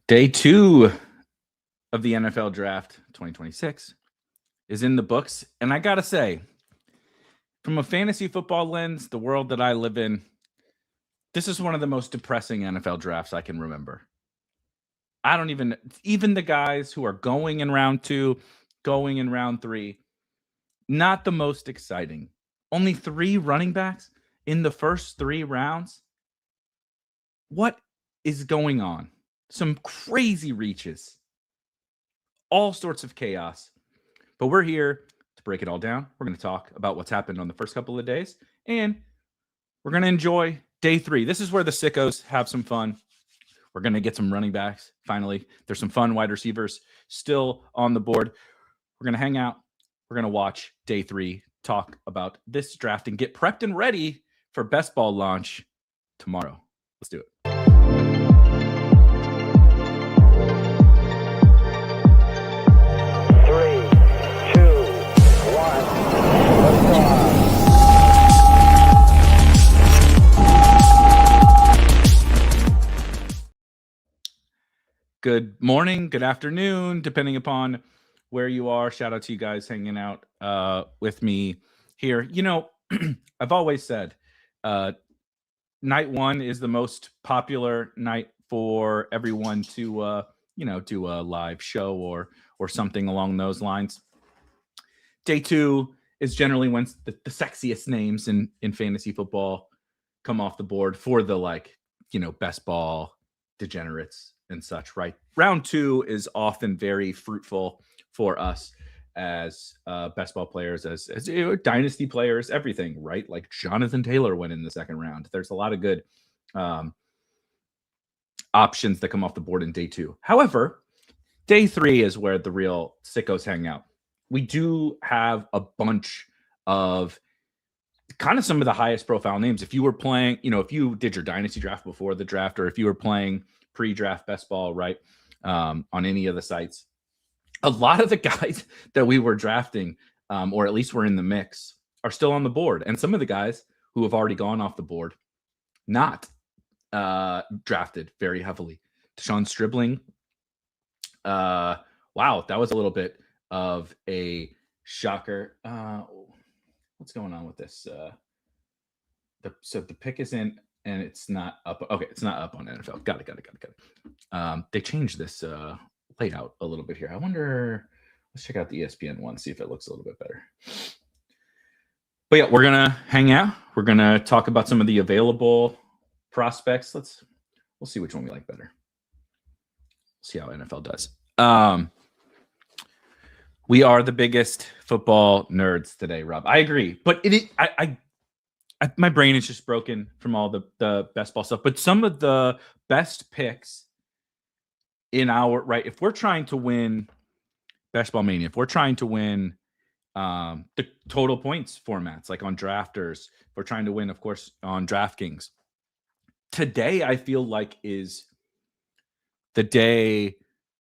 Day 2 of the NFL Draft 2026 is in the books. And I got to say, from a fantasy football lens, the world that I live in, this is one of the most depressing NFL drafts I can remember. I don't even the guys who are going in round 2, going in round 3, not the most exciting. Only 3 running backs in the first 3 rounds. What is going on? Some crazy reaches, all sorts of chaos. But we're here to break it all down. We're going to talk about what's happened on the first couple of days, and we're going to enjoy day 3. This is where the sickos have some fun. We're going to get some running backs, finally. There's some fun wide receivers still on the board. We're going to hang out. We're going to watch day 3, talk about this draft, and get prepped and ready for best ball launch tomorrow. Let's do it. Good morning, good afternoon, depending upon where you are. Shout out to you guys hanging out with me here. You know, I've always said night 1 is the most popular night for everyone to, do a live show or something along those lines. Day 2 is generally when the sexiest names in fantasy football come off the board for the best ball degenerates and such, right? Round 2 is often very fruitful for us as best ball players, as dynasty players, everything, right? Like Jonathan Taylor went in the second round. There's a lot of good options that come off the board in day 2. However, day 3 is where the real sickos hang out. We do have a bunch of kind of some of the highest profile names. If you were playing, if you did your dynasty draft before the draft, or if you were playing pre-draft best ball, right, on any of the sites, a lot of the guys that we were drafting, or at least were in the mix, are still on the board. And some of the guys who have already gone off the board, not drafted very heavily. Deshaun Stribling, wow, that was a little bit of a shocker. What's going on with this? So the pick is in, and it's not up. Okay, it's not up on NFL. Got it. They changed this layout a little bit here. I wonder. Let's check out the ESPN one, see if it looks a little bit better. But yeah, we're gonna hang out. We're gonna talk about some of the available prospects. We'll see which one we like better. See how NFL does. We are the biggest football nerds today, Rob. I agree, but my brain is just broken from all the best ball stuff. But some of the best picks in our right, if we're trying to win Best Ball Mania, if we're trying to win the total points formats, like on Drafters, if we're trying to win, of course, on DraftKings, today I feel like is the day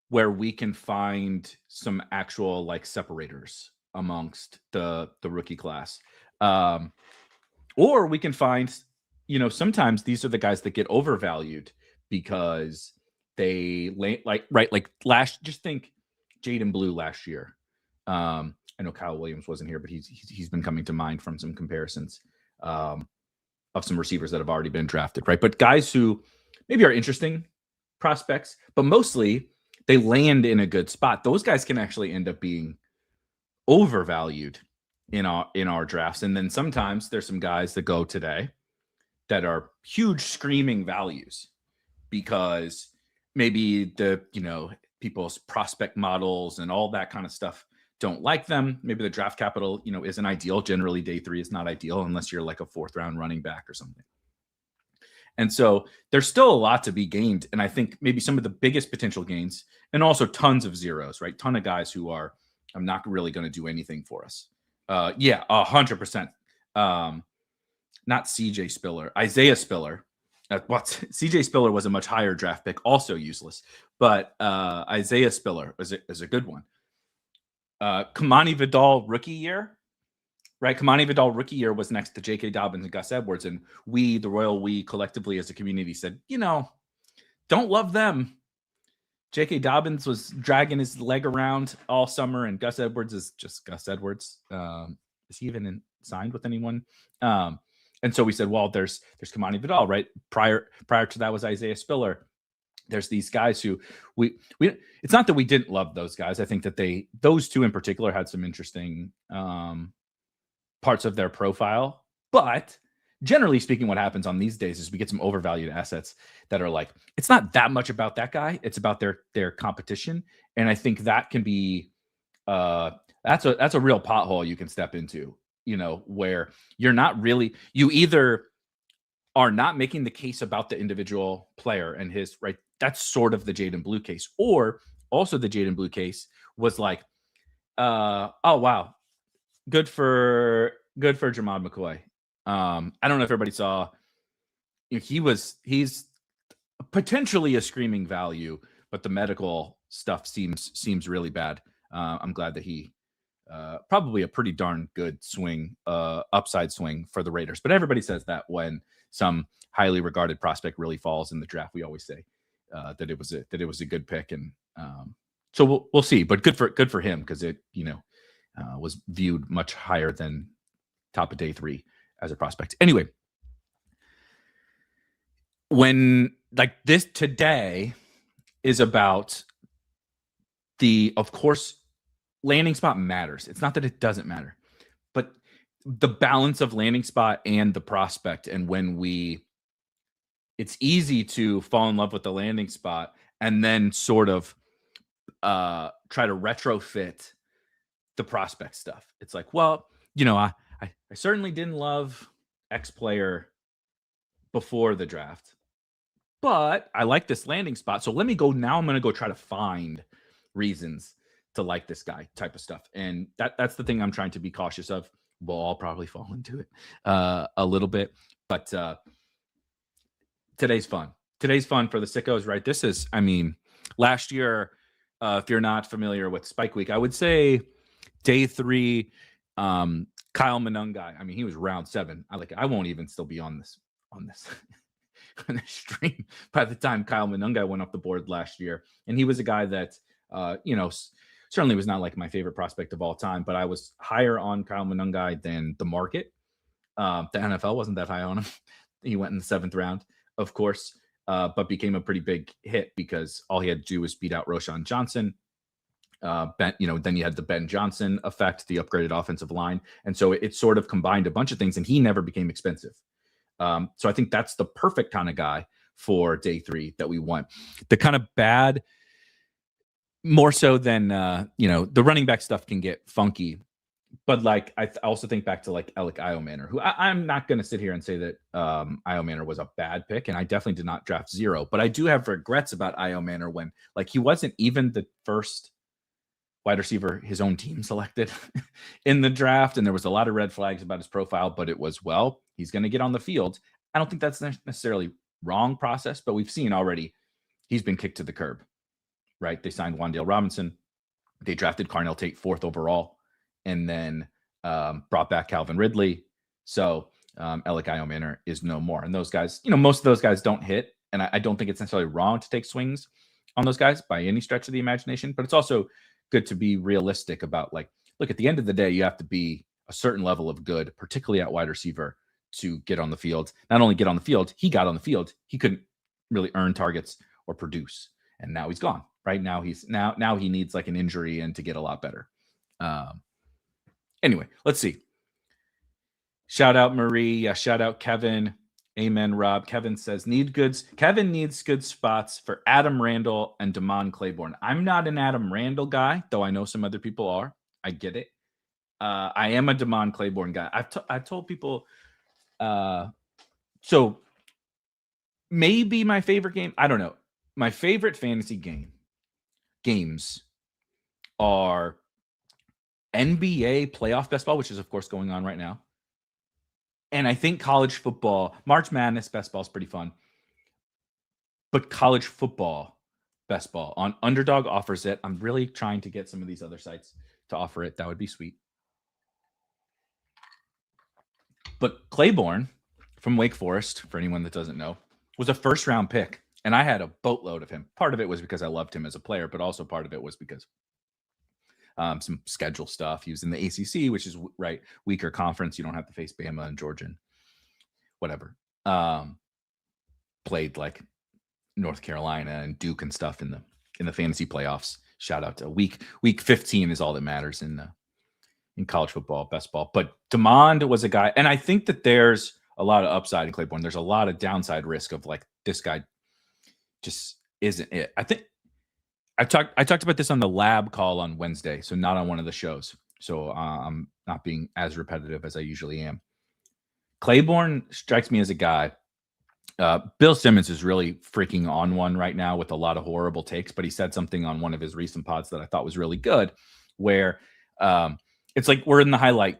where we can find some actual separators amongst the rookie class. Or we can find, sometimes these are the guys that get overvalued because they just think Jaden Blue last year. I know Kyle Williams wasn't here, but he's been coming to mind from some comparisons of some receivers that have already been drafted, right? But guys who maybe are interesting prospects, but mostly they land in a good spot. Those guys can actually end up being overvalued in our drafts. And then sometimes there's some guys that go today that are huge screaming values because maybe people's prospect models and all that kind of stuff don't like them. Maybe the draft capital, isn't ideal. Generally, day 3 is not ideal unless you're like a 4th round running back or something. And so there's still a lot to be gained. And I think maybe some of the biggest potential gains, and also tons of zeros, right? Ton of guys who are not really going to do anything for us. 100%. Not CJ Spiller, Isaiah Spiller. CJ Spiller was a much higher draft pick, also useless. But Isaiah Spiller is a good one. Kamani Vidal rookie year. Right, Kamani Vidal rookie year was next to J.K. Dobbins and Gus Edwards, and we, the Royal We, collectively as a community said, don't love them. J.K. Dobbins was dragging his leg around all summer, and Gus Edwards is just Gus Edwards. Is he even signed with anyone? And so we said, well, there's Kamani Vidal, right? Prior to that was Isaiah Spiller. There's these guys who we it's not that we didn't love those guys. I think that those two in particular had some interesting parts of their profile. But generally speaking, what happens on these days is we get some overvalued assets that are like, it's not that much about that guy. It's about their competition. And I think that can be that's a real pothole you can step into, where you're not really, you either are not making the case about the individual player and his right. That's sort of the Jaden Blue case, or also the Jaden Blue case was like, oh wow, good for Jamad McCoy. I don't know if everybody saw. He's potentially a screaming value, but the medical stuff seems really bad. I'm glad that he probably a pretty darn good swing, upside swing for the Raiders. But everybody says that when some highly regarded prospect really falls in the draft, we always say that it was a good pick, and so we'll see. But good for him, because it was viewed much higher than top of day 3 as a prospect. Anyway, when like this today is about of course, landing spot matters. It's not that it doesn't matter, but the balance of landing spot and the prospect. And it's easy to fall in love with the landing spot and then sort of try to retrofit the prospect stuff. It's like, well, I certainly didn't love X player before the draft, but I like this landing spot. So I'm going to go try to find reasons to like this guy, type of stuff. And that's the thing I'm trying to be cautious of. We'll all probably fall into it a little bit, but today's fun. Today's fun for the sickos, right? This is, last year, if you're not familiar with Spike Week, I would say day 3, Kyle Monungai. He was round 7. I won't even still be on this on this stream by the time Kyle Monungai went up the board last year. And he was a guy that, certainly was not like my favorite prospect of all time, but I was higher on Kyle Monungai than the market. The NFL wasn't that high on him. He went in the 7th round, of course, but became a pretty big hit because all he had to do was beat out Roshan Johnson. Then you had the Ben Johnson effect, the upgraded offensive line. And so it sort of combined a bunch of things, and he never became expensive. So I think that's the perfect kind of guy for day 3 that we want. The kind of bad, more so than, the running back stuff can get funky. But like, I also think back to like Erik Beimfohr, who I'm not going to sit here and say that Beimfohr was a bad pick, and I definitely did not draft 0. But I do have regrets about Beimfohr when like he wasn't even the first wide receiver his own team selected in the draft, and there was a lot of red flags about his profile. But it was, well, he's going to get on the field. I don't think that's necessarily wrong process, but we've seen already he's been kicked to the curb. Right? They signed Wan'Dale Robinson. They drafted Carnell Tate 4th overall, and then brought back Calvin Ridley. So Erik Beimfohr is no more. And those guys, most of those guys don't hit. And I don't think it's necessarily wrong to take swings on those guys by any stretch of the imagination. But it's also good to be realistic about, like, look, at the end of the day, you have to be a certain level of good, particularly at wide receiver, to get on the field. Not only get on the field, he got on the field. He couldn't really earn targets or produce. And now he's gone. Right now now he needs like an injury and to get a lot better. Anyway, let's see. Shout out Marie. Yeah, shout out Kevin. Amen, Rob. Kevin says Kevin needs good spots for Adam Randall and Damon Claiborne. I'm not an Adam Randall guy, though I know some other people are. I get it. I am a Damon Claiborne guy. I've told people. So maybe my favorite game. I don't know. My favorite fantasy games are NBA playoff best ball, which is of course going on right now. And I think college football, March Madness best ball is pretty fun. But college football best ball on Underdog offers it. I'm really trying to get some of these other sites to offer it. That would be sweet. But Claiborne from Wake Forest, for anyone that doesn't know, was a 1st-round pick And I had a boatload of him. Part of it was because I loved him as a player, but also part of it was because some schedule stuff. He was in the ACC, which is weaker conference. You don't have to face Bama and Georgia, and whatever. Played like North Carolina and Duke and stuff in the fantasy playoffs. Shout out to week 15 is all that matters in college football, best ball. But Demond was a guy, and I think that there's a lot of upside in Claiborne. There's a lot of downside risk of like this guy just isn't it. I think I talked about this on the lab call on Wednesday, so not on one of the shows. So I'm not being as repetitive as I usually am. Claiborne strikes me as a guy. Bill Simmons is really freaking on one right now with a lot of horrible takes, but he said something on one of his recent pods that I thought was really good, where it's like we're in the highlight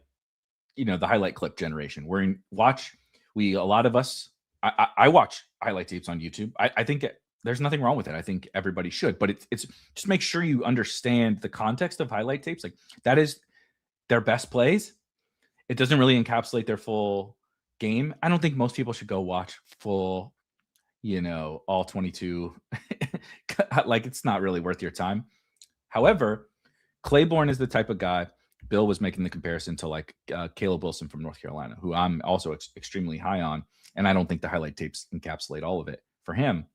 clip generation. A lot of us, I watch highlight tapes on YouTube. I think there's nothing wrong with it. I think everybody should, but it's just make sure you understand the context of highlight tapes. Like that is their best plays. It doesn't really encapsulate their full game. I don't think most people should go watch full, all 22. Like it's not really worth your time. However, Claiborne is the type of guy. Bill was making the comparison to like Caleb Wilson from North Carolina, who I'm also extremely high on. And I don't think the highlight tapes encapsulate all of it for him.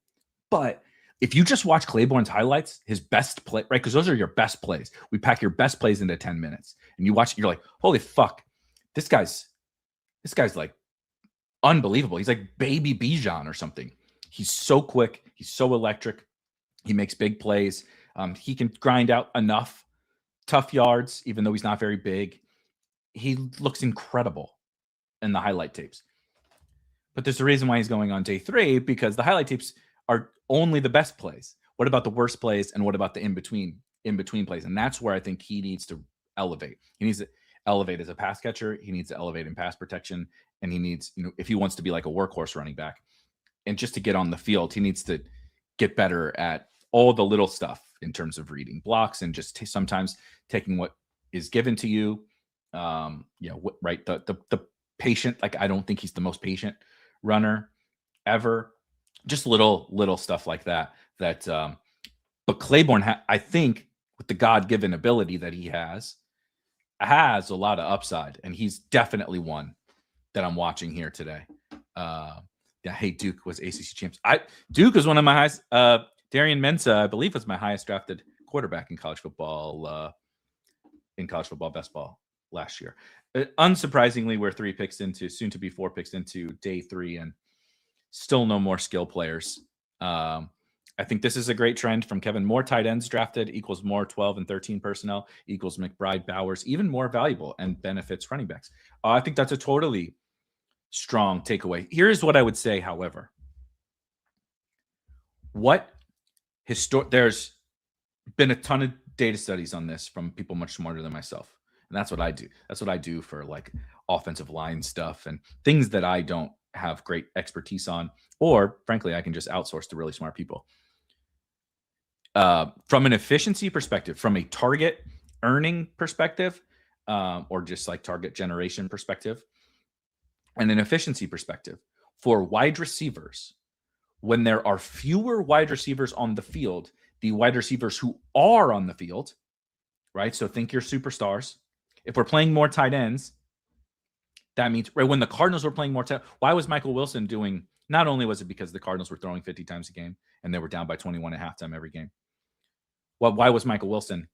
But if you just watch Claiborne's highlights, his best play, right? Because those are your best plays. We pack your best plays into 10 minutes. And you watch it, you're like, holy fuck, this guy's like unbelievable. He's like baby Bijan or something. He's so quick. He's so electric. He makes big plays. He can grind out enough tough yards, even though he's not very big. He looks incredible in the highlight tapes. But there's a reason why he's going on day 3, because the highlight tapes are only the best plays. What about the worst plays? And what about the in-between plays? And that's where I think he needs to elevate. He needs to elevate as a pass catcher. He needs to elevate in pass protection. And he needs, if he wants to be like a workhorse running back and just to get on the field, he needs to get better at all the little stuff in terms of reading blocks and just sometimes taking what is given to you. Right. The patient, like, I don't think he's the most patient runner ever. Just little stuff like that. But Claiborne, I think with the God-given ability that he has a lot of upside, and he's definitely one that I'm watching here today. Hey, Duke was ACC champs. Duke was one of my highest. Darian Mensah, I believe, was my highest drafted quarterback in college football. Best ball last year. Unsurprisingly, we're 3 picks into, soon to be 4 picks into day 3, and still no more skill players. I think this is a great trend from Kevin. More tight ends drafted equals more 12 and 13 personnel equals McBride Bowers, even more valuable and benefits running backs. I think that's a totally strong takeaway. Here's what I would say, however. There's been a ton of data studies on this from people much smarter than myself. And that's what I do. That's what I do for like offensive line stuff and things that I don't have great expertise on, or frankly, I can just outsource to really smart people. From an efficiency perspective, from a target earning perspective, or just like target generation perspective, and an efficiency perspective for wide receivers, when there are fewer wide receivers on the field, the wide receivers who are on the field, right? So think your superstars. If we're playing more tight ends, that means, right, when the Cardinals were playing more why was Michael Wilson doing, not only was it because the Cardinals were throwing 50 times a game and they were down by 21 at halftime every game. Well, why was Michael Wilson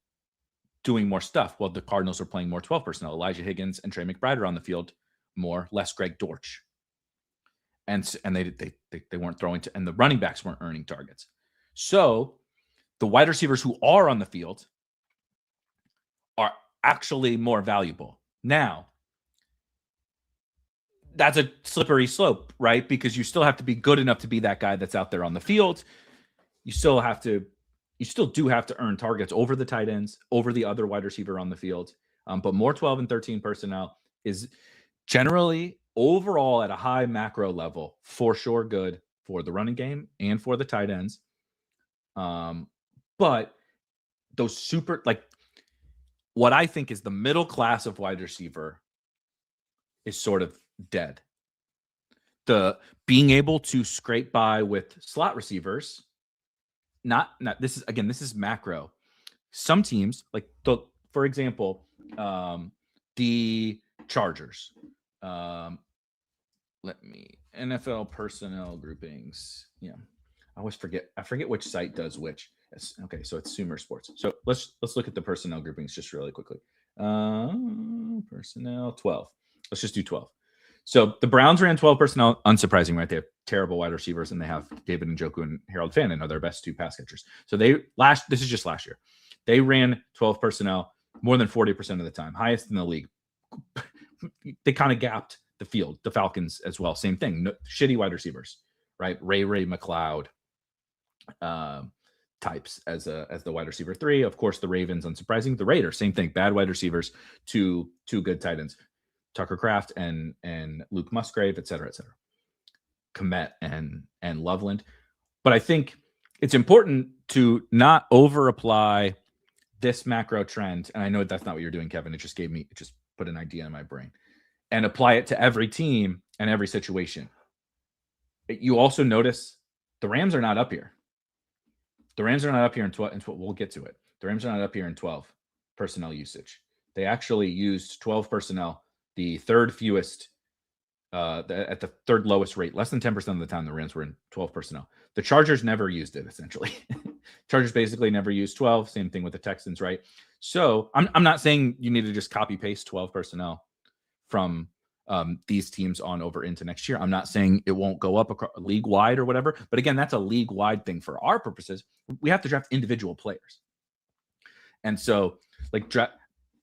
doing more stuff? Well, the Cardinals were playing more 12 personnel. Elijah Higgins and Trey McBride are on the field more, less Greg Dortch. And they weren't throwing to, and the running backs weren't earning targets. So the wide receivers who are on the field are actually more valuable. Now, that's a slippery slope, right? Because you still have to be good enough to be that guy that's out there on the field. You still do have to earn targets over the tight ends, over the other wide receiver on the field. But more 12 and 13 personnel is generally overall at a high macro level for sure good for the running game and for the tight ends. But those what I think is the middle class of wide receiver is sort of dead. the being able to scrape by with slot receivers. Not this is macro. Some teams, like for example, the Chargers. Let me NFL personnel groupings. Yeah, I always forget. I forget which site does which. Okay, so it's Sumer Sports. So let's look at the personnel groupings just really quickly. Personnel 12. Let's just do 12. So the Browns ran 12 personnel. Unsurprising, right? They have terrible wide receivers, and they have David Njoku and Harold Fannin are their best two pass catchers. So this is just last year. They ran 12 personnel more than 40% of the time, highest in the league. They kind of gapped the field, the Falcons as well. Same thing. No, shitty wide receivers, right? Ray McLeod types as the wide receiver 3. Of course, the Ravens, unsurprising. The Raiders, same thing. Bad wide receivers, two good tight ends. Tucker Kraft and Luke Musgrave, et cetera, et cetera. Komet and Loveland. But I think it's important to not over apply this macro trend. And I know that's not what you're doing, Kevin. It just put an idea in my brain and apply it to every team and every situation. You also notice the Rams are not up here. The Rams are not up here in 12. We'll get to it. The Rams are not up here in 12 personnel usage. They actually used 12 personnel, the third fewest, at the third lowest rate. Less than 10% of the time the Rams were in 12 personnel. The Chargers never used it, essentially. Chargers basically never used 12. Same thing with the Texans, right? So I'm not saying you need to just copy paste 12 personnel from these teams on over into next year. I'm not saying it won't go up league wide or whatever. But again, that's a league wide thing. For our purposes, we have to draft individual players. And so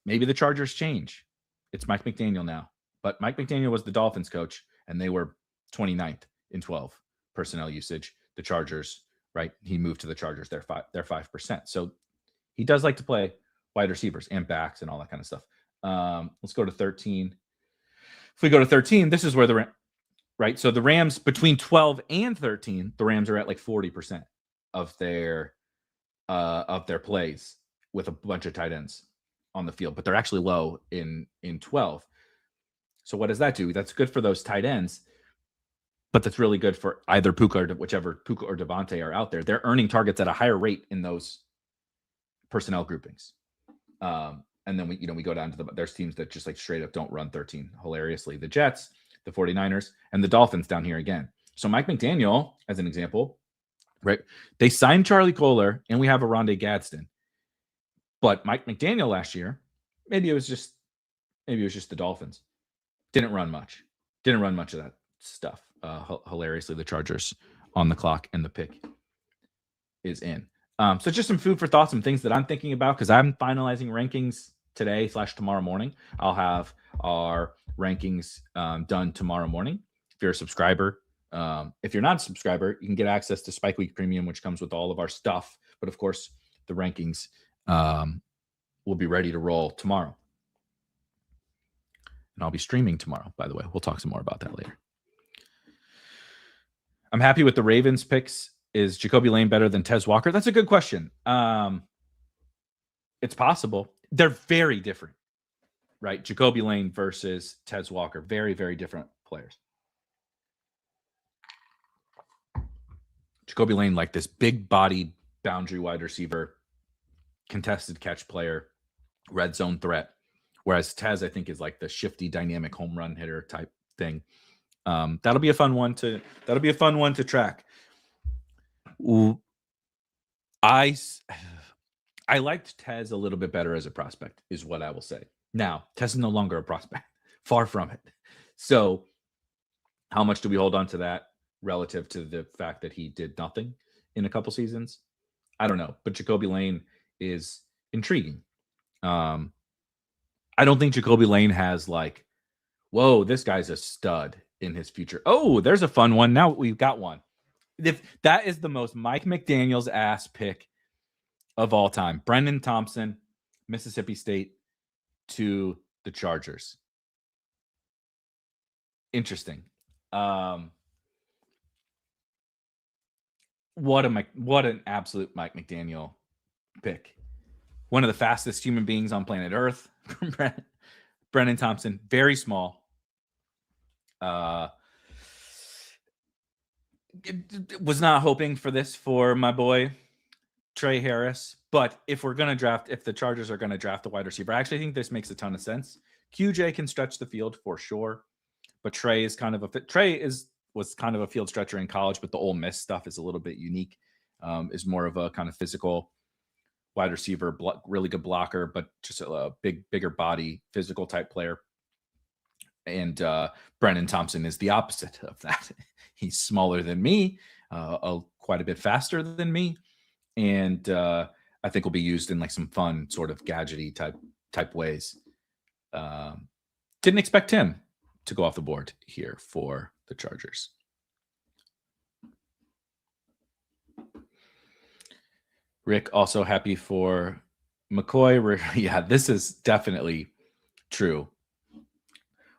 maybe the Chargers change. It's Mike McDaniel now. But Mike McDaniel was the Dolphins coach, and they were 29th in 12 personnel usage. The Chargers, right? He moved to the Chargers. They're 5%. So he does like to play wide receivers and backs and all that kind of stuff. Let's go to 13. If we go to 13, this is where right? So the Rams, between 12 and 13, the Rams are at like 40% of their plays with a bunch of tight ends on the field, but they're actually low in 12. So what does that do? That's good for those tight ends, but that's really good for either Puka or Devontae are out there. They're earning targets at a higher rate in those personnel groupings. And then we go down to there's teams that just like straight up don't run 13. Hilariously, the Jets, the 49ers, and the Dolphins down here again. So Mike McDaniel, as an example, right? They signed Charlie Kohler, and we have Aronde Gadsden. But Mike McDaniel last year, maybe it was just the Dolphins. Didn't run much of that stuff. Hilariously, the Chargers on the clock, and the pick is in. So just some food for thought, some things that I'm thinking about, because I'm finalizing rankings today/tomorrow morning. I'll have our rankings done tomorrow morning. If you're a subscriber, if you're not a subscriber, you can get access to Spike Week Premium, which comes with all of our stuff. But of course, the rankings will be ready to roll tomorrow. And I'll be streaming tomorrow, by the way. We'll talk some more about that later. I'm happy with the Ravens picks. Is Jacoby Lane better than Tez Walker? That's a good question. It's possible. They're very different, right? Jacoby Lane versus Tez Walker. Very, very different players. Jacoby Lane, like this big body boundary wide receiver, contested catch player, red zone threat. Whereas Tez, I think, is like the shifty, dynamic home run hitter type thing. That'll be a fun one to track. I liked Tez a little bit better as a prospect, is what I will say. Now, Tez is no longer a prospect. Far from it. So how much do we hold on to that relative to the fact that he did nothing in a couple seasons? I don't know. But Jacoby Lane is intriguing. I don't think Jacoby Lane has like, whoa, this guy's a stud in his future. Oh, there's a fun one. Now we've got one. If that is the most Mike McDaniel's ass pick of all time. Brendan Thompson, Mississippi State to the Chargers. Interesting. What an absolute Mike McDaniel pick. One of the fastest human beings on planet Earth. Brendan Thompson, very small. Was not hoping for this for my boy Trey Harris, but if the Chargers are going to draft a wide receiver, I actually think this makes a ton of sense. QJ can stretch the field for sure, but Trey was kind of a field stretcher in college, but the Ole Miss stuff is a little bit unique. Is more of a kind of physical wide receiver, really good blocker, but just a bigger body, physical type player. And Brennan Thompson is the opposite of that. He's smaller than me, quite a bit faster than me, and I think will be used in like some fun sort of gadgety type ways. Didn't expect him to go off the board here for the Chargers. Rick also happy for McCoy. Yeah, this is definitely true.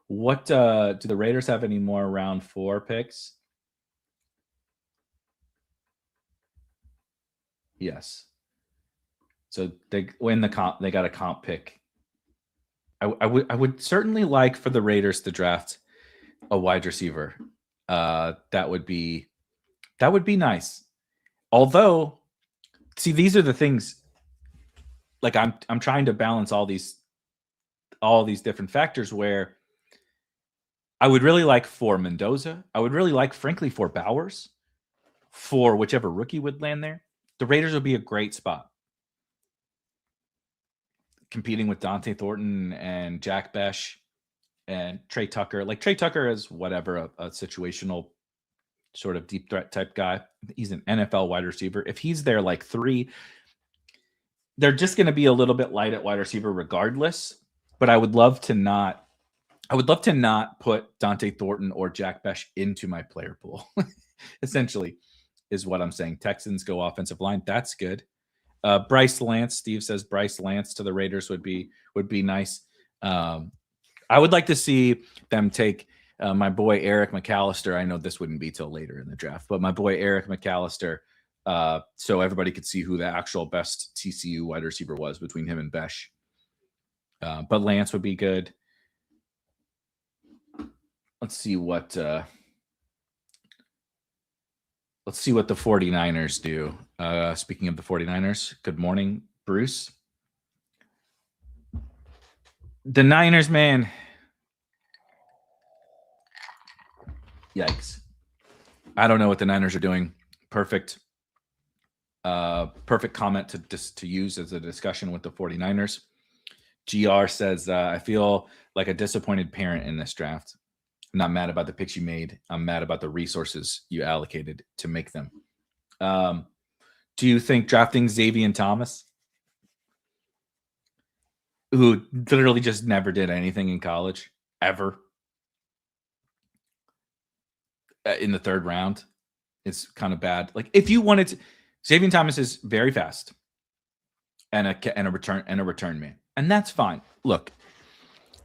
What do the Raiders have any more round 4 picks? Yes. So they win the comp. They got a comp pick. I would certainly like for the Raiders to draft a wide receiver. That would be nice. Although, see, these are the things. Like I'm trying to balance all these different factors where I would really like for Mendoza. I would really like, frankly, for Bowers, for whichever rookie would land there. The Raiders would be a great spot. Competing with Dante Thornton and Jack Besh and Trey Tucker. Like Trey Tucker is whatever, a situational sort of deep threat type guy. He's an NFL wide receiver. If he's there like 3, they're just going to be a little bit light at wide receiver regardless. But I would love to not put Dante Thornton or Jack Besh into my player pool. Essentially is what I'm saying. Texans go offensive line. That's good. Bryce Lance, Steve says Bryce Lance to the Raiders would be nice. I would like to see them take my boy Erik McAllister. I know this wouldn't be till later in the draft, but my boy Erik McAllister, so everybody could see who the actual best TCU wide receiver was between him and Besh. But Lance would be good. Let's see what the 49ers do. Speaking of the 49ers, good morning, Bruce. The Niners, man. Yikes. I don't know what the Niners are doing. Perfect comment to use as a discussion with the 49ers. GR says, I feel like a disappointed parent in this draft. I'm not mad about the picks you made. I'm mad about the resources you allocated to make them. Do you think drafting Xavier Thomas, who literally just never did anything in college, ever, in the 3rd round, is kind of bad? Like, if you wanted to, Xavier Thomas is very fast and a return man, and that's fine. Look,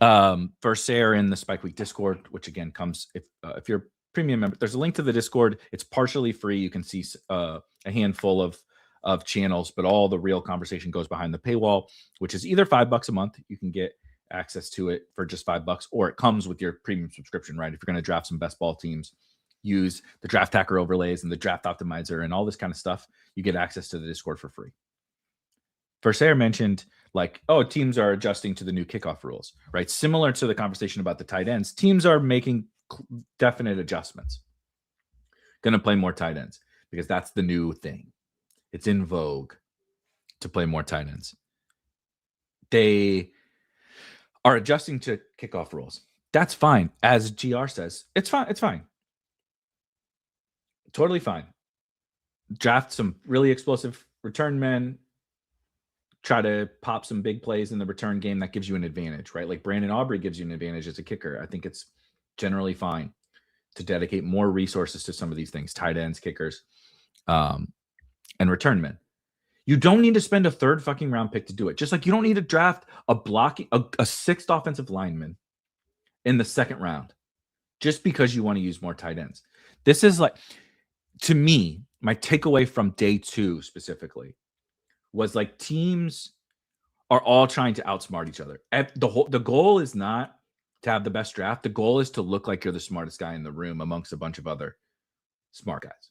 Versaire in the Spike Week Discord, which again comes if you're a premium member, there's a link to the Discord. It's partially free. You can see a handful of channels, but all the real conversation goes behind the paywall, which is either $5 a month. You can get access to it for just $5, or it comes with your premium subscription, right? If you're going to draft some best ball teams, use the Draft Hacker overlays and the Draft Optimizer and all this kind of stuff, you get access to the Discord for free. Versaire mentioned, like, oh, teams are adjusting to the new kickoff rules, right? Similar to the conversation about the tight ends, teams are making definite adjustments. Going to play more tight ends because that's the new thing. It's in vogue to play more tight ends. They are adjusting to kickoff rules. That's fine. As GR says, it's fine. It's fine. Totally fine. Draft some really explosive return men. Try to pop some big plays in the return game that gives you an advantage, right? Like Brandon Aubrey gives you an advantage as a kicker. I think it's generally fine to dedicate more resources to some of these things, tight ends, kickers, and return men. You don't need to spend a 3rd fucking round pick to do it. Just like you don't need to draft a 6th offensive lineman in the 2nd round just because you want to use more tight ends. This is like, to me, my takeaway from day 2 specifically was like teams are all trying to outsmart each other. The goal is not to have the best draft. The goal is to look like you're the smartest guy in the room amongst a bunch of other smart guys.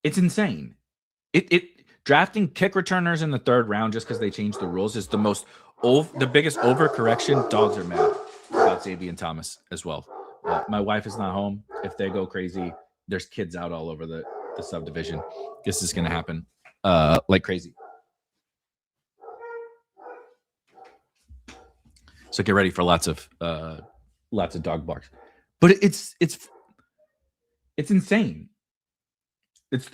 It's insane. It drafting kick returners in the third round just because they changed the rules is the biggest overcorrection. Dogs are mad about Xavier Thomas as well. My wife is not home. If they go crazy, there's kids out all over the subdivision. This is going to happen like crazy. So get ready for lots of dog barks. But it's insane. It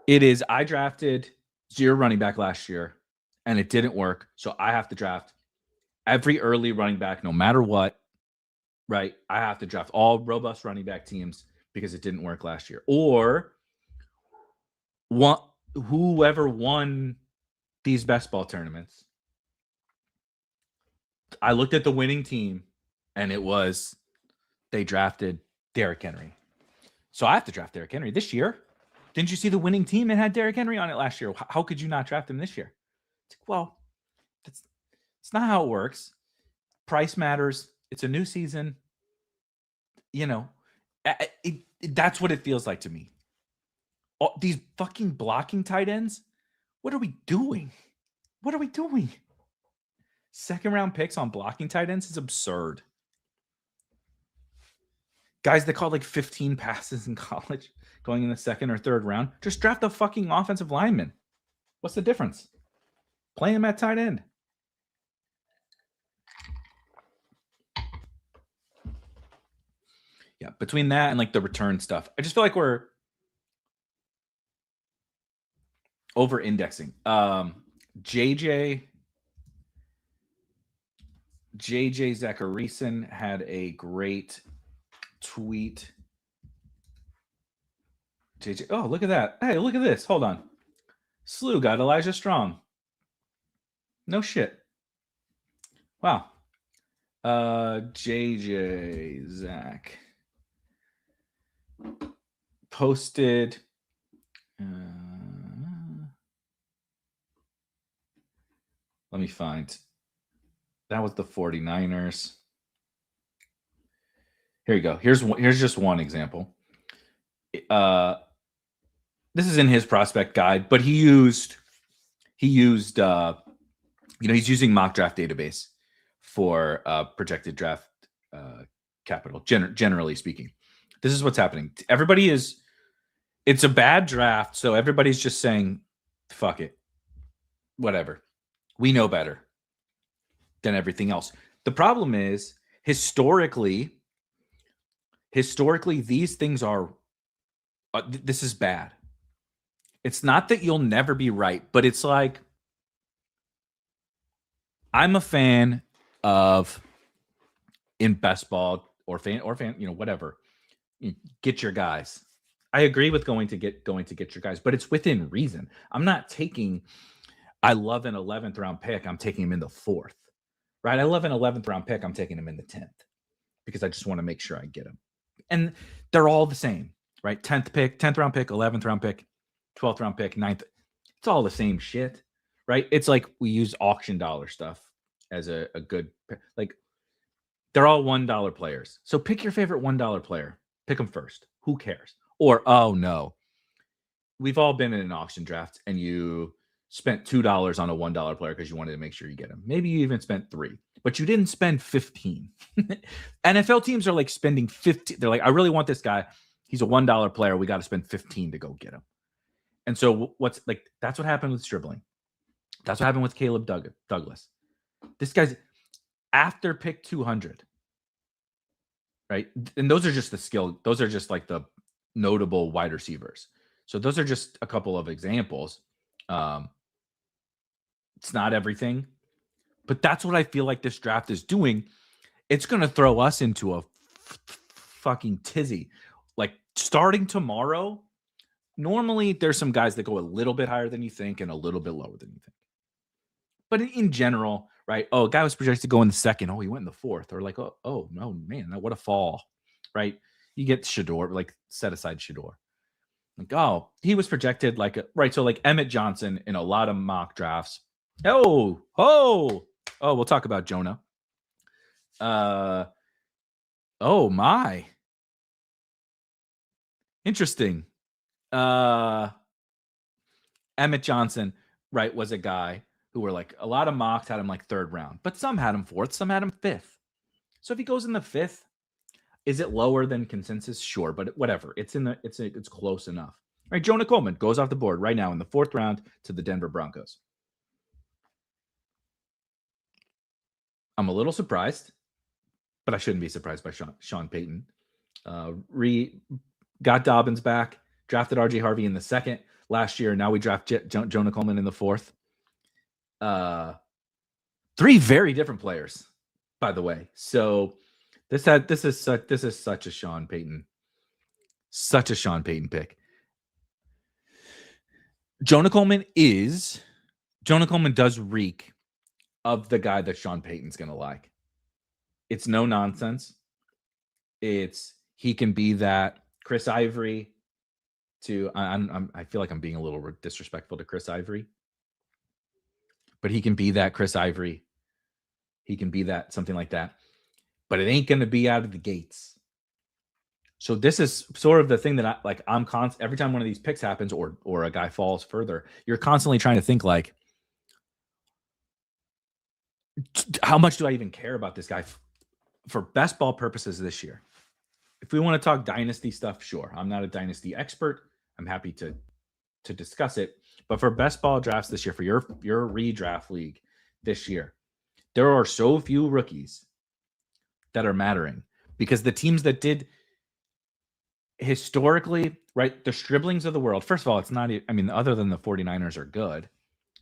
is. I drafted 0 running back last year, and it didn't work. So I have to draft every early running back, no matter what. Right? I have to draft all robust running back teams because it didn't work last year. Or whoever won these best ball tournaments, I looked at the winning team, and they drafted Derrick Henry. So I have to draft Derrick Henry this year. Didn't you see the winning team? It had Derrick Henry on it last year. How could you not draft him this year? Well, that's not how it works. Price matters. It's a new season. That's what it feels like to me. These fucking blocking tight ends. What are we doing? Second round picks on blocking tight ends is absurd. Guys that caught like 15 passes in college going in the second or third round, just draft a fucking offensive lineman. What's the difference? Play him at tight end. Yeah, between that and like the return stuff, I just feel like we're over-indexing. JJ Zachariason had a great tweet. JJ, oh, look at that. Hey, look at this. Hold on. Slew got Elijah Strong. No shit. Wow. JJ Zach posted let me find. That was the 49ers. Here you go. Here's just one example. This is in his prospect guide, but he used he's using mock draft database for projected draft capital, generally speaking. This is what's happening. It's a bad draft, so everybody's just saying, fuck it. Whatever. We know better than everything else. The problem is, historically, these things are, this is bad. It's not that you'll never be right, but it's like, I'm a fan of, in best ball or fan, whatever, get your guys. I agree with going to get your guys, but it's within reason. I'm not taking, I love an 11th round pick. I'm taking him in the 4th, right? I love an 11th round pick. I'm taking him in the 10th because I just want to make sure I get him. And they're all the same, right? 10th round pick, 11th round pick, 12th round pick, 9th. It's all the same shit, right? It's like we use auction dollar stuff as a good, like they're all $1 players. So pick your favorite $1 player. Pick them first. Who cares? Or, oh no, we've all been in an auction draft and you spent $2 on a $1 player because you wanted to make sure you get him. Maybe you even spent $3, but you didn't spend 15. NFL teams are like spending 15. They're like, I really want this guy. He's a $1 player. We got to spend 15 to go get him. And so that's what happened with Stribling. That's what happened with Caleb Douglas. This guy's after pick 200, right? And those are just the skill. Those are just like the notable wide receivers. So those are just a couple of examples. It's not everything, but that's what I feel like this draft is doing. It's going to throw us into a fucking tizzy. Like starting tomorrow, normally there's some guys that go a little bit higher than you think and a little bit lower than you think. But in general, right? Oh, a guy was projected to go in the 2nd. Oh, he went in the 4th. Or like, oh no, man, what a fall, right? You get Shador, like set aside Shador. Like, oh, he was projected right. So like Emmett Johnson in a lot of mock drafts. Oh, we'll talk about Jonah. Oh my, Interesting. Emmett Johnson, right, was a guy who were like a lot of mocks had him like third round, but some had him fourth, some had him fifth. So if he goes in the fifth, is it lower than consensus? Sure, but whatever. It's close enough. Right, Jonah Coleman goes off the board right now in the fourth round to the Denver Broncos. I'm a little surprised, but I shouldn't be surprised by Sean Payton. Got Dobbins back, drafted RJ Harvey in the second last year. Now we draft Jonah Coleman in the fourth. Three very different players, by the way. So this is such a Sean Payton pick. Jonah Coleman does reek of the guy that Sean Payton's gonna like. It's no nonsense. He can be that Chris Ivory to I feel like I'm being a little disrespectful to Chris Ivory, but he can be that Chris Ivory. He can be that something like that, but it ain't going to be out of the gates. So this is sort of the thing that I'm every time one of these picks happens or a guy falls further, you're constantly trying to think like, how much do I even care about this guy for best ball purposes this year? If we want to talk dynasty stuff, sure. I'm not a dynasty expert. I'm happy to discuss it. But for best ball drafts this year, for your redraft league this year, there are so few rookies that are mattering because the teams that did historically, right, the Striblings of the world, first of all, it's not, I mean, other than the 49ers are good,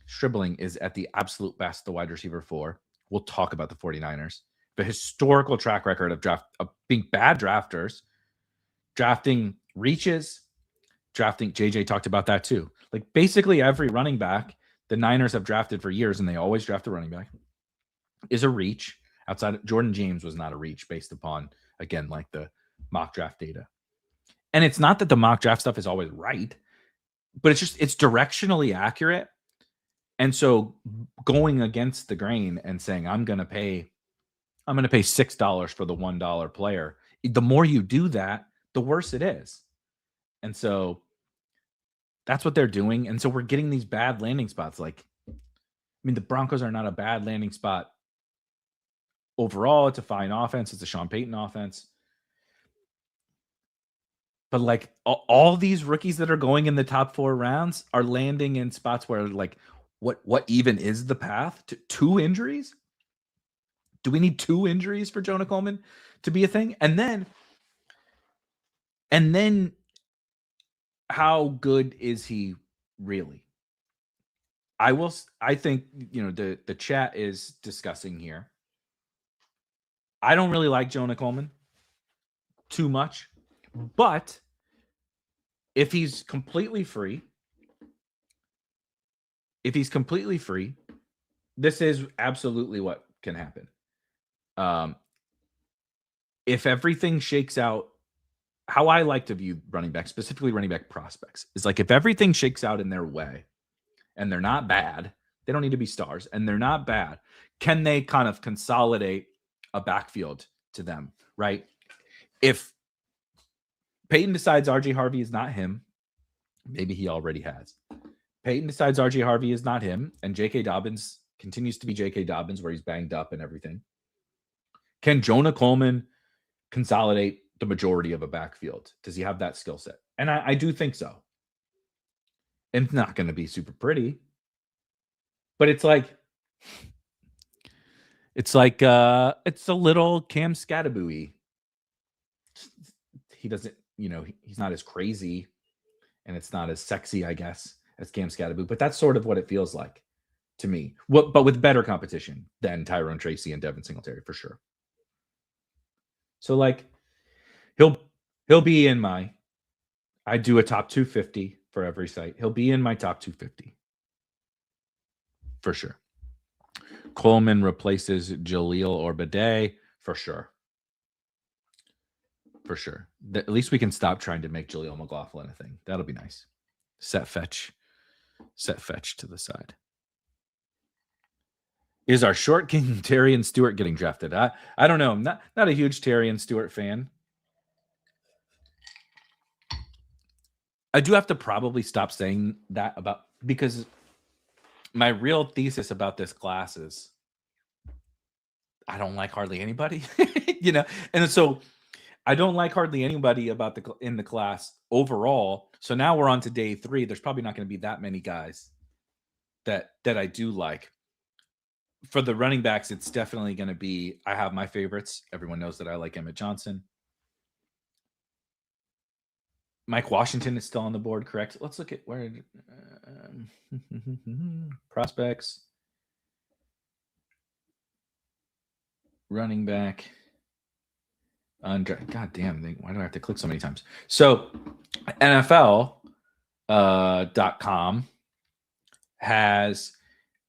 Stribling is at the absolute best, the wide receiver 4. We'll talk about the 49ers. The historical track record of being bad drafters, drafting reaches, drafting, JJ talked about that too. Like basically every running back the Niners have drafted for years, and they always draft a running back, is a reach. Outside of Jordan James was not a reach based upon, again, like the mock draft data. And it's not that the mock draft stuff is always right, but it's directionally accurate. And so going against the grain and saying, I'm going to pay $6 for the $1 player. The more you do that, the worse it is. And so that's what they're doing. And so we're getting these bad landing spots. Like, I mean, the Broncos are not a bad landing spot overall. It's a fine offense. It's a Sean Payton offense. But like all these rookies that are going in the top 4 rounds are landing in spots where like, what even is the path to 2 injuries? Do we need 2 injuries for Jonah Coleman to be a thing? And then how good is he really? I think, the chat is discussing here. I don't really like Jonah Coleman too much, but if he's completely free, this is absolutely what can happen. If everything shakes out, how I like to view running back, specifically running back prospects, is like if everything shakes out in their way and they're not bad, they don't need to be stars, and they're not bad, can they kind of consolidate a backfield to them, right? If Peyton decides RJ Harvey is not him, maybe he already has. Peyton decides RJ Harvey is not him, and J.K. Dobbins continues to be J.K. Dobbins where he's banged up and everything. Can Jonah Coleman consolidate the majority of a backfield? Does he have that skill set? And I do think so. And it's not going to be super pretty, but it's a little Cam Scatterbury. He doesn't, he's not as crazy and it's not as sexy, I guess, as Cam Scatterbury, but that's sort of what it feels like to me. But with better competition than Tyrone Tracy and Devin Singletary, for sure. So like he'll be in I do a top 250 for every site. He'll be in my top 250 for sure. Coleman replaces Jaleel or Bidet for sure. For sure. At least we can stop trying to make Jaleel McLaughlin a thing. That'll be nice. Set fetch to the side. Is our short king Terrion Stewart getting drafted? I don't know. I'm not a huge Terrion Stewart fan. I do have to probably stop saying that because my real thesis about this class is I don't like hardly anybody, and so I don't like hardly anybody in the class overall. So now we're on to day 3. There's probably not going to be that many guys that I do like. For the running backs, it's definitely going to be, I have my favorites. Everyone knows that I like Emmett Johnson. Mike Washington is still on the board, correct? Let's look at where prospects, running back. God damn, why do I have to click so many times? So NFL.com has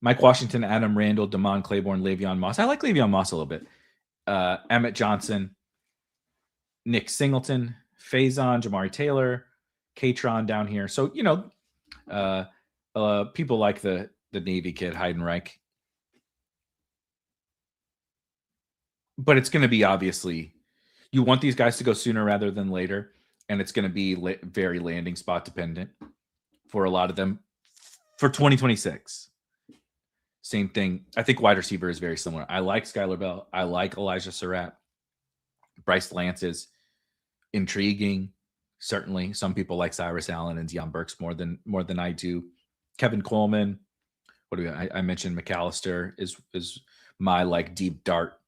Mike Washington, Adam Randall, Damon Claiborne, Le'Veon Moss. I like Le'Veon Moss a little bit. Emmett Johnson, Nick Singleton, Faison, Jamari Taylor, Katron down here. So, people like the Navy kid, Heidenreich. But it's going to be, obviously, you want these guys to go sooner rather than later, and it's going to be very landing spot dependent for a lot of them for 2026. Same thing. I think wide receiver is very similar. I like Skylar Bell. I like Elijah Surratt. Bryce Lance is intriguing. Certainly, some people like Cyrus Allen and Deion Burks more than I do. Kevin Coleman. What do I mentioned? McAllister is my like deep dart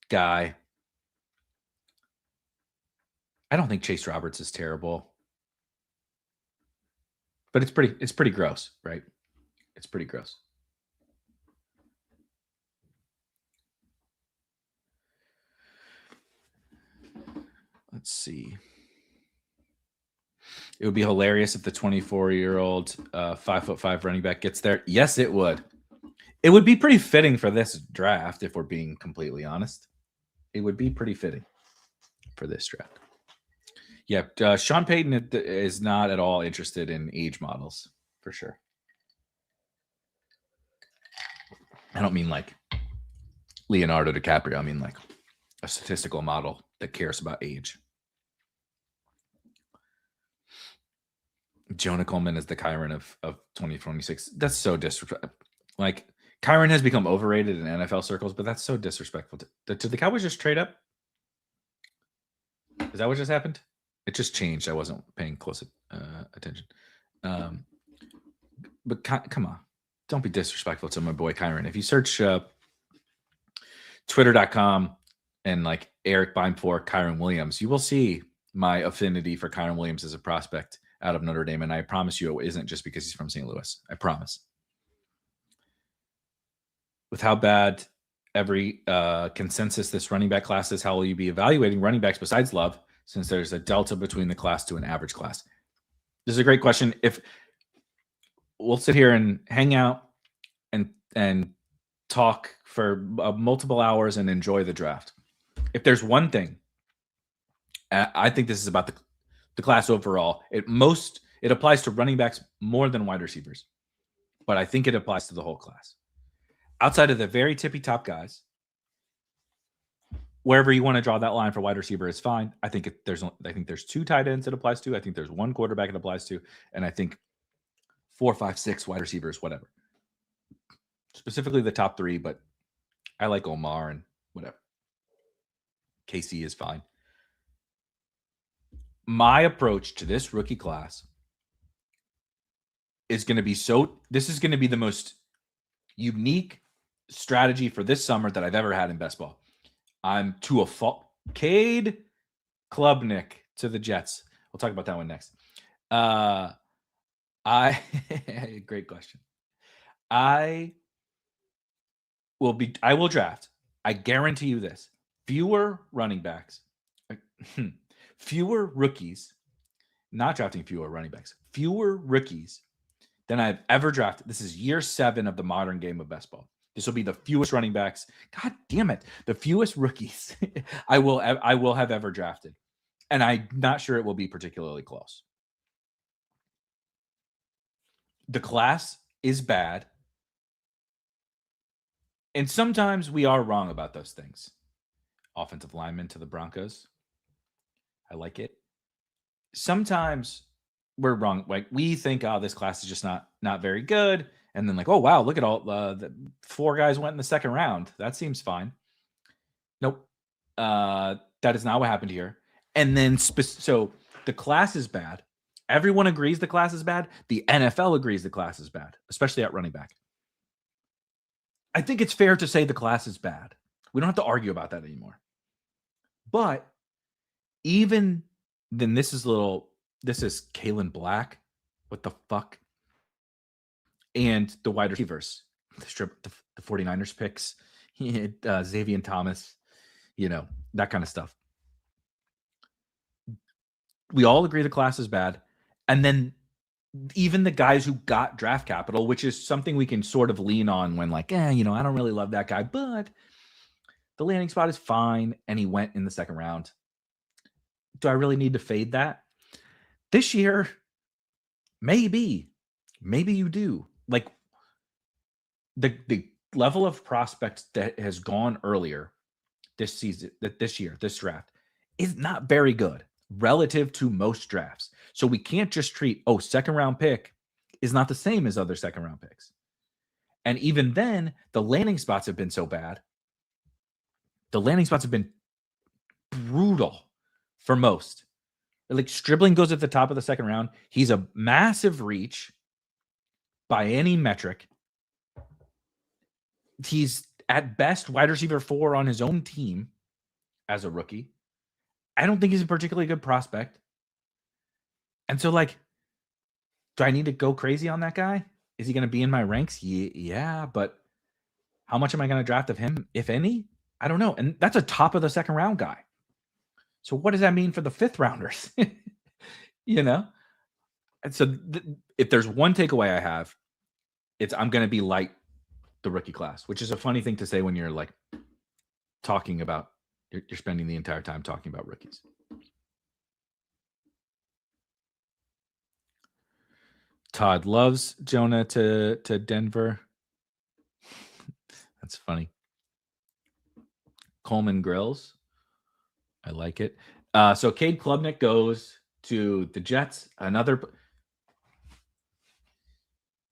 guy. I don't think Chase Roberts is terrible, but it's pretty gross, right? It's pretty gross. Let's see. It would be hilarious if the 24-year-old 5'5" running back gets there. Yes, it would. It would be pretty fitting for this draft, if we're being completely honest. It would be pretty fitting for this draft. Yeah, Sean Payton is not at all interested in age models, for sure. I don't mean like Leonardo DiCaprio. I mean like a statistical model that cares about age. Jonah Coleman is the Kyron of 2026. That's so disrespectful. Like, Kyron has become overrated in NFL circles, but that's so disrespectful. Did the Cowboys just trade up? Is that what just happened? It just changed. I wasn't paying close attention. But come on. Don't be disrespectful to my boy Kyron. If you search twitter.com and like Erik Beimfohr, Kyron Williams, you will see my affinity for Kyron Williams as a prospect out of Notre Dame. And I promise you it isn't just because he's from St. Louis. I promise. With how bad every consensus this running back class is, how will you be evaluating running backs besides Love, since there's a delta between the class to an average class? This is a great question. If we'll sit here and hang out and talk for multiple hours and enjoy the draft. If there's one thing, I think this is about the class overall. It applies to running backs more than wide receivers, but I think it applies to the whole class. Outside of the very tippy top guys, wherever you want to draw that line for wide receiver is fine. I think there's 2 tight ends it applies to. I think there's 1 quarterback it applies to, and I think 4, 5, 6 wide receivers, whatever. Specifically the top 3, but I like Omar and whatever. KC is fine. My approach to this rookie class is going to be this is going to be the most unique strategy for this summer that I've ever had in best ball. I'm to a fault. Cade Klubnik to the Jets. We'll talk about that one next. Great question. I will draft. I guarantee you this. Fewer running backs. Fewer rookies. Not drafting fewer running backs. Fewer rookies than I've ever drafted. This is year 7 of the modern game of best ball. This will be the fewest running backs. God damn it. The fewest rookies I will have ever drafted. And I'm not sure it will be particularly close. The class is bad. And sometimes we are wrong about those things. Offensive lineman to the Broncos. I like it. Sometimes we're wrong. Like we think, oh, this class is just not very good. And then like, oh, wow, look at all the 4 guys went in the second round. That seems fine. Nope. That is not what happened here. And then, so the class is bad. Everyone agrees the class is bad. The NFL agrees the class is bad, especially at running back. I think it's fair to say the class is bad. We don't have to argue about that anymore. But even then, this is Kalen Black. What the fuck? And the wide receivers, the 49ers picks, Xavier Thomas, that kind of stuff. We all agree the class is bad. And then even the guys who got draft capital, which is something we can sort of lean on when like, I don't really love that guy, but the landing spot is fine. And he went in the second round. Do I really need to fade that? This year, maybe you do. Like the level of prospects that has gone earlier this season, this year, this draft is not very good relative to most drafts. So we can't just treat, second round pick is not the same as other second round picks. And even then, the landing spots have been so bad. The landing spots have been brutal for most. Like Stribling goes at the top of the second round. He's a massive reach by any metric. He's at best wide receiver 4 on his own team as a rookie. I don't think he's a particularly good prospect. And so, like, do I need to go crazy on that guy? Is he going to be in my ranks? Yeah, but how much am I going to draft of him, if any? I don't know. And that's a top of the second round guy. So what does that mean for the 5th rounders? And so if there's one takeaway I have, it's I'm going to be light the rookie class, which is a funny thing to say when you're like talking about, you're spending the entire time talking about rookies. Todd loves Jonah to Denver. That's funny. Coleman Grills. I like it. So Cade Klubnik goes to the Jets.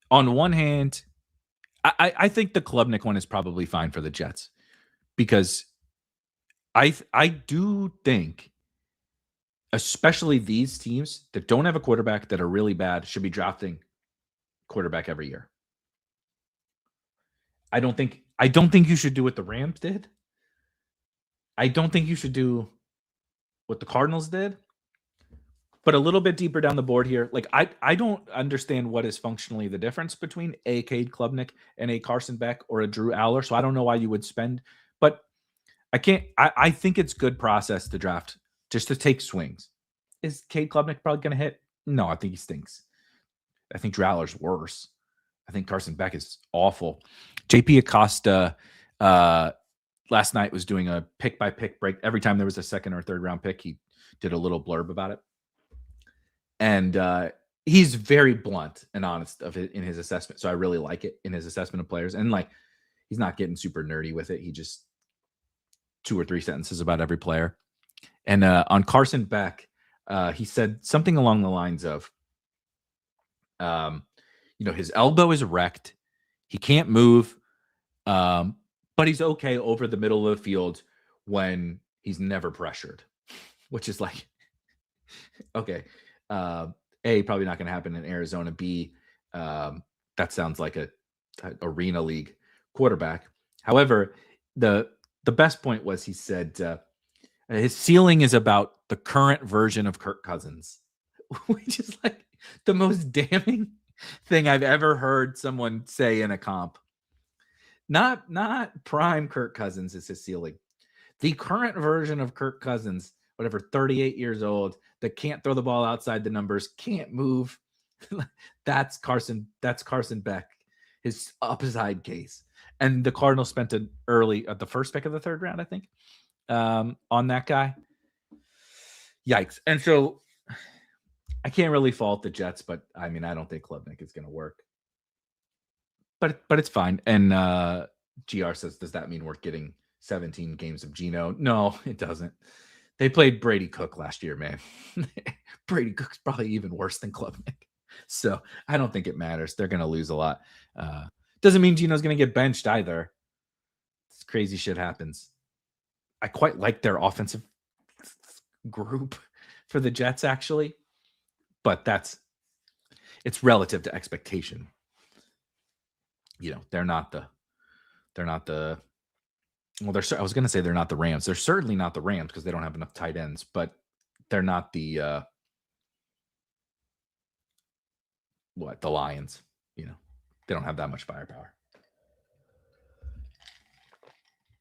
On one hand, I think the Klubnik one is probably fine for the Jets because I do think, especially these teams that don't have a quarterback that are really bad should be drafting quarterback every year. I don't think you should do what the Rams did. I don't think you should do what the Cardinals did. But a little bit deeper down the board here, like I don't understand what is functionally the difference between a Cade Klubnik and a Carson Beck or a Drew Aller. So I don't know why you would spend, but I think it's good process to draft just to take swings. Is Cade Klubnik probably going to hit? No, I think he stinks. I think Drew Aller's worse. I think Carson Beck is awful. JP Acosta last night was doing a pick by pick break. Every time there was a second or third round pick, he did a little blurb about it. And he's very blunt and honest in his assessment. So I really like it in his assessment of players. And like, he's not getting super nerdy with it. He just 2 or 3 sentences about every player. And on Carson Beck, he said something along the lines of, his elbow is wrecked. He can't move, but he's okay over the middle of the field when he's never pressured, which is like, okay. A, probably not going to happen in Arizona. B, that sounds like a arena league quarterback. However, the best point was he said his ceiling is about the current version of Kirk Cousins, which is like the most damning thing I've ever heard someone say in a comp. Not prime Kirk Cousins is his ceiling. The current version of Kirk Cousins, whatever, 38 years old, that can't throw the ball outside the numbers, can't move. That's Carson Beck, his upside case. And the Cardinals spent an early at the first pick of the 3rd round, I think, on that guy. Yikes. And so I can't really fault the Jets, but I mean, I don't think Klubnik is going to work. But it's fine. And GR says, does that mean we're getting 17 games of Geno? No, it doesn't. They played Brady Cook last year, man. Brady Cook's probably even worse than Klubnik. So I don't think it matters. They're going to lose a lot. Doesn't mean Gino's going to get benched either. This crazy shit happens. I quite like their offensive group for the Jets, actually. But it's relative to expectation. They're not the well, I was going to say they're not the Rams. They're certainly not the Rams because they don't have enough tight ends, but they're not the Lions. They don't have that much firepower.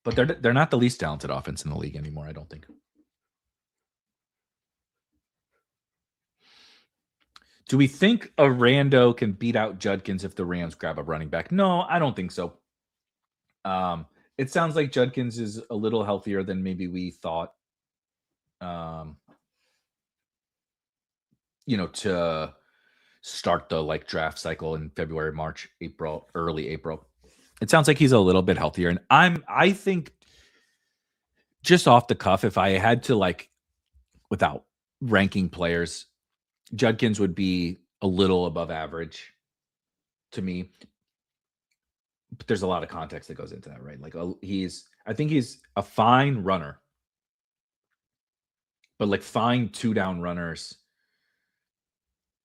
But they're not the least talented offense in the league anymore, I don't think. Do we think a rando can beat out Judkins if the Rams grab a running back? No, I don't think so. It sounds like Judkins is a little healthier than maybe we thought. To start the draft cycle in February, March, April, early April. It sounds like he's a little bit healthier. And I think just off the cuff, if I had to without ranking players, Judkins would be a little above average to me. But there's a lot of context that goes into that, right? I think he's a fine runner, but fine 2-down runners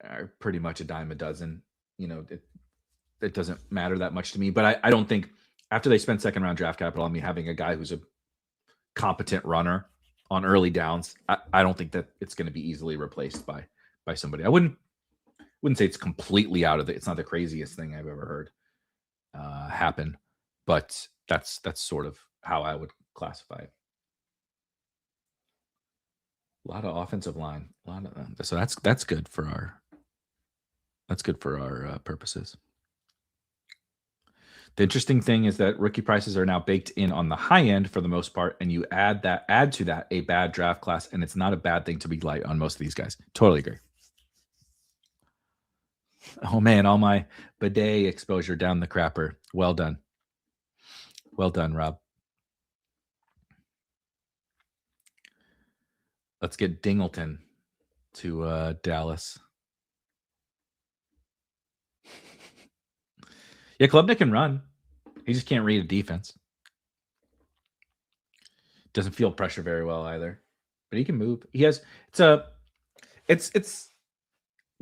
are pretty much a dime a dozen. It doesn't matter that much to me. But I don't think after they spend second round draft capital on me having a guy who's a competent runner on early downs, I don't think that it's going to be easily replaced by somebody. I wouldn't say it's completely out of it. It's not the craziest thing I've ever heard happen, but that's sort of how I would classify it. A lot of offensive line, so that's good for our purposes. The interesting thing is that rookie prices are now baked in on the high end for the most part, and you add to that a bad draft class, and it's not a bad thing to be light on most of these guys. Totally agree. Oh man, all my bidet exposure down the crapper. Well done. Well done, Rob. Let's get Dingleton to Dallas. Yeah, Klubnik can run. He just can't read a defense. Doesn't feel pressure very well either, but he can move. He has it's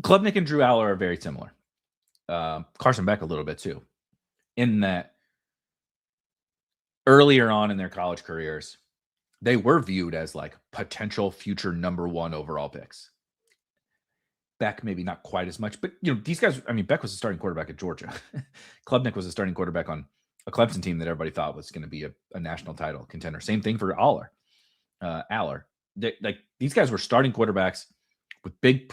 Klubnik and Drew Aller are very similar. Carson Beck a little bit too, in that earlier on in their college careers, they were viewed as potential future number 1 overall picks. Beck maybe not quite as much, but these guys. I mean, Beck was a starting quarterback at Georgia. Klubnik was a starting quarterback on a Clemson team that everybody thought was going to be a national title contender. Same thing for Aller. These guys were starting quarterbacks with big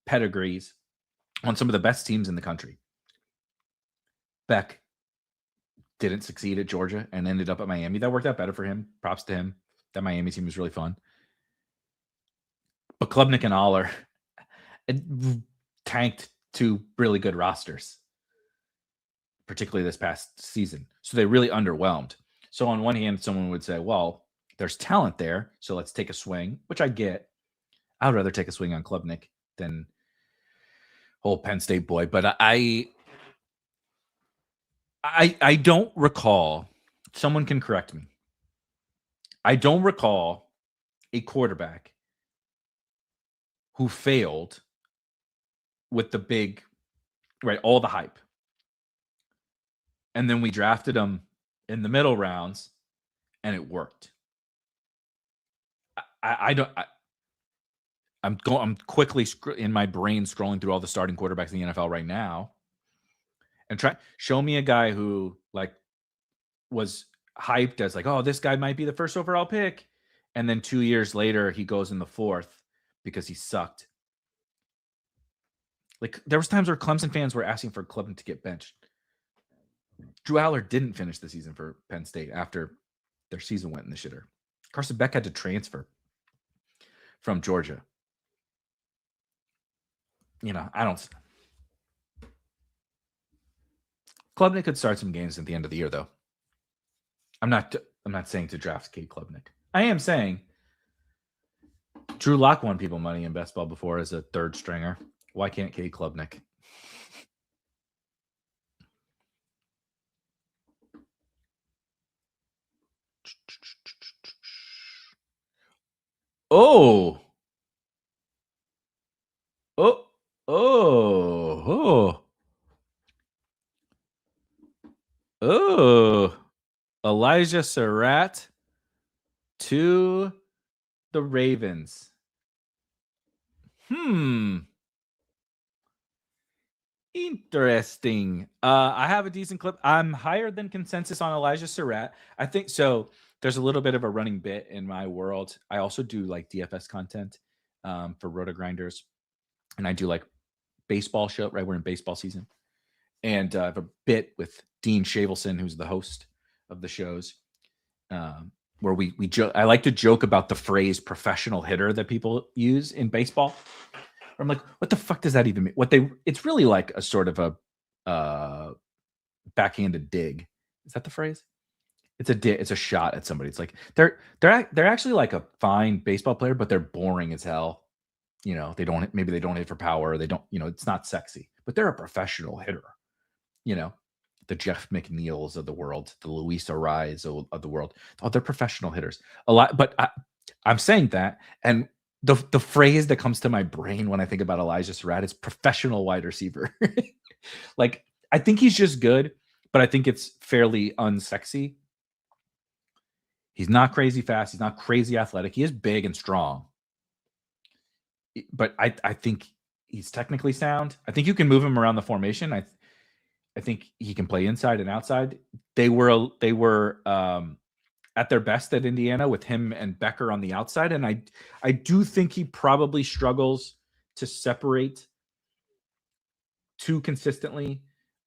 pedigrees on some of the best teams in the country. Beck didn't succeed at Georgia and ended up at Miami. That worked out better for him. Props to him. That Miami team was really fun. But Klubnik and Aller tanked 2 really good rosters, particularly this past season. So they really underwhelmed. So on one hand, someone would say, well, there's talent there, so let's take a swing, which I get. I would rather take a swing on Klubnik than old Penn State boy. But I don't recall, someone can correct me, I don't recall a quarterback who failed with the big, right, all the hype. And then we drafted him in the middle rounds and it worked. I'm quickly in my brain scrolling through all the starting quarterbacks in the NFL right now and show me a guy who was hyped as oh, this guy might be the first overall pick. And then 2 years later, he goes in the 4th because he sucked. There was times where Clemson fans were asking for Klubnik to get benched. Drew Aller didn't finish the season for Penn State after their season went in the shitter. Carson Beck had to transfer from Georgia. I don't. Klubnik could start some games at the end of the year, though. I'm not I'm not saying to draft Cade Klubnik. I am saying Drew Lock won people money in best ball before as a third stringer. Why can't Cade Klubnik? Oh. Oh. Oh. Oh. Oh. Elijah Surratt to the Ravens. Interesting. I have a decent clip. I'm higher than consensus on Elijah Surratt. I think so. There's a little bit of a running bit in my world. I also do like DFS content for Roto Grinders, and I do like baseball show. Right, we're in baseball season, and I have a bit with Dean Shavelson, who's the host of the shows, where we joke. I like to joke about the phrase "professional hitter" that people use in baseball. I'm like, what the fuck does that even mean? It's really like a sort of a backhanded dig. Is that the phrase? It's a dig. It's a shot at somebody. It's like they're actually like a fine baseball player, but they're boring as hell. They don't hit for power. They don't. It's not sexy, but they're a professional hitter. The Jeff McNeils of the world, the Luis Arraez of the world. Oh, they're professional hitters. A lot, but I'm saying that, and the phrase that comes to my brain when I think about Elijah Surratt is professional wide receiver. Like, I think he's just good, but I think it's fairly unsexy. He's not crazy fast. He's not crazy athletic. He is big and strong. But I think he's technically sound. I think you can move him around the formation. I think he can play inside and outside. They were at their best at Indiana with him and Becker on the outside. And I do think he probably struggles to separate too consistently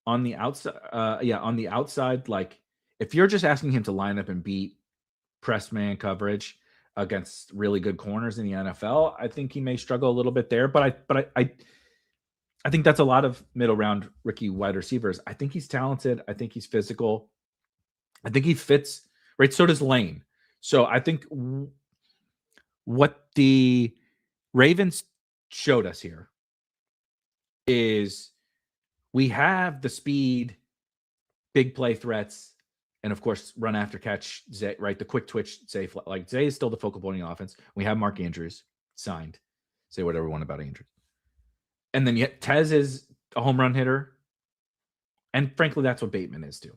on the outside. On the outside, like if you're just asking him to line up and beat press man coverage against really good corners in the NFL, I think he may struggle a little bit there. But I think that's a lot of middle round rookie wide receivers. I think he's talented. I think he's physical. I think he fits. Right. So does Lane. So I think what the Ravens showed us here is we have the speed, big play threats, and of course, run after catch, Zay, right? The quick twitch, Zay. Like Zay is still the focal point of the offense. We have Mark Andrews signed. Say whatever you want about Andrews. And then yet Tez is a home run hitter. And frankly, that's what Bateman is too.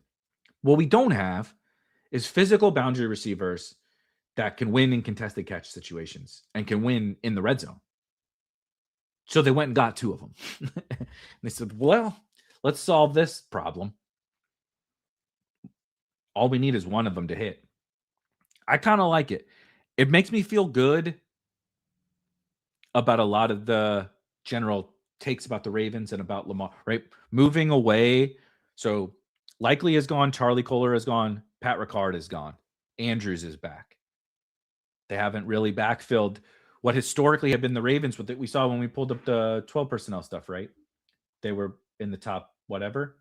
What we don't have is physical boundary receivers that can win in contested catch situations and can win in the red zone. So they went and got two of them. And they said, well, let's solve this problem. All we need is one of them to hit. I kind of like it. It makes me feel good about a lot of the general takes about the Ravens and about Lamar, right? Moving away. So Likely is gone. Charlie Kohler is gone. Pat Ricard is gone. Andrews is back. They haven't really backfilled what historically had been the Ravens with it. We saw when we pulled up the 12 personnel stuff, right? They were in the top whatever.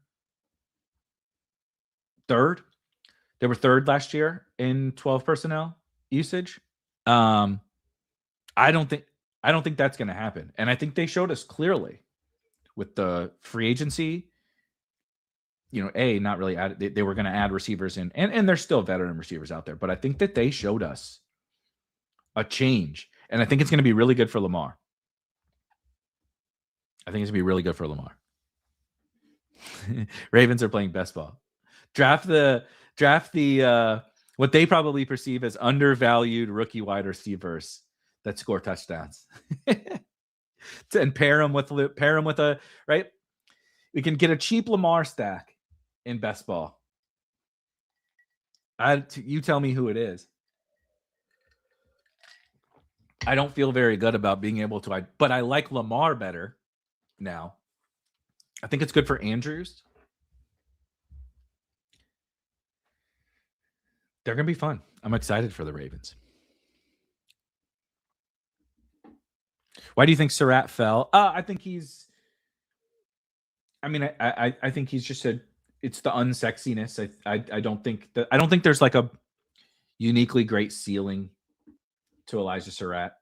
Third. They were third last year in 12 personnel usage. I don't think that's going to happen. And I think they showed us clearly with the free agency, not really add, they were going to add receivers in, and there's still veteran receivers out there, but I think that they showed us a change, and I think it's going to be really good for Lamar. Ravens are playing best ball. Draft the what they probably perceive as undervalued rookie wide receivers that score touchdowns, and pair them with a right. We can get a cheap Lamar stack in best ball. You tell me who it is. I don't feel very good about being able to, but I like Lamar better now. I think it's good for Andrews. They're going to be fun. I'm excited for the Ravens. Why do you think Surratt fell? I think he's. I mean, I think he's just it's the unsexiness. I don't think there's like a. uniquely great ceiling to Elijah Surratt.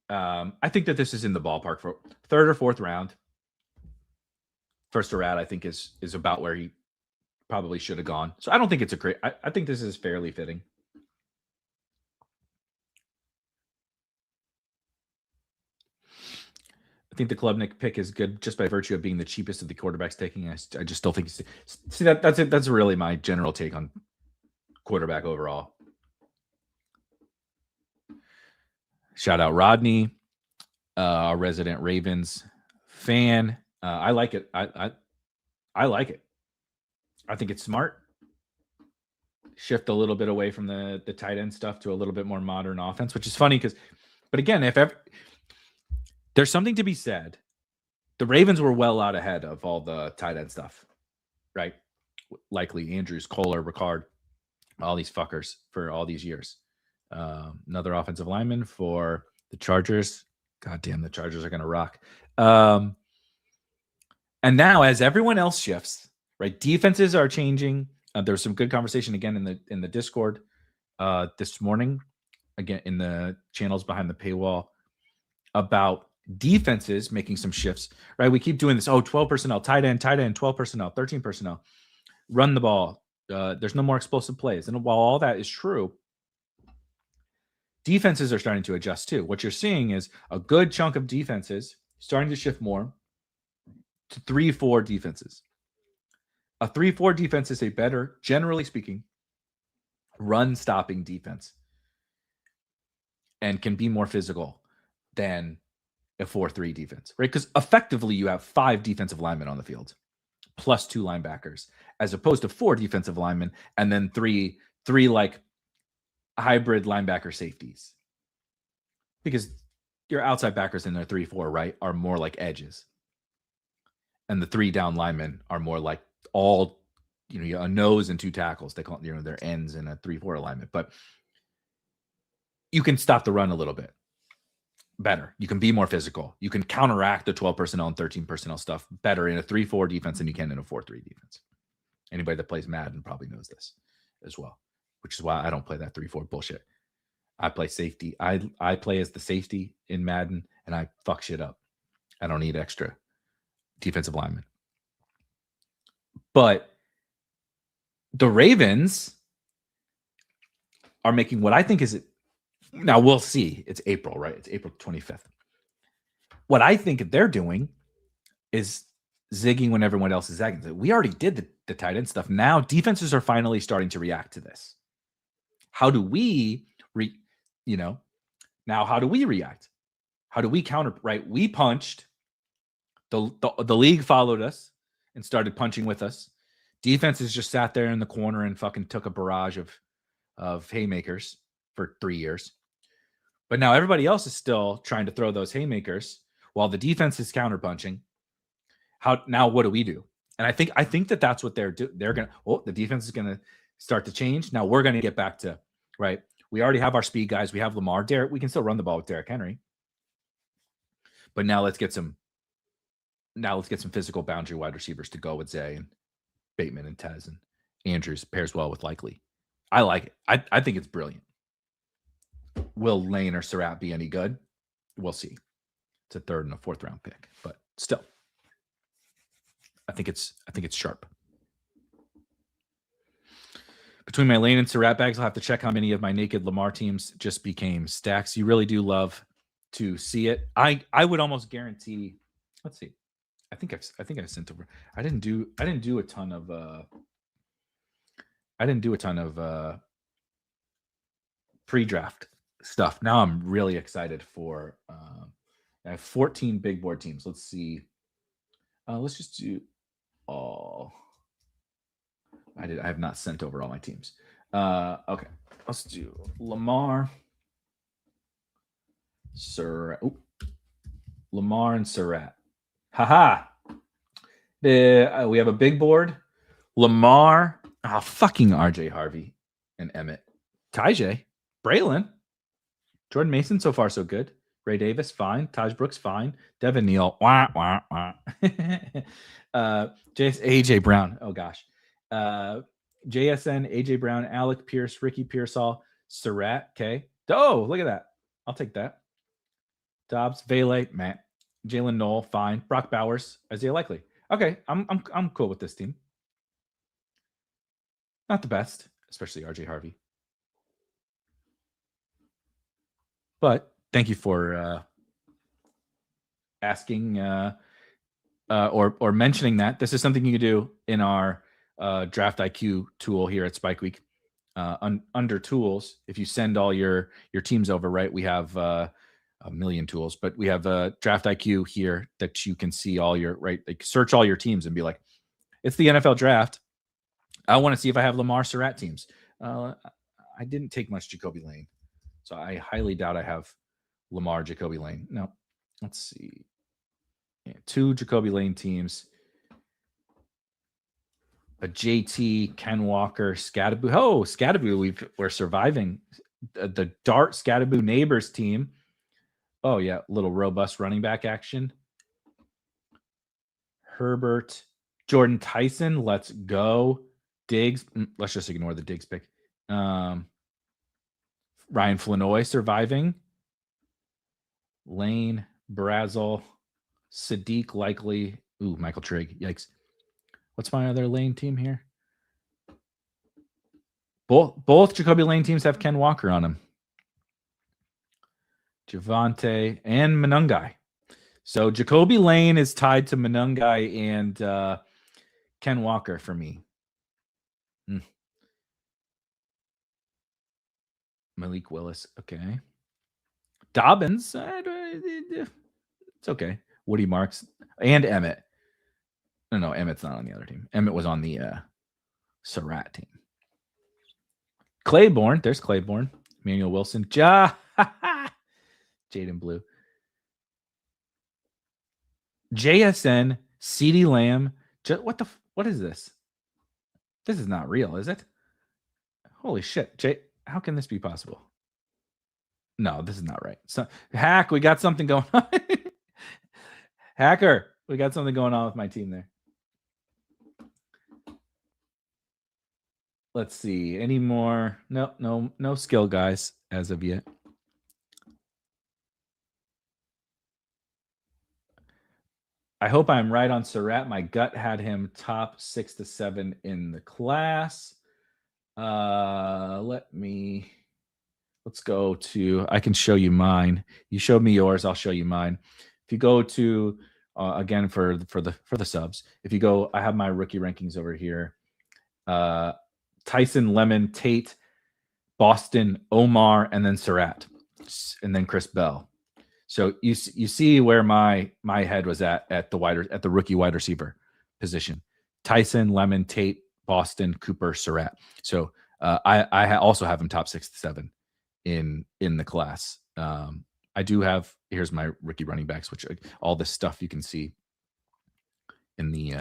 I think that this is in the ballpark for third or fourth round. First Surratt, I think, is about where he probably should have gone. So I don't think it's a great. I think this is fairly fitting. I think the Klubnik pick is good just by virtue of being the cheapest of the quarterbacks taking. I just still think. See that's it. That's really my general take on quarterback overall. Shout out Rodney, our resident Ravens fan. I like it. I like it. I think it's smart. Shift a little bit away from the tight end stuff to a little bit more modern offense, which is funny because, but again, if ever there's something to be said, the Ravens were well out ahead of all the tight end stuff, right? Likely Andrews, Kohler, Ricard, all these fuckers for all these years. Another offensive lineman for the Chargers. God damn, the Chargers are going to rock. And now, as everyone else shifts, right? Defenses are changing. There's some good conversation again in the Discord this morning, again in the channels behind the paywall, about defenses making some shifts. Right? We keep doing this. 12 personnel, tight end, 12 personnel, 13 personnel, run the ball. There's no more explosive plays. And while all that is true, defenses are starting to adjust too. What you're seeing is a good chunk of defenses starting to shift more to 3-4 defenses. A 3-4 defense is a better, generally speaking, run-stopping defense and can be more physical than a 4-3 defense, right? Because effectively you have 5 defensive linemen on the field plus 2 linebackers, as opposed to 4 defensive linemen and then three like hybrid linebacker safeties. Because your outside backers in their 3-4, right, are more like edges. And the 3 down linemen are more like all, a nose and 2 tackles. They call it, their ends in a 3-4 alignment. But you can stop the run a little bit better. You can be more physical. You can counteract the 12 personnel and 13 personnel stuff better in a 3-4 defense than you can in a 4-3 defense. Anybody that plays Madden probably knows this as well, which is why I don't play that 3-4 bullshit. I play safety. I play as the safety in Madden, and I fuck shit up. I don't need extra defensive linemen. But the Ravens are making what I think is now we'll see. It's April, right? It's April 25th. What I think they're doing is zigging when everyone else is zagging. We already did the tight end stuff. Now defenses are finally starting to react to this. How do we now how do we react? How do we counter? Right? We punched. The league followed us and started punching with us. Defenses just sat there in the corner and fucking took a barrage of haymakers for 3 years. But now everybody else is still trying to throw those haymakers while the defense is counterpunching. Now what do we do? And I think that that's what they're doing. They're going to, the defense is going to start to change. Now we're going to get back to, right? We already have our speed guys. We have Lamar. We can still run the ball with Derrick Henry. But now let's get some physical boundary wide receivers to go with Zay and Bateman and Tez, and Andrews pairs well with Likely. I like it. I think it's brilliant. Will Lane or Surratt be any good? We'll see. It's a 3rd and a 4th round pick, but still, I think it's sharp. Between my Lane and Surratt bags, I'll have to check how many of my naked Lamar teams just became stacks. You really do love to see it. I would almost guarantee. Let's see. I think I've sent over. I didn't do a ton of pre-draft stuff. Now I'm really excited for I have 14 big board teams. Let's see. Let's just do all. I have not sent over all my teams. Okay. Let's do Lamar. Lamar and Surratt. Haha. We have a big board. Lamar. Fucking RJ Harvey and Emmett. Tyjae. Braylon. Jordan Mason, so far so good. Ray Davis, fine. Taj Brooks, fine. Devin Neal. Wah, wah, wah. AJ Brown. Oh, gosh. JSN, AJ Brown, Alec Pierce, Ricky Pearsall, Surratt. Okay. Oh, look at that. I'll take that. Dobbs, Vele, Matt, Jalen Knoll, fine. Brock Bowers, Isaiah Likely. Okay, I'm cool with this team. Not the best, especially RJ Harvey. But thank you for asking or mentioning that. This is something you can do in our Draft IQ tool here at Spike Week. Under tools, if you send all your teams over, right? We have a million tools, but we have Draft IQ here that you can see all your, right? Like search all your teams and be like, it's the NFL draft. I want to see if I have Lamar Surratt teams. I didn't take much Jacoby Lane, so I highly doubt I have Lamar Jacoby Lane. No, let's see. Yeah, 2 Jacoby Lane teams. A JT, Ken Walker, Scattaboo. Oh, Scattaboo, we're surviving. The Dart Scattaboo Neighbors team. Oh, yeah, little robust running back action. Herbert, Jordan Tyson, let's go. Diggs, let's just ignore the Diggs pick. Ryan Flanoy surviving. Lane, Brazel, Sadiq Likely. Ooh, Michael Trigg. Yikes. What's my other Lane team here? Both Jacoby Lane teams have Ken Walker on them. Javante and Monungai. So Jacoby Lane is tied to Monungai and Ken Walker for me. Malik Willis. Okay. Dobbins. It's okay. Woody Marks and Emmett. No, Emmett's not on the other team. Emmett was on the Surratt team. Claiborne. There's Claiborne. Emmanuel Wilson. Jaden Blue. JSN. CeeDee Lamb. What is this? This is not real, is it? Holy shit. How can this be possible? No, this is not right. So, Hack, we got something going on. Hacker, we got something going on with my team there. Let's see. Any more? No skill guys as of yet. I hope I'm right on Surratt. My gut had him top 6 to 7 in the class. Let's go to, I can show you mine. You showed me yours, I'll show you mine. If you go to, again, for the subs, if you go, I have my rookie rankings over here. Tyson, Lemon, Tate, Boston, Omar, and then Surratt, and then Chris Bell. So you see where my head was at the rookie wide receiver position. Tyson, Lemon, Tate, Boston, Cooper, Surratt. So I also have him top 6 to 7 in the class. I do have, here's my rookie running backs, which all this stuff you can see in the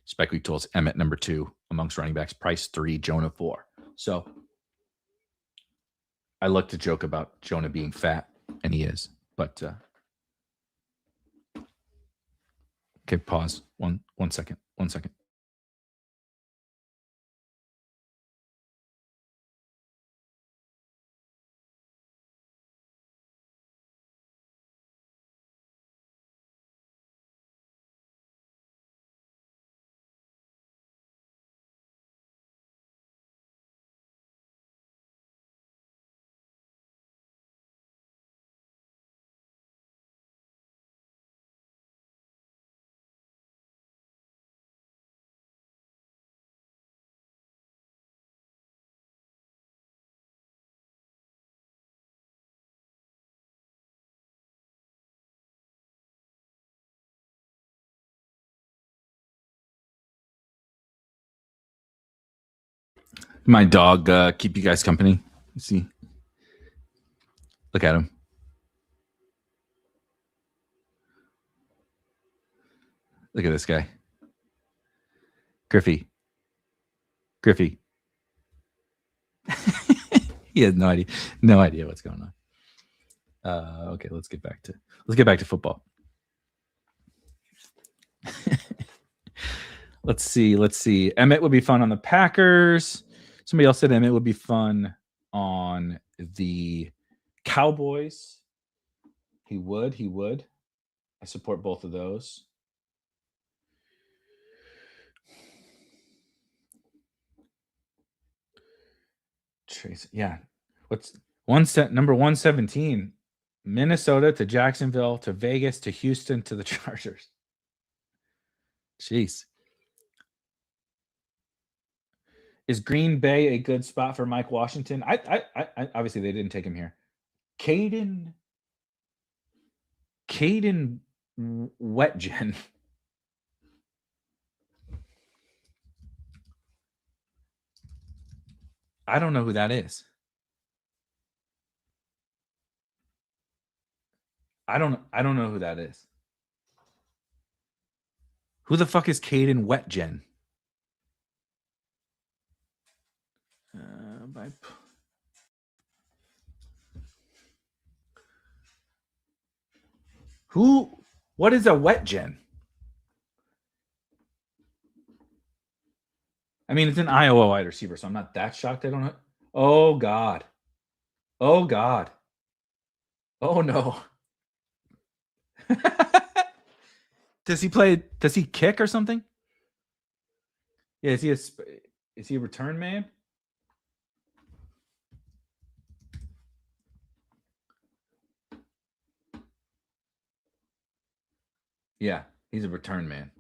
Spike Week tools. Emmett number 2 amongst running backs, Price 3, Jonah 4. So I like to joke about Jonah being fat, and he is. But okay, pause. One second. 1 second. My dog keep you guys company. You see, look at him. Look at this guy, Griffey. He has no idea what's going on. Okay, let's get back to football. Let's see. Emmett would be fun on the Packers. Somebody else said it would be fun on the Cowboys. He would. I support both of those. Trace, yeah. What's number 117? Minnesota to Jacksonville to Vegas to Houston to the Chargers. Jeez. Is Green Bay a good spot for Mike Washington? I obviously they didn't take him here. Caden Wetgen. I don't know who that is. I don't know who that is. Who the fuck is Caden Wetgen? Who? What is a Wetgen? I mean, it's an Iowa wide receiver, so I'm not that shocked. I don't know. Oh God. Oh God. Oh no. Does he kick or something? Yeah, is he a return man? Yeah, he's a return man.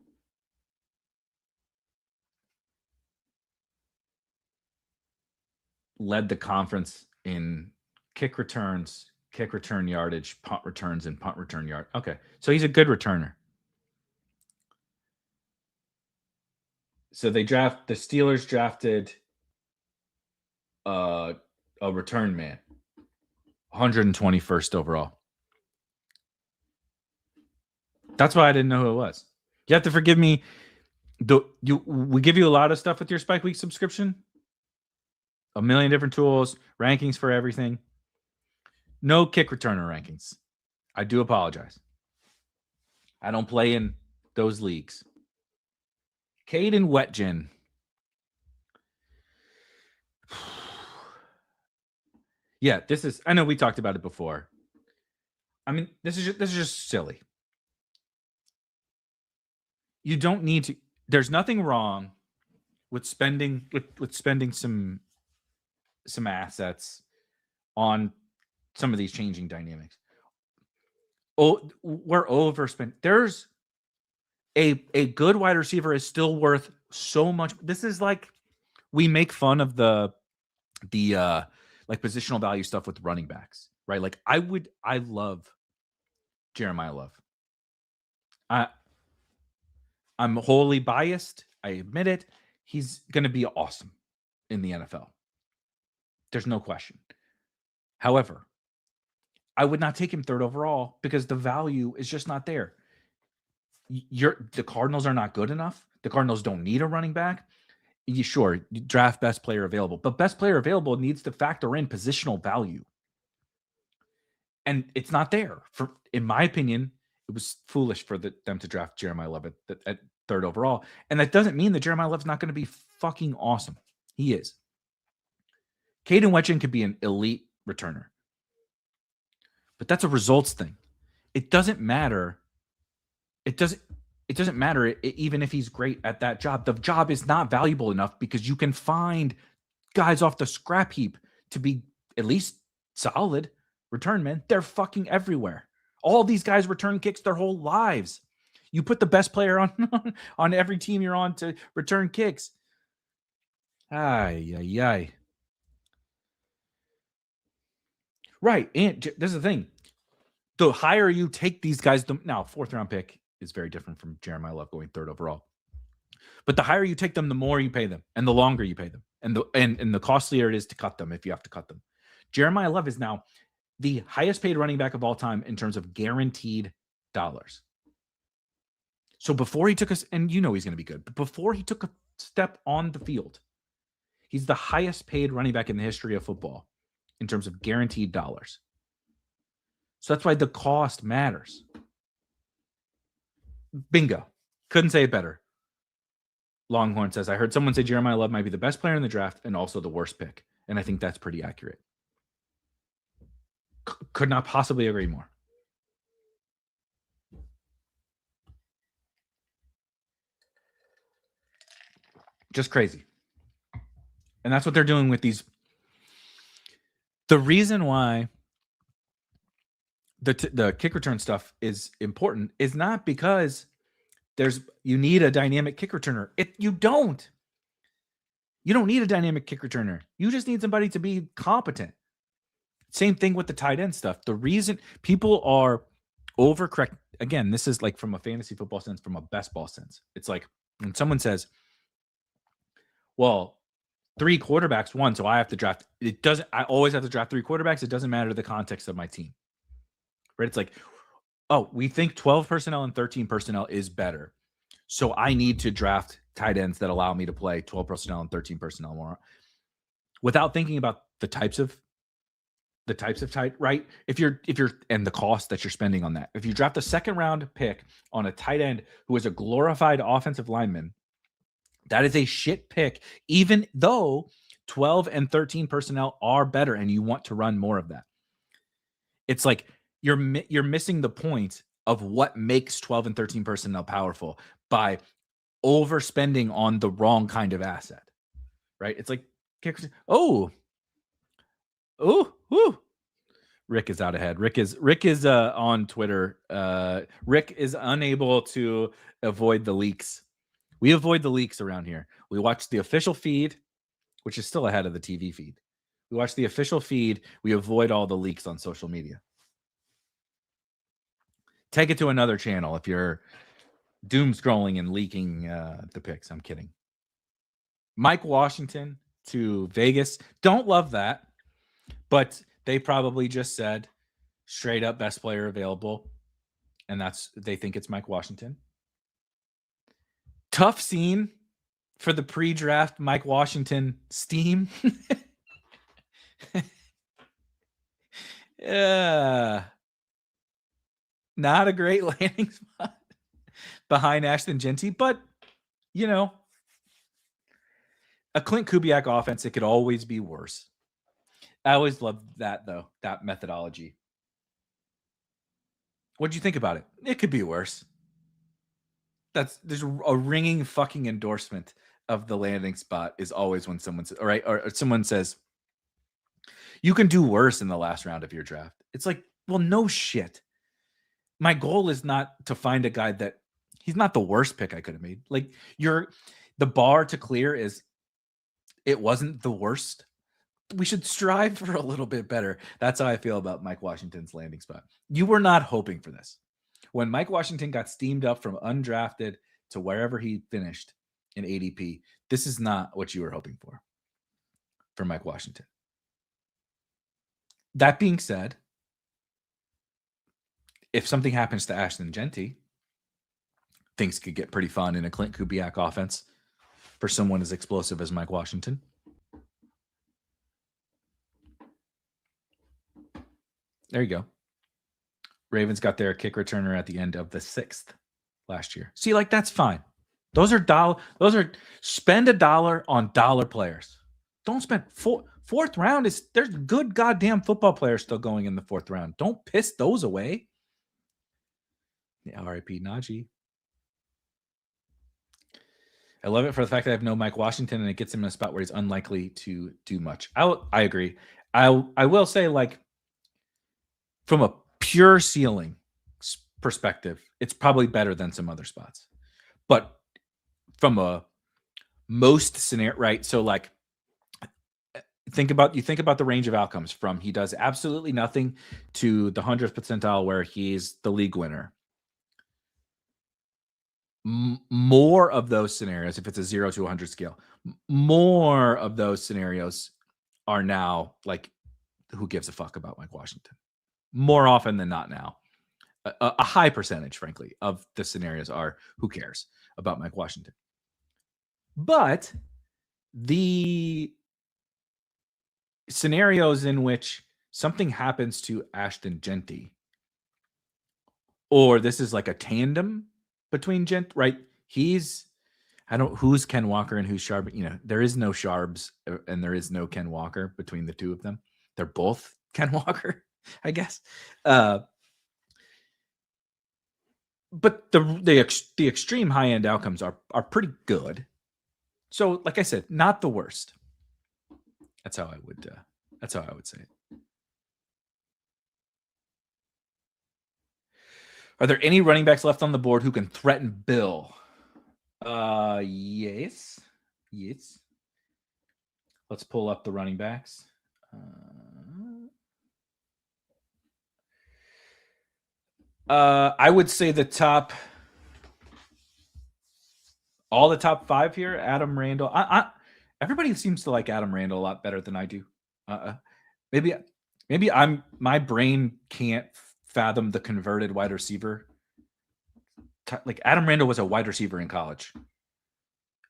Led the conference in kick returns, kick return yardage, punt returns, and punt return yard. Okay, so he's a good returner. So the Steelers drafted a return man, 121st overall. That's why I didn't know who it was. You have to forgive me. We give you a lot of stuff with your Spike Week subscription. A million different tools, rankings for everything. No kick returner rankings. I do apologize. I don't play in those leagues. Caden Wetgen. Yeah, this is. I know we talked about it before. I mean, this is just silly. You don't need to. There's nothing wrong with spending some assets on some of these changing dynamics. Oh, we're overspent. There's a good wide receiver is still worth so much. This is like we make fun of the like positional value stuff with running backs, right? Like I love Jeremiah Love. I'm wholly biased. I admit it. He's going to be awesome in the NFL. There's no question. However, I would not take him third overall because the value is just not there. The Cardinals are not good enough. The Cardinals don't need a running back. You draft best player available, but best player available needs to factor in positional value. And it's not there. In my opinion, it was foolish for them to draft Jeremiah Love at third overall. And that doesn't mean that Jeremiah Love's not going to be fucking awesome. He is. Caden Wetchen could be an elite returner. But that's a results thing. It doesn't matter. It doesn't matter even if he's great at that job. The job is not valuable enough because you can find guys off the scrap heap to be at least solid return men. They're fucking everywhere. All these guys return kicks their whole lives. You put the best player on every team you're on to return kicks. Ay. Right. And this is the thing. The higher you take these guys, now fourth round pick is very different from Jeremiah Love going third overall. But the higher you take them, the more you pay them and the longer you pay them. And the costlier it is to cut them if you have to cut them. Jeremiah Love is now the highest paid running back of all time in terms of guaranteed dollars. So before he took us, and you know he's going to be good, but before he took a step on the field, he's the highest paid running back in the history of football in terms of guaranteed dollars. So that's why the cost matters. Bingo. Couldn't say it better. Longhorn says, I heard someone say Jeremiah Love might be the best player in the draft and also the worst pick. And I think that's pretty accurate. Could not possibly agree more. Just crazy. And that's what they're doing with these. The reason why the kick return stuff is important is not because you need a dynamic kick returner. You don't need a dynamic kick returner. You just need somebody to be competent. Same thing with the tight end stuff. The reason people are overcorrect, again, this is like from a fantasy football sense, from a best ball sense. It's like when someone says, well, 3 quarterbacks won, so I have to draft. I always have to draft 3 quarterbacks. It doesn't matter the context of my team. Right? It's like, oh, we think 12 personnel and 13 personnel is better. So I need to draft tight ends that allow me to play 12 personnel and 13 personnel more without thinking about the types of tight, right? If you're and the cost that you're spending on that. If you draft a second round pick on a tight end who is a glorified offensive lineman, that is a shit pick, even though 12 and 13 personnel are better and you want to run more of that. It's like you're missing the point of what makes 12 and 13 personnel powerful by overspending on the wrong kind of asset, right? It's like, Rick is out ahead. Rick is on Twitter. Rick is unable to avoid the leaks. We avoid the leaks around here. We watch the official feed, which is still ahead of the TV feed. We watch the official feed. We avoid all the leaks on social media. Take it to another channel if you're doom scrolling and leaking the picks. I'm kidding. Mike Washington to Vegas. Don't love that, but they probably just said straight up best player available, and they think it's Mike Washington. Tough scene for the pre-draft Mike Washington steam. Not a great landing spot behind Ashton Jeanty, but a Clint Kubiak offense, it could always be worse. I always loved that, though, that methodology. What'd you think about it? It could be worse. There's a ringing fucking endorsement of the landing spot is always when someone says, all right, or someone says, you can do worse in the last round of your draft. It's like, well, no shit. My goal is not to find a guy that he's not the worst pick I could have made. Like the bar to clear is it wasn't the worst. We should strive for a little bit better. That's how I feel about Mike Washington's landing spot. You were not hoping for this. When Mike Washington got steamed up from undrafted to wherever he finished in ADP, this is not what you were hoping for Mike Washington. That being said, if something happens to Ashton Jeanty, things could get pretty fun in a Clint Kubiak offense for someone as explosive as Mike Washington. There you go. Ravens got their kick returner at the end of the 6th last year. See, like, that's fine. Those are spend $1 on dollar players. Don't spend fourth round there's good goddamn football players still going in the 4th round. Don't piss those away. Yeah, R.I.P. Najee. I love it for the fact that I have no Mike Washington and it gets him in a spot where he's unlikely to do much. I agree. I will say, like, from a pure ceiling perspective, it's probably better than some other spots. But from a most scenario, right? So, like, think about the range of outcomes from he does absolutely nothing to the 100th percentile where he's the league winner. More of those scenarios, if it's a 0 to 100 scale, more of those scenarios are now like, who gives a fuck about Mike Washington? More often than not now. A high percentage, frankly, of the scenarios are, who cares about Mike Washington? But the scenarios in which something happens to Ashton Jeanty, or this is like a tandem between right? He's who's Ken Walker and who's Sharp. There is no Sharbs and there is no Ken Walker between the two of them. They're both Ken Walker, I guess. But the extreme high end outcomes are pretty good. So, like I said, not the worst. That's how I would say it. Are there any running backs left on the board who can threaten Bill? Yes. Let's pull up the running backs. I would say the top 5 here. Adam Randall. Everybody seems to like Adam Randall a lot better than I do. Maybe my brain can't fathom the converted wide receiver. Like Adam Randall was a wide receiver in college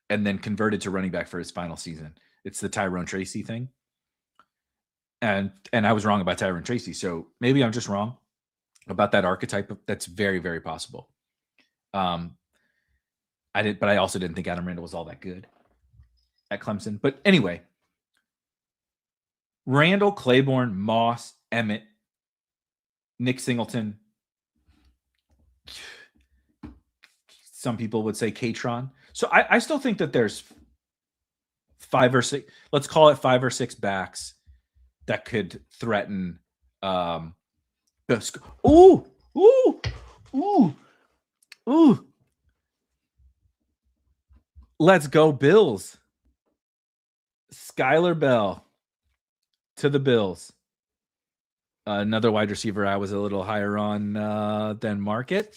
and then converted to running back for his final season. It's the Tyrone Tracy thing. And I was wrong about Tyrone Tracy. So maybe I'm just wrong about that archetype. That's very, very possible. But I also didn't think Adam Randall was all that good at Clemson. But anyway, Randall, Claiborne, Moss, Emmett, Nick Singleton. Some people would say Katron. So I still think that there's 5 or 6, let's call it 5 or 6 backs that could threaten Ooh. Let's go Bills. Skylar Bell to the Bills. Another wide receiver I was a little higher on than Market.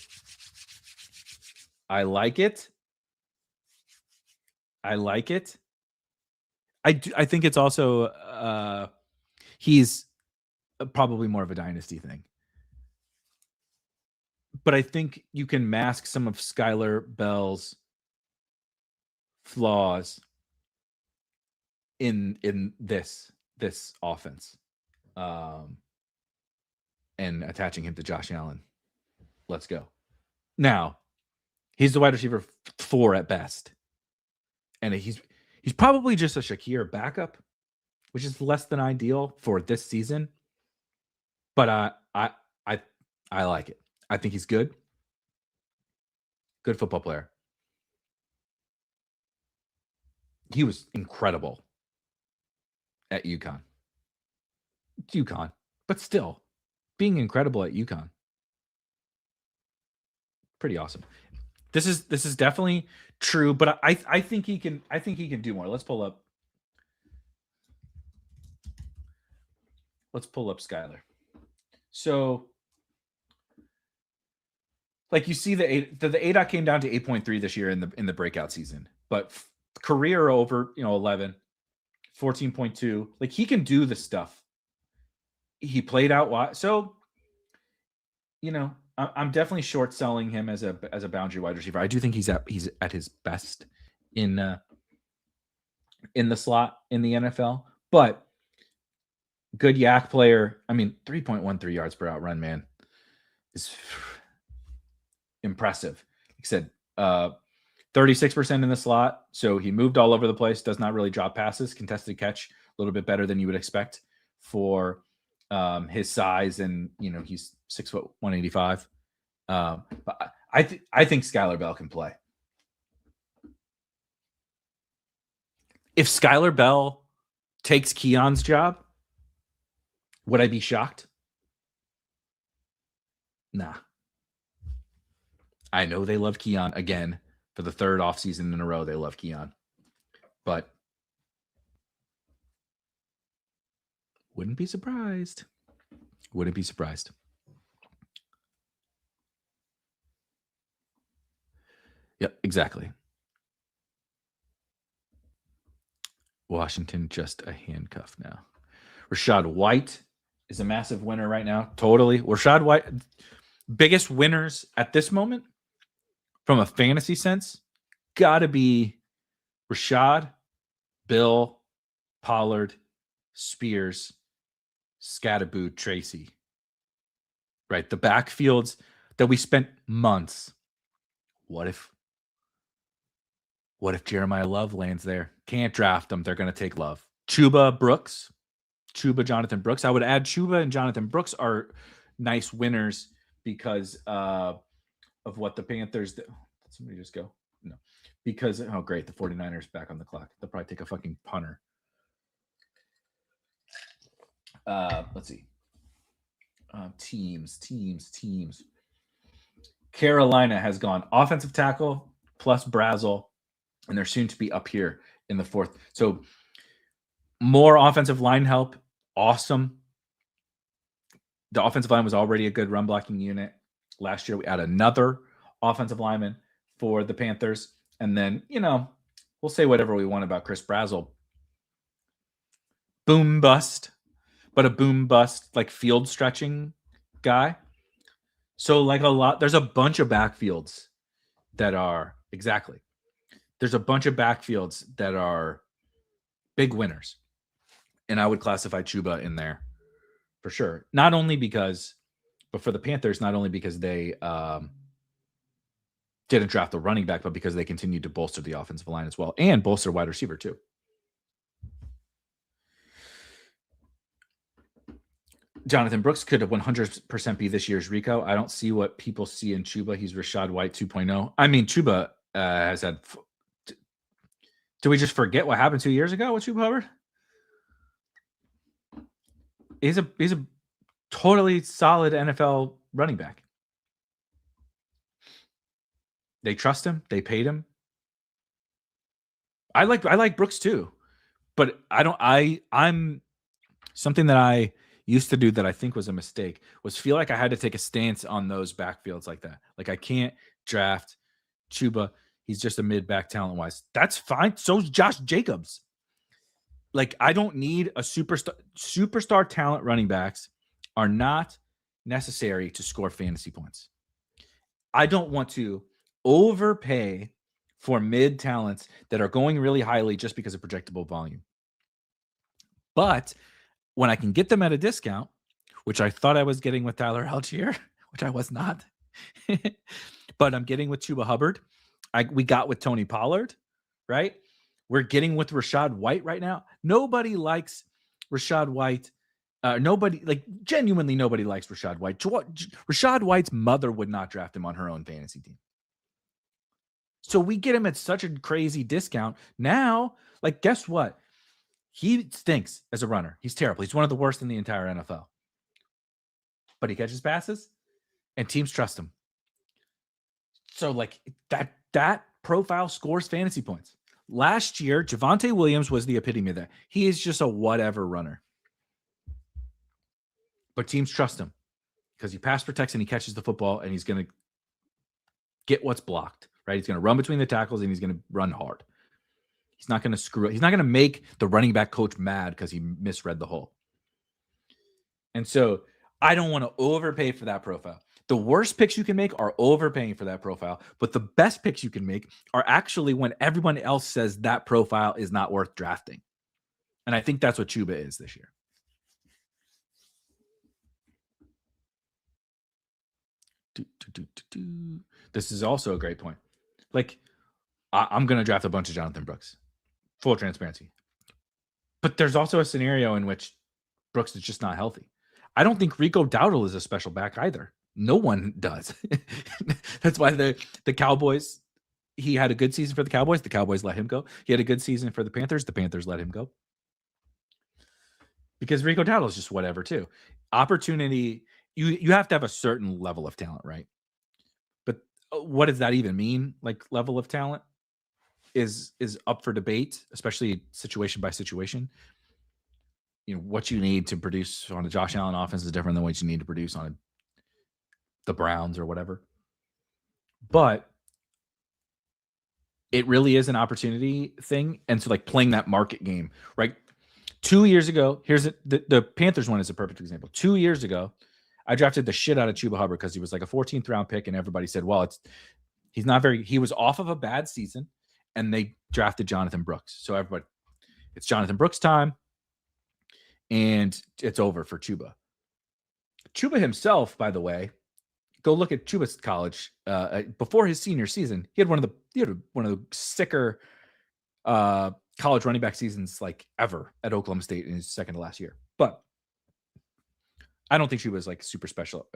I like it. I think it's also he's probably more of a dynasty thing. But I think you can mask some of Skylar Bell's flaws in this offense, and attaching him to Josh Allen. Let's go. Now, he's the wide receiver 4 at best, and he's probably just a Shakir backup, which is less than ideal for this season. But I like it. I think he's good. Good football player. He was incredible at UConn. But still, being incredible at UConn, pretty awesome. This is definitely true, but I think he can do more. Let's pull up Skylar. So, like you see the ADOT came down to 8.3 this year in the breakout season, but career over 11, 14.2. Like he can do the stuff. He played out wide, so I'm definitely short selling him as a boundary wide receiver. I do think he's at his best in the slot in the NFL, but good yak player. I mean, 3.13 yards per out run, man, is impressive. Like I said, 36% in the slot, so he moved all over the place. Does not really drop passes. Contested catch a little bit better than you would expect for his size, and he's 6 foot 185. But I think Skylar Bell can play. If Skylar Bell takes Keon's job, would I be shocked? Nah. I know they love Keon again for the 3rd offseason in a row. They love Keon, but wouldn't be surprised. Yep, exactly. Washington just a handcuff now. Rachaad White is a massive winner right now. Totally. Rachaad White, biggest winners at this moment from a fantasy sense, gotta be Rachaad, Bill, Pollard, Spears, Scatterboot, Tracy. Right? The backfields that we spent months. What if What if Jeremiah Love lands there? Can't draft them. They're going to take Love. Chuba, Jonathan Brooks. I would add Chuba and Jonathan Brooks are nice winners because of what the Panthers did. Did somebody just go? No. Because, oh, great. The 49ers back on the clock. They'll probably take a fucking punter. Let's see. Teams. Carolina has gone offensive tackle plus Brazel, and they're soon to be up here in the fourth. So more offensive line help. Awesome. The offensive line was already a good run blocking unit. Last year, we had another offensive lineman for the Panthers. And then, we'll say whatever we want about Chris Brazel. Boom bust, but a boom bust, like field stretching guy. So there's a bunch of backfields that are, exactly. There's a bunch of backfields that are big winners. And I would classify Chuba in there for sure. But for the Panthers, not only because they didn't draft the running back, but because they continued to bolster the offensive line as well and bolster wide receiver too. Jonathan Brooks could 100% be this year's Rico. I don't see what people see in Chuba. He's Rachaad White 2.0. I mean, Chuba has had. Do we just forget what happened 2 years ago with Chuba Hubbard? He's a totally solid NFL running back. They trust him. They paid him. I like Brooks too, but I'm something that I used to do that I think was a mistake was feel like I had to take a stance on those backfields like that. Like I can't draft Chuba. He's just a mid-back talent-wise. That's fine. So's Josh Jacobs. Like I don't need a superstar talent. Running backs are not necessary to score fantasy points. I don't want to overpay for mid talents that are going really highly just because of projectable volume. But when I can get them at a discount, which I thought I was getting with Tyler Algier, which I was not, but I'm getting with Chuba Hubbard. We got with Tony Pollard, right? We're getting with Rachaad White right now. Nobody likes Rachaad White. Genuinely nobody likes Rachaad White. Rachaad White's mother would not draft him on her own fantasy team. So we get him at such a crazy discount. Now, guess what? He stinks as a runner. He's terrible. He's one of the worst in the entire NFL. But he catches passes, and teams trust him. So, that profile scores fantasy points. Last year, Javonte Williams was the epitome of that. He is just a whatever runner. But teams trust him because he pass protects and he catches the football, and he's going to get what's blocked, right? He's going to run between the tackles, and he's going to run hard. He's not going to screw it. He's not going to make the running back coach mad because he misread the hole. And so I don't want to overpay for that profile. The worst picks you can make are overpaying for that profile, but the best picks you can make are actually when everyone else says that profile is not worth drafting. And I think that's what Chuba is this year. This is also a great point. I'm going to draft a bunch of Jonathan Brooks. Full transparency. But there's also a scenario in which Brooks is just not healthy. I don't think Rico Dowdle is a special back either. No one does. That's why the Cowboys, he had a good season for the Cowboys. The Cowboys let him go. He had a good season for the Panthers. The Panthers let him go. Because Rico Dowdle is just whatever too. Opportunity, you have to have a certain level of talent, right? But what does that even mean? Level of talent is up for debate, especially situation by situation. What you need to produce on a Josh Allen offense is different than what you need to produce on the Browns or whatever. But it really is an opportunity thing. And so playing that market game, right? 2 years ago, the Panthers one is a perfect example. 2 years ago, I drafted the shit out of Chuba Hubbard because he was a 14th round pick, and everybody said, well, he was off of a bad season, and they drafted Jonathan Brooks. So everybody, it's Jonathan Brooks time, and it's over for Chuba. Chuba himself, by the way, go look at Chuba's college before his senior season. He had one of the sicker college running back seasons like ever at Oklahoma State in his second to last year. But I don't think Chuba's like super special.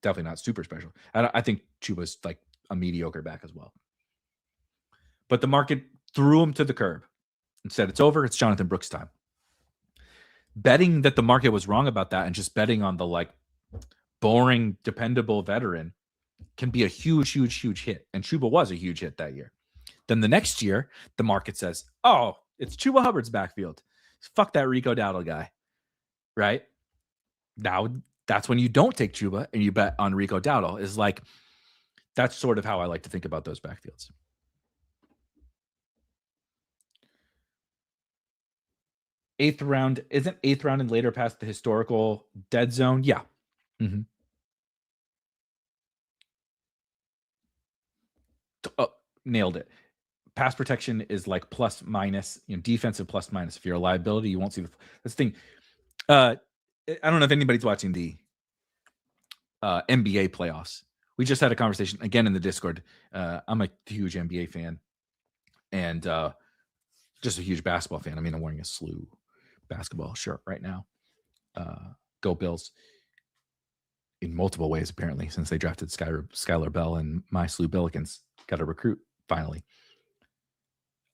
Definitely not super special. I think Chuba's like a mediocre back as well. But the market threw him to the curb and said, it's over. It's Jonathan Brooks' time. Betting that the market was wrong about that and just betting on the like boring, dependable veteran can be a huge, huge, huge hit. And Chuba was a huge hit that year. Then the next year, the market says, oh, it's Chuba Hubbard's backfield. Fuck that Rico Dowdle guy. Right? Now, that's when you don't take Chuba and you bet on Rico Dowdle. Is like, that's sort of how I like to think about those backfields. Eighth round, isn't eighth round and later past the historical dead zone? Yeah. Mm-hmm. Oh, nailed it. Pass protection is like plus minus, defensive plus minus. If you're a liability, you won't see this thing. I don't know if anybody's watching the NBA playoffs. We just had a conversation again in the Discord. I'm a huge NBA fan and just a huge basketball fan. I mean, I'm wearing a SLU basketball shirt right now. Go Bills. In multiple ways, apparently, since they drafted Skylar Bell and my SLU Billikens got a recruit finally.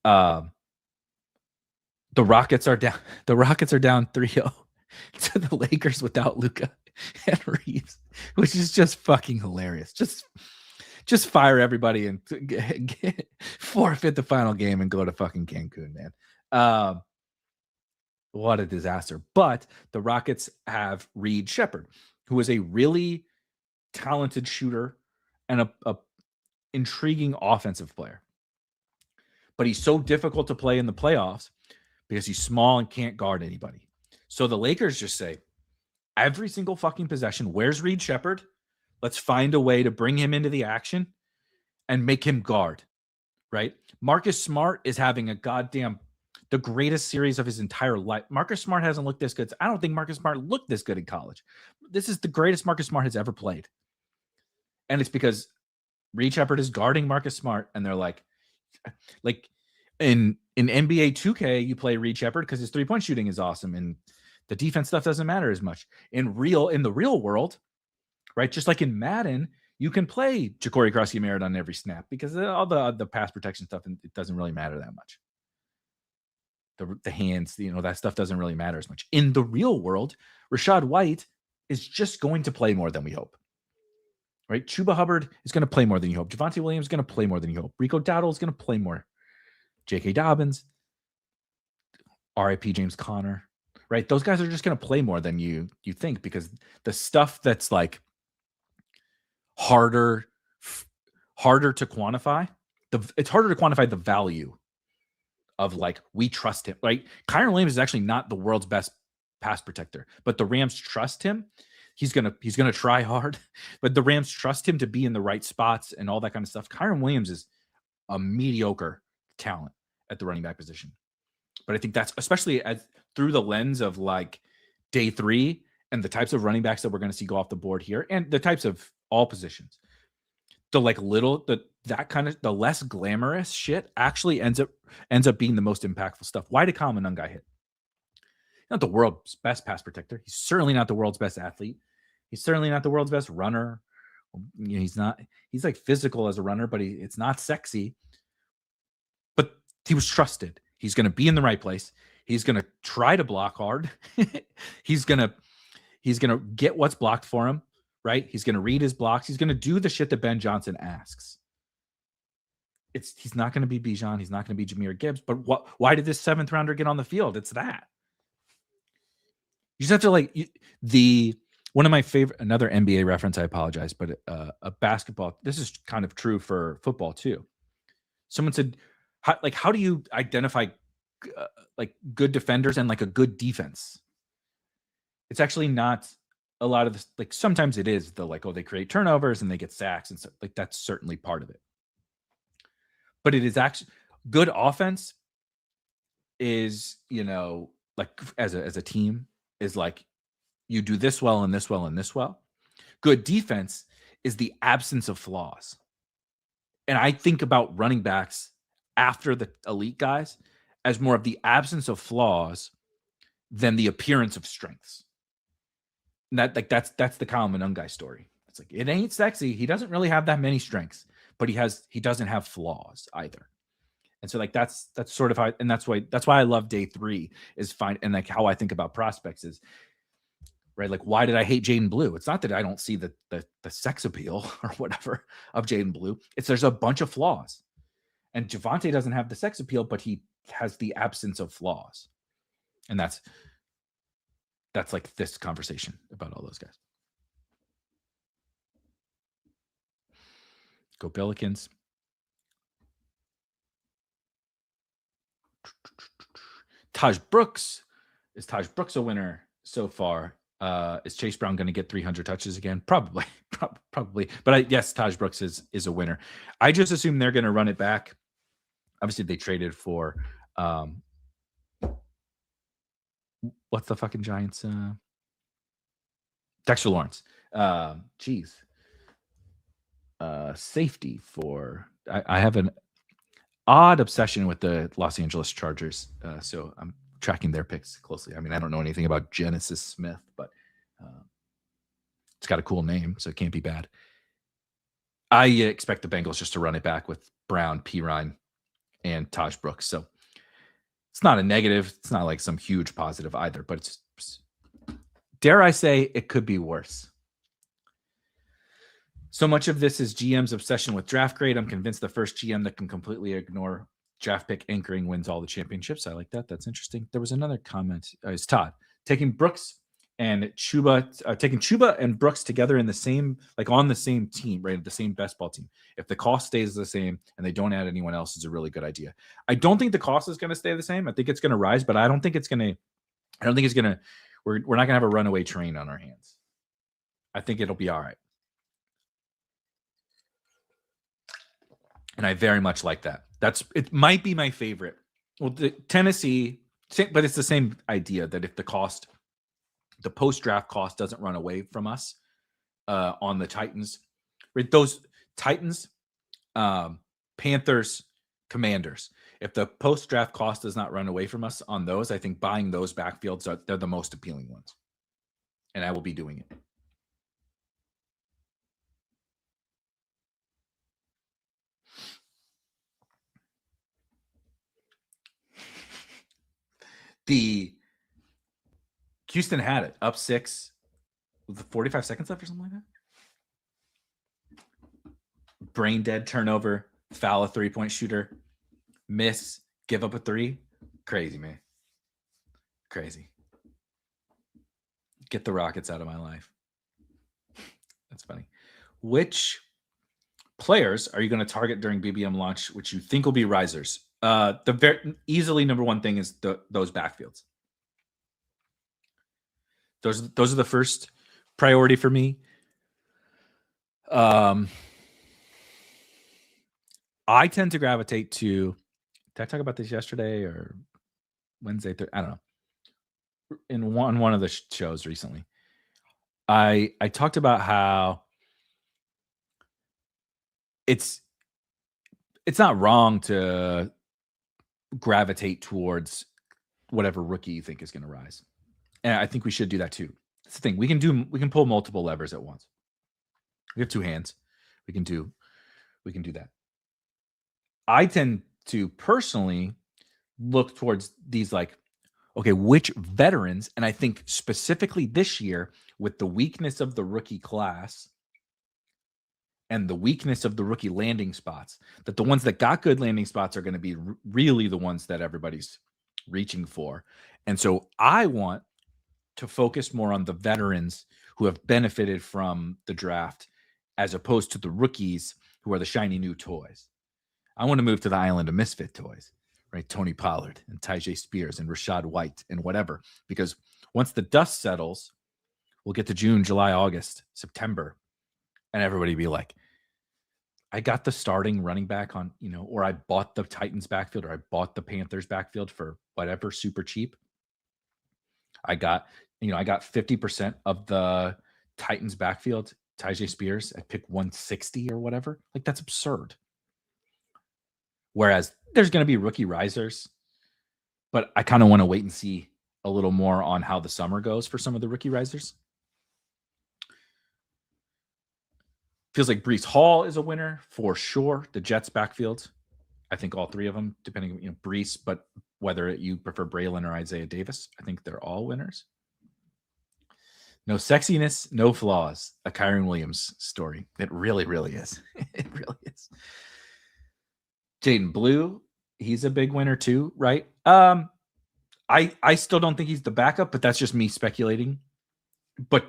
The Rockets are down. The Rockets are down 3-0 to the Lakers without Luka and Reeves, which is just fucking hilarious. Just fire everybody and forfeit the final game and go to fucking Cancun, man. What a disaster. But the Rockets have Reed Shepherd, who is a really talented shooter and a intriguing offensive player. But he's so difficult to play in the playoffs because he's small and can't guard anybody. So the Lakers just say, every single fucking possession, where's Reed Shepherd? Let's find a way to bring him into the action and make him guard, right? Marcus Smart is having the greatest series of his entire life. Marcus Smart hasn't looked this good. I don't think Marcus Smart looked this good in college. This is the greatest Marcus Smart has ever played. And it's because Reed Shepherd is guarding Marcus Smart, and they're like in NBA 2K, you play Reed Shepherd because his three-point shooting is awesome, and the defense stuff doesn't matter as much. In the real world, right? Just like in Madden, you can play Ja'Cory Cross-Merritt on every snap because all the pass protection stuff, and it doesn't really matter that much. The hands, that stuff doesn't really matter as much. In the real world, Rachaad White is just going to play more than we hope. Right? Chuba Hubbard is going to play more than you hope. Javonte Williams is going to play more than you hope. Rico Dowdle is going to play more. J.K. Dobbins, R.I.P. James Conner, right? Those guys are just going to play more than you think because the stuff that's like harder to quantify, it's harder to quantify the value of like, we trust him, right? Kyren Williams is actually not the world's best pass protector, but the Rams trust him. He's gonna try hard, but the Rams trust him to be in the right spots and all that kind of stuff. Kyren Williams is a mediocre talent at the running back position. But I think that's especially through the lens of like day 3 and the types of running backs that we're going to see go off the board here and the types of all positions. The less glamorous shit actually ends up being the most impactful stuff. Why did Kyle Monangai hit? Not the world's best pass protector. He's certainly not the world's best athlete. He's certainly not the world's best runner. He's not. He's like physical as a runner, but it's not sexy. But he was trusted. He's going to be in the right place. He's going to try to block hard. He's going to get what's blocked for him, right? He's going to read his blocks. He's going to do the shit that Ben Johnson asks. He's not going to be Bijan. He's not going to be Jahmyr Gibbs. But why did this 7th rounder get on the field? It's that. You just have to one of my favorite, another NBA reference, I apologize, but a basketball, this is kind of true for football too. Someone said, how do you identify good defenders and like a good defense? It's actually not a lot of this. Like sometimes it is they create turnovers and they get sacks and stuff. Like that's certainly part of it. But it is actually good offense is, like as a team is like you do this well and this well and this well. Good defense is the absence of flaws. And I think about running backs after the elite guys as more of the absence of flaws than the appearance of strengths. And that's the Kyle Monangai story. It's like, it ain't sexy. He doesn't really have that many strengths, but he doesn't have flaws either. And so like that's sort of how, and that's why I love day 3 is fine. And like how I think about prospects is right. Like, why did I hate Jaden Blue? It's not that I don't see the sex appeal or whatever of Jaden Blue. It's there's a bunch of flaws. And Javonte doesn't have the sex appeal, but he has the absence of flaws. And that's like this conversation about all those guys. Go Pelicans. Taj Brooks. Is Taj Brooks a winner so far? Is Chase Brown going to get 300 touches again? Probably. But yes, Taj Brooks is a winner. I just assume they're going to run it back. Obviously, they traded for what's the fucking Giants? Dexter Lawrence. Safety for. I have an odd obsession with the Los Angeles Chargers, so I'm tracking their picks closely. I mean, I don't know anything about Genesis Smith, but it's got a cool name, so it can't be bad. I expect the Bengals just to run it back with Brown, Pirine, and Taj Brooks. So it's not a negative. It's not like some huge positive either, but it's, dare I say, it could be worse. So much of this is GM's obsession with draft grade. I'm convinced the first GM that can completely ignore draft pick anchoring wins all the championships. I like that. That's interesting. There was another comment. It's Todd taking Brooks and Chuba, taking Chuba and Brooks together in the same, like on the same team, right? The same best ball team. If the cost stays the same and they don't add anyone else, is a really good idea. I don't think the cost is going to stay the same. I think it's going to rise, but I don't think it's going to. We're not going to have a runaway train on our hands. I think it'll be all right. And I very much like that. It might be my favorite. Well, the Tennessee, but it's the same idea that if the post-draft cost doesn't run away from us on the Titans, right? Those Titans, Panthers, Commanders. If the post-draft cost does not run away from us on those, I think buying those backfields they're the most appealing ones. And I will be doing it. The Houston had it up 6 with 45 seconds left or something like that. Brain dead turnover, foul a 3-point shooter, miss, give up a 3. Crazy, man. Crazy. Get the Rockets out of my life. That's funny. Which players are you going to target during BBM launch, which you think will be risers? The easily number one thing is those backfields. Those are the first priority for me. I tend to gravitate to. Did I talk about this yesterday or Wednesday? I don't know. In one of the shows recently, I talked about how it's not wrong to gravitate towards whatever rookie you think is going to rise. And I think we should do that too. That's the thing. We can pull multiple levers at once. We have 2 hands. We can do that. I tend to personally look towards these like, okay, which veterans, and I think specifically this year with the weakness of the rookie class and the weakness of the rookie landing spots, that the ones that got good landing spots are going to be really the ones that everybody's reaching for. And so I want to focus more on the veterans who have benefited from the draft as opposed to the rookies who are the shiny new toys. I want to move to the island of misfit toys, right? Tony Pollard and Tyjae Spears and Rashad White and whatever, because once the dust settles, we'll get to June, July, August, September, and everybody be like, I got the starting running back on, or I bought the Titans backfield or I bought the Panthers backfield for whatever, super cheap. I got 50% of the Titans backfield Tyjae Spears at pick 160 or whatever. Like, that's absurd. Whereas there's going to be rookie risers, but I kind of want to wait and see a little more on how the summer goes for some of the rookie risers. Feels like Breece Hall is a winner for sure. The Jets backfield, I think all three of them, depending, Breece, but whether you prefer Braylon or Isaiah Davis, I think they're all winners. No sexiness, no flaws. A Kyron Williams story. It really, really is. It really is. Jaden Blue, he's a big winner too, right? I still don't think he's the backup, but that's just me speculating. But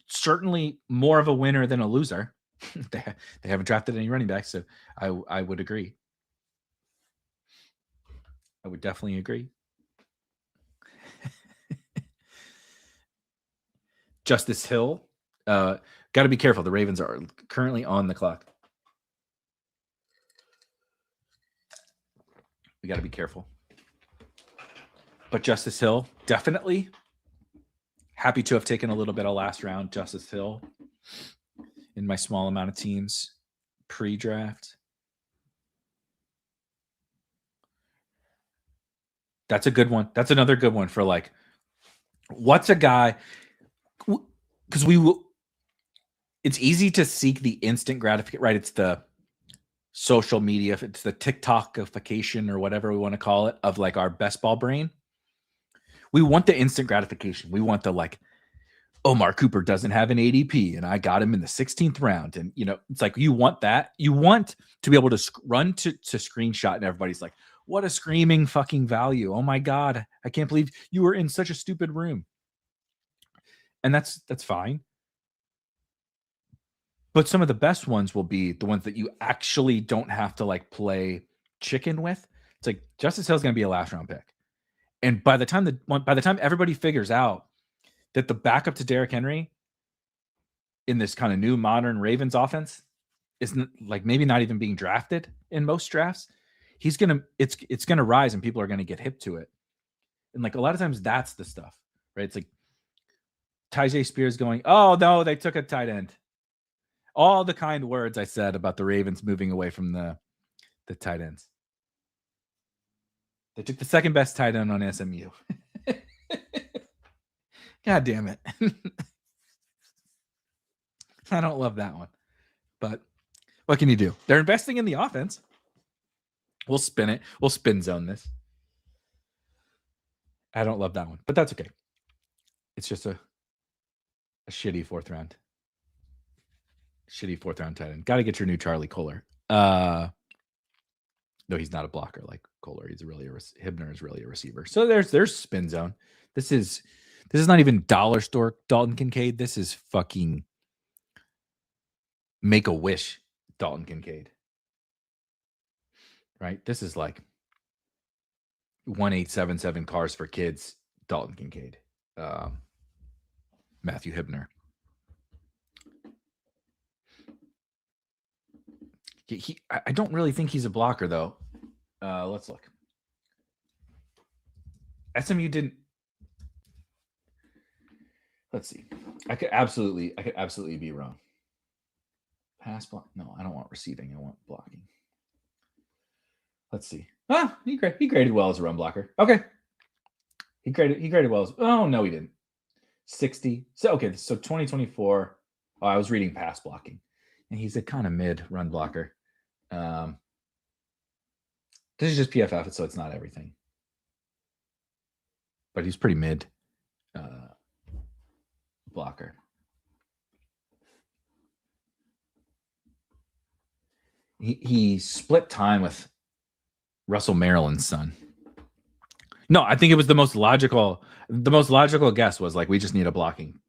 certainly more of a winner than a loser. They haven't drafted any running backs, so I would agree. I would definitely agree. Justice Hill, got to be careful. The Ravens are currently on the clock. We got to be careful. But Justice Hill, definitely happy to have taken a little bit of last round Justice Hill in my small amount of teams pre-draft. That's a good one. That's another good one for like, what's a guy? Because it's easy to seek the instant gratification, right? It's the social media, it's the TikTokification or whatever we want to call it of like our best ball brain. We want the instant gratification. We want the like, Omar Cooper doesn't have an ADP and I got him in the 16th round. And, it's like, you want that. You want to be able to run to screenshot and everybody's like, what a screaming fucking value. Oh my God. I can't believe you were in such a stupid room. And that's fine. But some of the best ones will be the ones that you actually don't have to like play chicken with. It's like Justice Hill is going to be a last round pick. And by the time everybody figures out that the backup to Derrick Henry in this kind of new modern Ravens offense isn't like maybe not even being drafted in most drafts, it's gonna rise and people are gonna get hip to it. And like a lot of times that's the stuff, right? It's like Tyjae Spears going, oh no, they took a tight end. All the kind words I said about the Ravens moving away from the tight ends. They took the second best tight end on SMU. God damn it. I don't love that one. But what can you do? They're investing in the offense. We'll spin it. We'll spin zone this. I don't love that one, but that's okay. It's just a shitty fourth round. Shitty fourth round tight end. Got to get your new Charlie Kohler. No, he's not a blocker like Kohler. He's really Hibner is really a receiver. So there's spin zone. This is not even dollar store Dalton Kincaid. This is fucking Make-A-Wish Dalton Kincaid. Right? This is like 1877 cars for kids Dalton Kincaid. Matthew Hibner. I don't really think he's a blocker though. Let's look. SMU didn't. Let's see. I could absolutely be wrong. Pass block? No, I don't want receiving. I want blocking. Let's see. He graded well as a run blocker. Okay. He graded well as. Oh no, he didn't. 60. So okay. So 2024. Oh, I was reading pass blocking, and he's a kind of mid run blocker. This is just PFF, so it's not everything. But he's pretty mid blocker. He split time with Russell Maryland's son. No, I think it was the most logical guess was like, we just need a blocking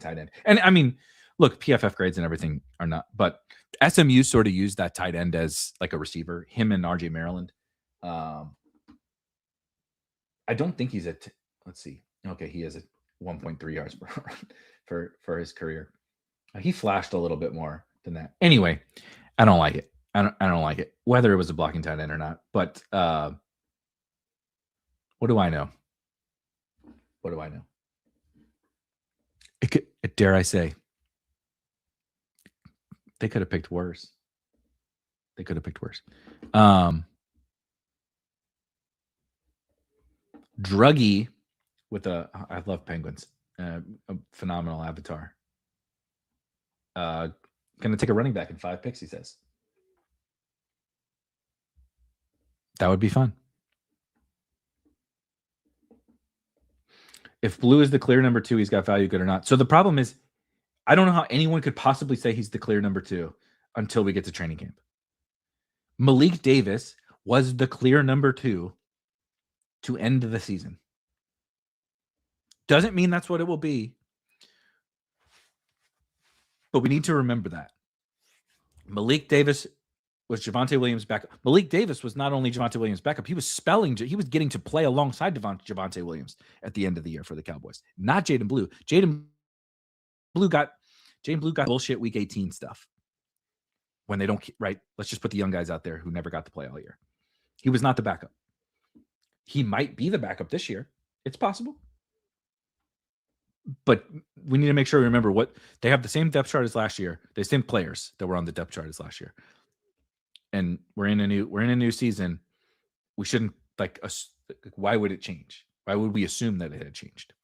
tight end. And I mean, look, PFF grades and everything are not, but SMU sort of used that tight end as like a receiver, him and RJ Maryland. I don't think he's let's see. Okay. He has a 1.3 yards per run for his career. He flashed a little bit more than that. Anyway, I don't like it. I don't like it, whether it was a blocking tight end or not. But what do I know? What do I know? Dare I say, They could have picked worse. Druggy with I love penguins. A phenomenal avatar. Going to take a running back in 5 picks, he says. That would be fun. If Blue is the clear number 2, he's got value, good or not. So the problem is, I don't know how anyone could possibly say he's the clear number 2 until we get to training camp. Malik Davis was the clear number 2 to end the season. Doesn't mean that's what it will be, but we need to remember that. Malik Davis was Javonte Williams' backup. Malik Davis was not only Javonte Williams' backup, he was getting to play alongside Javonte Williams at the end of the year for the Cowboys. Not Jaden Blue. Jaden Blue got bullshit week 18 stuff. When they don't, right? Let's just put the young guys out there who never got to play all year. He was not the backup. He might be the backup this year. It's possible. But we need to make sure we remember what they have the same depth chart as last year. The same players that were on the depth chart as last year. And we're in a new season. We shouldn't why would it change? Why would we assume that it had changed?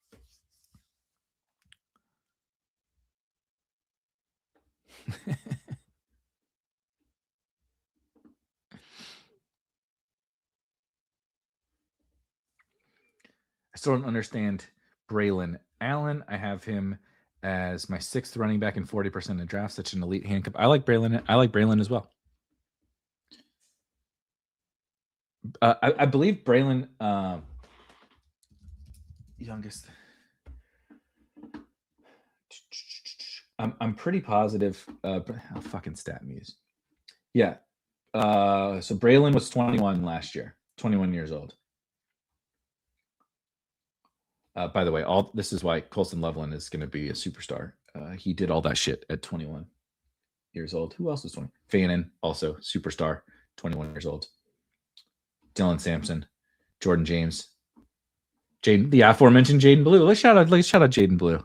I still don't understand Braylon Allen. I have him as my 6th running back in 40% of drafts. Such an elite handcuff. I like Braylon as well. I believe Braylon, youngest. I'm pretty positive. Fucking stat muse. Yeah. So Braylon was 21 last year. 21 years old. By the way, this is why Colson Loveland is going to be a superstar. He did all that shit at 21 years old. Who else is 20? Fannin, also superstar, 21 years old. Dylan Sampson, Jordan James, the aforementioned Jaden Blue. Let's shout out Jaden Blue,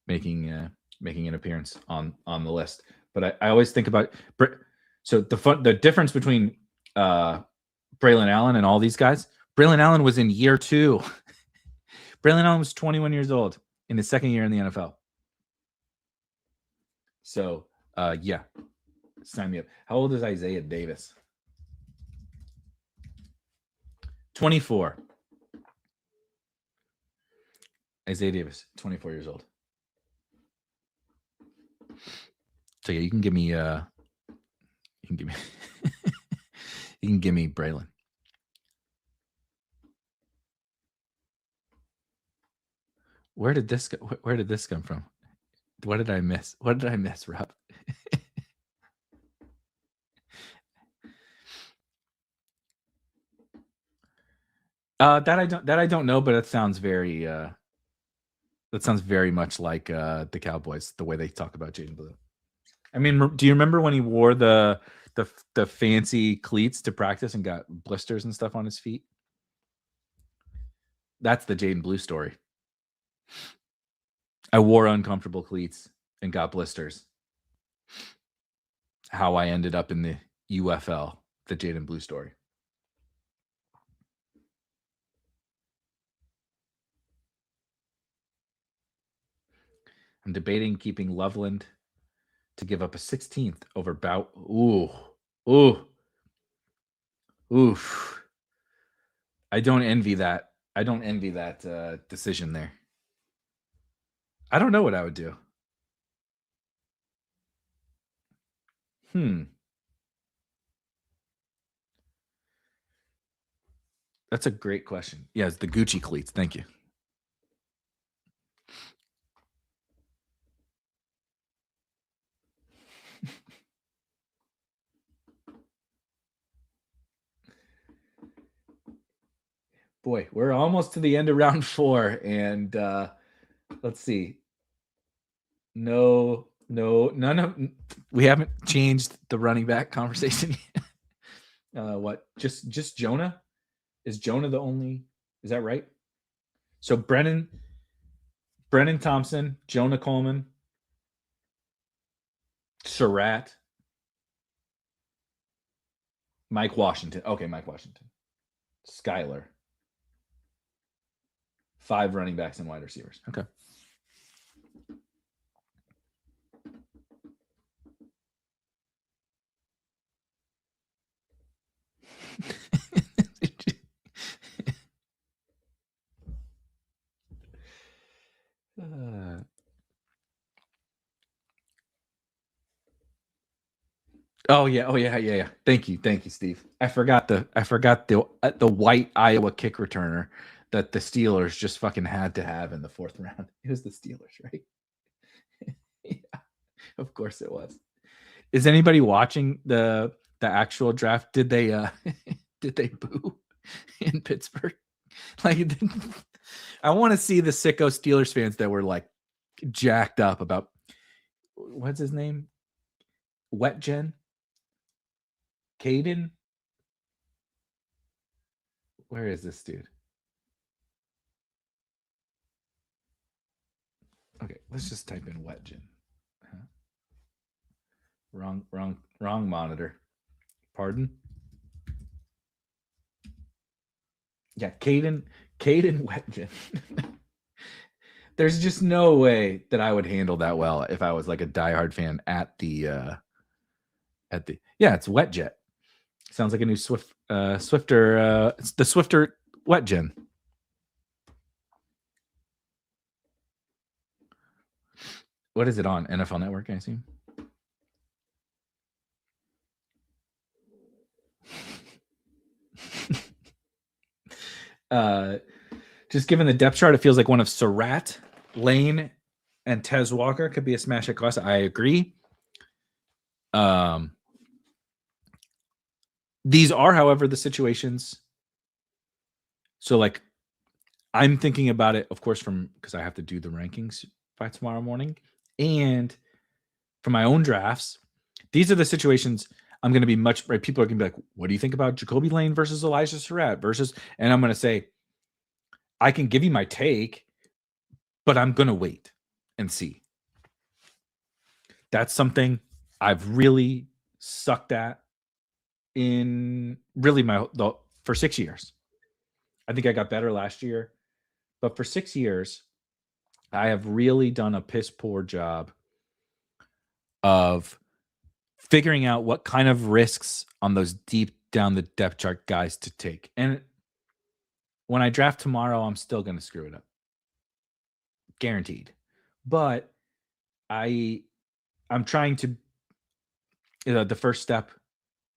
making an appearance on the list. But I always think about the difference between Braylon Allen and all these guys. Braylon Allen was in year 2. Braylon Allen was 21 years old in his 2nd year in the NFL. So, yeah, sign me up. How old is Isaiah Davis? 24. Isaiah Davis, 24 years old. So yeah, you can give me Braylon. Where did this come from? What did I miss? Rob? That I don't know, but it sounds very much like the Cowboys, the way they talk about Jaden Blue. I mean, do you remember when he wore the fancy cleats to practice and got blisters and stuff on his feet? That's the Jaden Blue story. I wore uncomfortable cleats and got blisters. How I ended up in the UFL, the Jaden Blue story. I'm debating keeping Loveland to give up a 16th over Bout. Oof. I don't envy that. Decision there. I don't know what I would do. That's a great question. Yeah, it's the Gucci cleats. Thank you. Boy, we're almost to the end of round 4, and let's see. No, none of we haven't changed the running back conversation yet. What? Just Jonah? Is Jonah the only? Is that right? So Brennan Thompson, Jonah Coleman, Surratt. Mike Washington. Okay, Mike Washington. Skyler. 5 running backs and wide receivers. Okay. Oh yeah. Thank you, Steve. I forgot the white Iowa kick returner that the Steelers just fucking had to have in the 4th round. It was the Steelers, right? Yeah, of course it was. Is anybody watching the actual draft? Did they did they boo in Pittsburgh? Like, I want to see the sicko Steelers fans that were like jacked up about what's his name? Wetjen? Caden? Where is this dude? Okay, let's just type in Wetjen. Huh? Wrong monitor. Pardon? Yeah, Caden Wetjen. There's just no way that I would handle that well if I was like a diehard fan at the yeah, it's Wetjet. Sounds like a new Swifter. It's the Swifter Wetjen. What is it on? NFL Network, I assume. Just given the depth chart, it feels like one of Surratt, Lane, and Tez Walker could be a smash at class. I agree. These are, however, the situations. So, like, I'm thinking about it, of course, because I have to do the rankings by tomorrow morning, and for my own drafts, these are the situations I'm going to be right. People are going to be like, "What do you think about Jacoby Lane versus Elijah Surratt versus?" And I'm going to say, I can give you my take, but I'm going to wait and see. That's something I've really sucked at in really for 6 years. I think I got better last year, but for 6 years, I have really done a piss poor job of figuring out what kind of risks on those deep down the depth chart guys to take. And when I draft tomorrow, I'm still going to screw it up. Guaranteed. But I'm trying to, the first step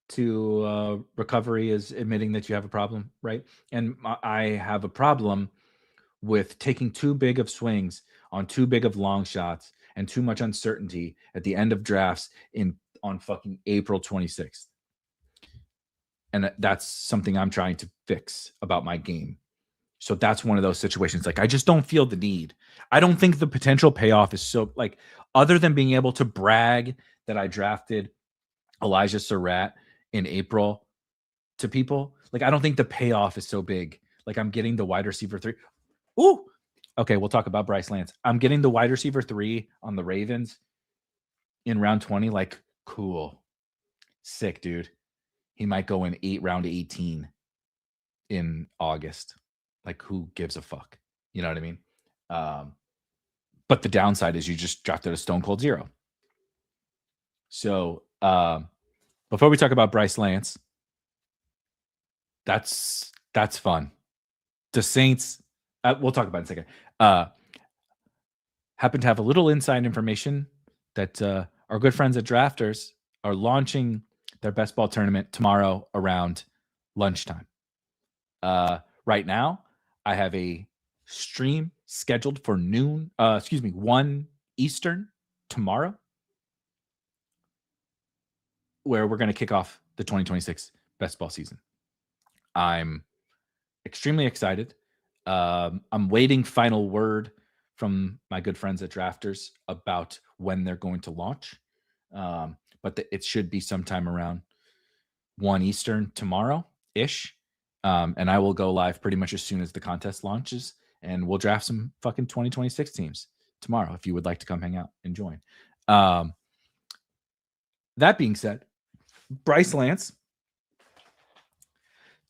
to recovery is admitting that you have a problem, right? And I have a problem with taking too big of swings on too big of long shots and too much uncertainty at the end of drafts on fucking April 26th. And that's something I'm trying to fix about my game. So that's one of those situations. Like, I just don't feel the need. I don't think the potential payoff is so, like, other than being able to brag that I drafted Elijah Surratt in April to people, like, I don't think the payoff is so big. Like, I'm getting the wide receiver 3. Ooh. Okay, we'll talk about Bryce Lance. I'm getting the wide receiver 3 on the Ravens in round 20. Like, cool. Sick, dude. He might go in round 18 in August. Like, who gives a fuck? You know what I mean? But the downside is you just drafted a stone cold 0. So before we talk about Bryce Lance, that's fun. The Saints, we'll talk about it in a second, happen to have a little inside information that our good friends at Drafters are launching their best ball tournament tomorrow around lunchtime. Right now, I have a stream scheduled for 1 Eastern tomorrow, where we're going to kick off the 2026 best ball season. I'm extremely excited. I'm waiting final word from my good friends at Drafters about when they're going to launch. But it should be sometime around 1 Eastern tomorrow-ish. And I will go live pretty much as soon as the contest launches, and we'll draft some fucking 2026 teams tomorrow if you would like to come hang out and join. That being said, Bryce Lance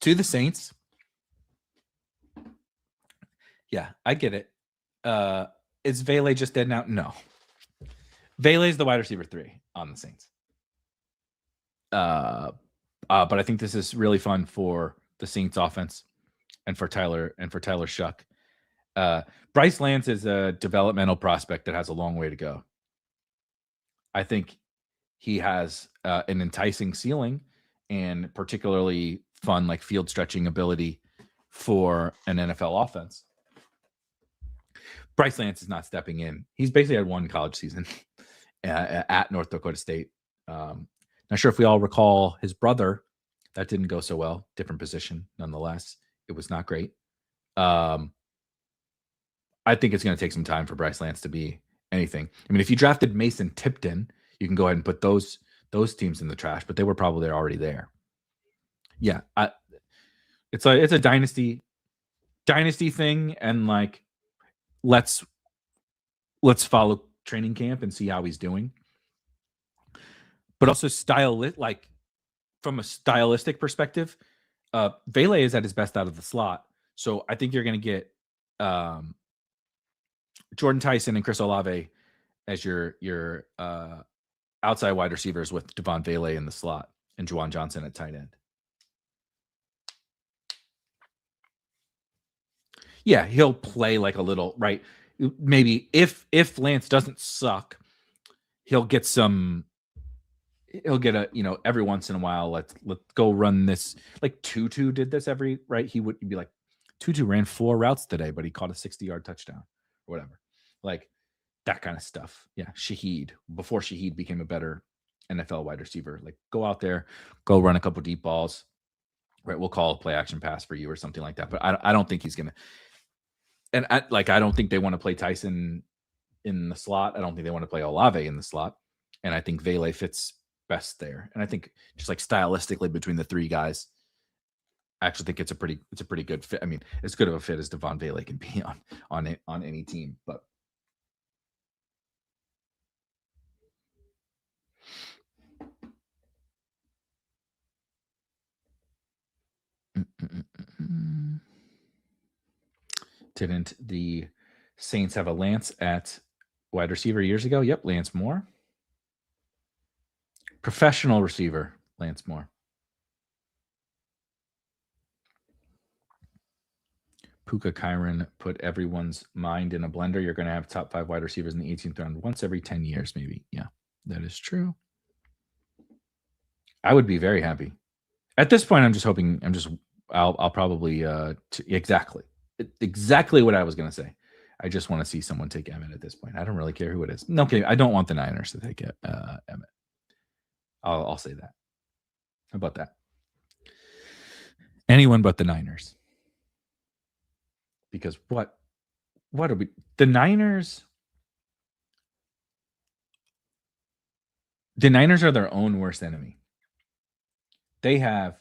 to the Saints. Yeah, I get it. Is Vele just dead now? No. Vele is the wide receiver 3 on the Saints. But I think this is really fun for the Saints offense and for Tyler Shuck. Bryce Lance is a developmental prospect that has a long way to go. I think he has an enticing ceiling and particularly fun, like field stretching ability for an NFL offense. Bryce Lance is not stepping in. He's basically had one college season at North Dakota State. Not sure if we all recall his brother. That didn't go so well. Different position, nonetheless. It was not great. I think it's going to take some time for Bryce Lance to be anything. I mean, if you drafted Mason Tipton, you can go ahead and put those teams in the trash, but they were probably already there. Yeah, it's a dynasty thing, and like let's follow training camp and see how he's doing. But also like from a stylistic perspective, Vele is at his best out of the slot. So I think you're going to get Jordan Tyson and Chris Olave as your outside wide receivers with Devon Vele in the slot and Juwan Johnson at tight end. Yeah, he'll play like a little, right? Maybe if Lance doesn't suck, he'll get a, every once in a while, let's go run this. Like Tutu did this right? He would be like, Tutu ran 4 routes today, but he caught a 60-yard touchdown or whatever. Like that kind of stuff. Yeah, Shaheed, before Shaheed became a better NFL wide receiver, like go out there, go run a couple deep balls, right? We'll call a play action pass for you or something like that. But I don't think he's going to. And I don't think they want to play Tyson in the slot. I don't think they want to play Olave in the slot. And I think Vele fits best there. And I think just like stylistically between the 3 guys, I actually think it's a pretty good fit. I mean, as good of a fit as Devon Vele can be on any team. But didn't the Saints have a Lance at wide receiver years ago? Yep, Lance Moore. Professional receiver, Lance Moore. Puka Kyron put everyone's mind in a blender. You're going to have top 5 wide receivers in the 18th round once every 10 years, maybe. Yeah, that is true. I would be very happy. At this point, I'll probably exactly what I was going to say. I just want to see someone take Emmett at this point. I don't really care who it is. No, okay, I don't want the Niners to take Emmett. I'll say that. How about that? Anyone but the Niners. Because what are we? The Niners are their own worst enemy. They have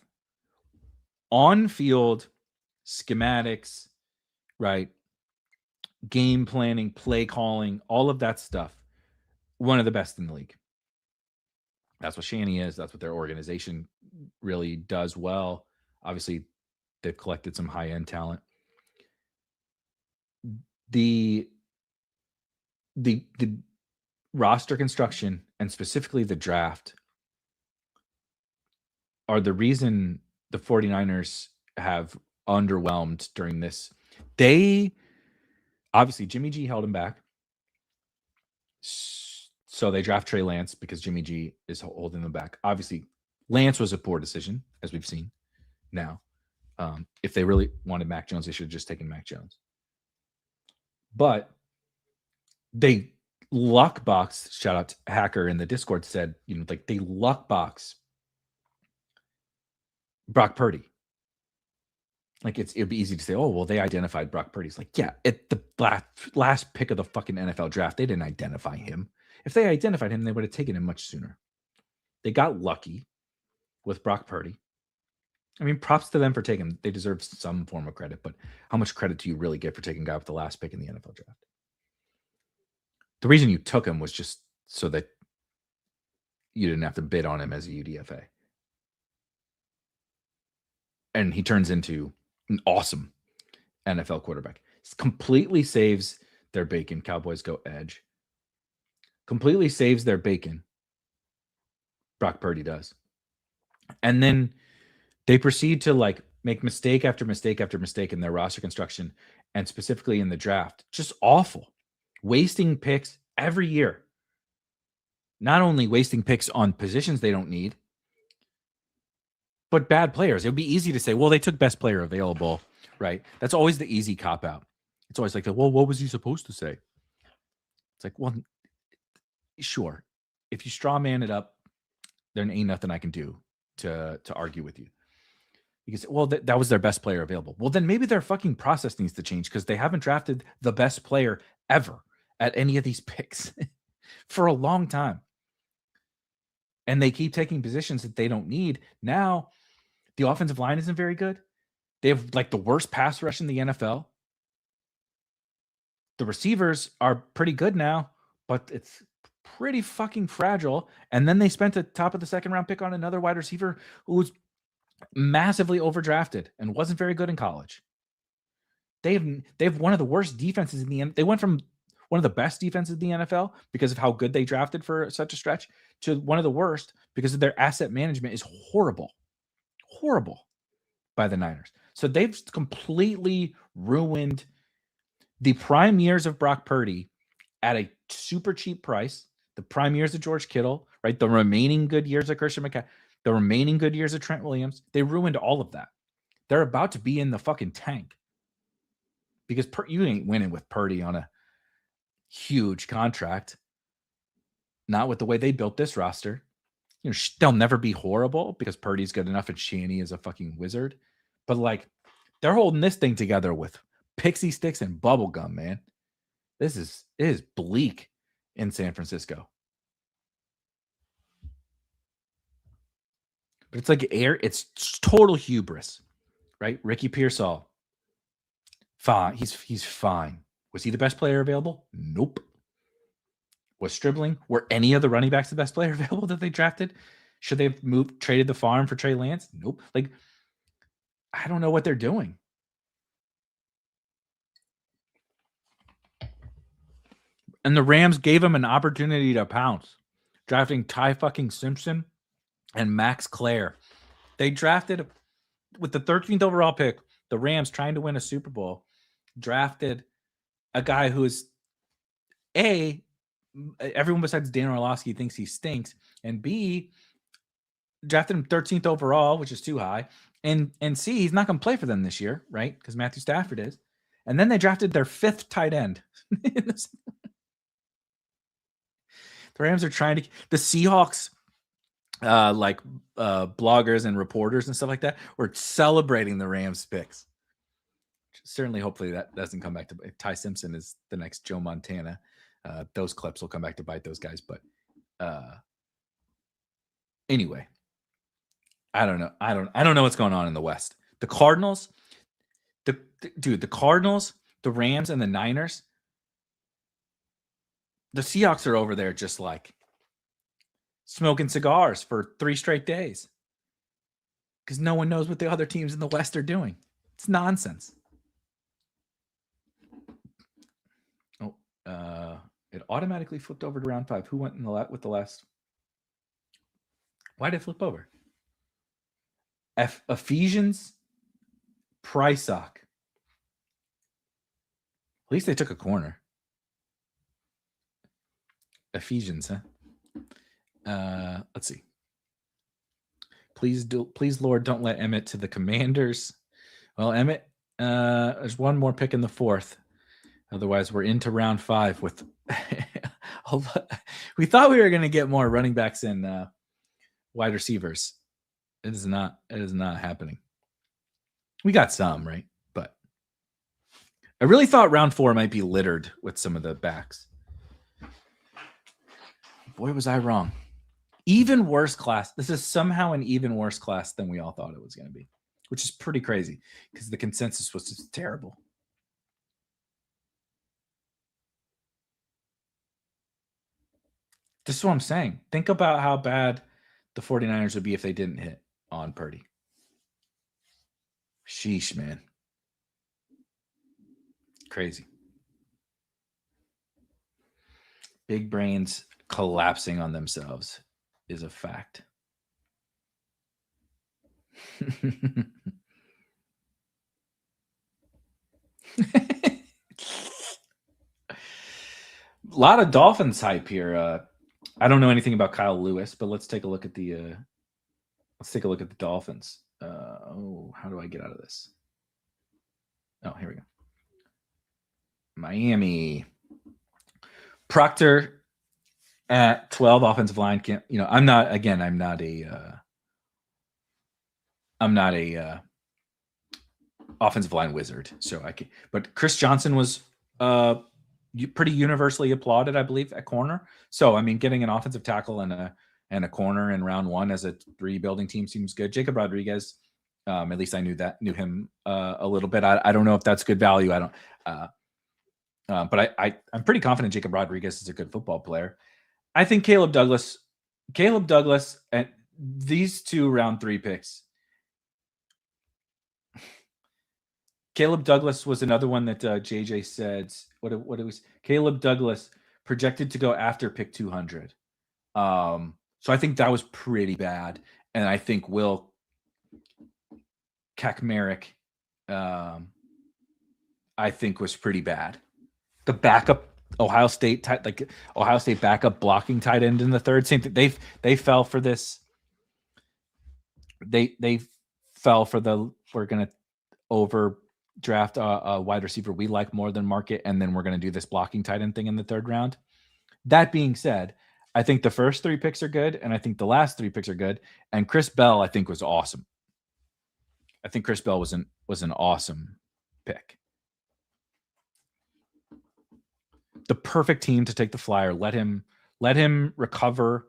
on-field schematics, right? Game planning, play calling, all of that stuff. One of the best in the league. That's what Shanny is. That's what their organization really does well. Obviously, they've collected some high-end talent. The roster construction and specifically the draft are the reason the 49ers have underwhelmed during this. Obviously Jimmy G held him back. So they draft Trey Lance because Jimmy G is holding them back. Obviously, Lance was a poor decision, as we've seen now. If they really wanted Mac Jones, they should have just taken Mac Jones. But they luck box, shout out to Hacker in the Discord said, they luck box Brock Purdy. Like it'd be easy to say, oh, well, they identified Brock Purdy. It's like, yeah, at the last pick of the fucking NFL draft, they didn't identify him. If they identified him, they would have taken him much sooner. They got lucky with Brock Purdy. I mean, props to them for taking him. They deserve some form of credit, but how much credit do you really get for taking a guy with the last pick in the NFL draft? The reason you took him was just so that you didn't have to bid on him as a UDFA. And he turns into an awesome NFL quarterback. Completely saves their bacon. Cowboys go edge. Completely saves their bacon. Brock Purdy does. And then they proceed to like make mistake after mistake after mistake in their roster construction and specifically in the draft. Just awful. Wasting picks every year. Not only wasting picks on positions they don't need, but bad players. It would be easy to say, well, they took best player available, right? That's always the easy cop out. It's always like, well, what was he supposed to say? It's like, well, sure. If you straw man it up, there ain't nothing I can do to argue with you. Because, well, that was their best player available. Well, then maybe their fucking process needs to change because they haven't drafted the best player ever at any of these picks for a long time. And they keep taking positions that they don't need. Now, the offensive line isn't very good. They have like the worst pass rush in the NFL. The receivers are pretty good now, but it's pretty fucking fragile. And then they spent a top of the second round pick on another wide receiver who was massively overdrafted and wasn't very good in college. They have one of the worst defenses in the NFL. They went from one of the best defenses in the NFL because of how good they drafted for such a stretch to one of the worst because of their asset management is horrible by the Niners. So they've completely ruined the prime years of Brock Purdy at a super cheap price, the prime years of George Kittle, right? The remaining good years of Christian McCaffrey, the remaining good years of Trent Williams. They ruined all of that. They're about to be in the fucking tank because you ain't winning with Purdy on a huge contract. Not with the way they built this roster. You know, they'll never be horrible because Purdy's good enough and Shanny is a fucking wizard. But like, they're holding this thing together with pixie sticks and bubble gum, man. It is bleak in San Francisco. But it's like it's total hubris, right? Ricky Pearsall, fine. He's fine. Was he the best player available? Nope. Was Stribling? Were any of the running backs the best player available that they drafted? Should they have traded the farm for Trey Lance? Nope. Like, I don't know what they're doing. And the Rams gave him an opportunity to pounce, drafting Ty fucking Simpson and Max Clare. They drafted with the 13th overall pick, the Rams trying to win a Super Bowl, drafted a guy who is everyone besides Dan Orlovsky thinks he stinks, and B, drafted him 13th overall, which is too high, and C, he's not going to play for them this year, right? Because Matthew Stafford is. And then they drafted their 5th tight end. The Rams are trying to – the Seahawks bloggers and reporters and stuff like that were celebrating the Rams picks. Certainly, hopefully that doesn't come back to – Ty Simpson is the next Joe Montana. Those clips will come back to bite those guys. But anyway, I don't know. I don't know what's going on in the West. The Cardinals, the Cardinals, the Rams, and the Niners. The Seahawks are over there just like smoking cigars for 3 straight days because no one knows what the other teams in the West are doing. It's nonsense. It automatically flipped over to round 5. Who went with the last? Why did it flip over? Ephesians, Prysock. At least they took a corner. Ephesians, huh? Let's see. Please, Lord, don't let Emmett to the Commanders. Well, Emmett, there's one more pick in the 4th. Otherwise, we're into round 5 with. We thought we were going to get more running backs and wide receivers. It is not happening. We got some, right? But I really thought round 4 might be littered with some of the backs. Boy, was I wrong. Even worse class. This is somehow an even worse class than we all thought it was going to be, which is pretty crazy because the consensus was just terrible. This is what I'm saying. Think about how bad the 49ers would be if they didn't hit on Purdy. Sheesh, man. Crazy. Big brains collapsing on themselves is a fact. A lot of Dolphins hype here. I don't know anything about Kyle Lewis, but let's take a look at the Dolphins. How do I get out of this? Oh, here we go. Miami. Proctor at 12 offensive line. Can't, I'm not a offensive line wizard, so I can. But Chris Johnson was pretty universally applauded, I believe, at corner. So I mean, getting an offensive tackle and a corner in round one as a rebuilding team seems good. Jacob Rodriguez, at least I knew him a little bit. I don't know if that's good value. I don't. But I'm pretty confident Jacob Rodriguez is a good football player. I think Caleb Douglas, and these 2 round 3 picks. Caleb Douglas was another one that JJ said. What it was? Caleb Douglas projected to go after pick 200. So I think that was pretty bad, and I think Will Kakmerick, I think was pretty bad. The backup Ohio State backup blocking tight end in the third. Same thing. They fell for this. They fell for we're gonna overdraft a wide receiver we like more than market, and then we're gonna do this blocking tight end thing in the third round. That being said, I think the first 3 picks are good, and I think the last 3 picks are good. And Chris Bell, I think, was awesome. I think Chris Bell was an awesome pick. The perfect team to take the flyer. Let him recover.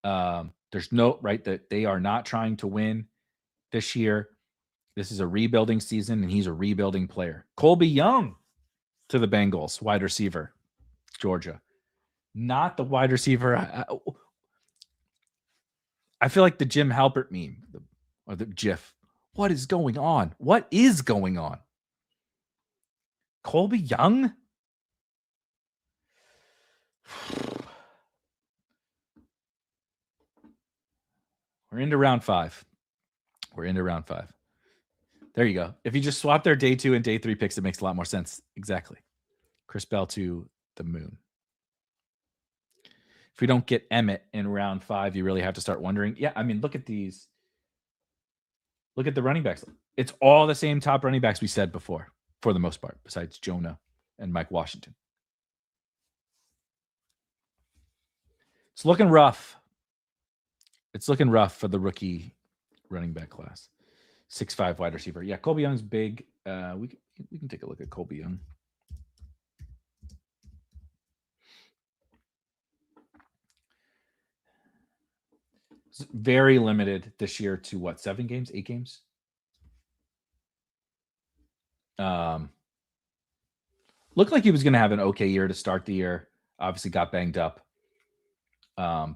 There's no right that they are not trying to win this year. This is a rebuilding season, and he's a rebuilding player. Colby Young to the Bengals, wide receiver, Georgia. Not the wide receiver. I feel like the Jim Halpert meme or the GIF. What is going on? What is going on? Colby Young? We're into round 5. There you go. If you just swap their day 2 and day 3 picks, it makes a lot more sense. Exactly. Chris Bell to the moon. If we don't get Emmett in round 5, you really have to start wondering. Yeah, I mean, look at these. Look at the running backs. It's all the same top running backs we said before, for the most part, besides Jonah and Mike Washington. It's looking rough. It's looking rough for the rookie running back class. 6'5" wide receiver. Yeah, Colby Young's big. We can take a look at Colby Young. It's very limited this year to what, 7 games, 8 games? Looked like he was going to have an okay year to start the year. Obviously got banged up. But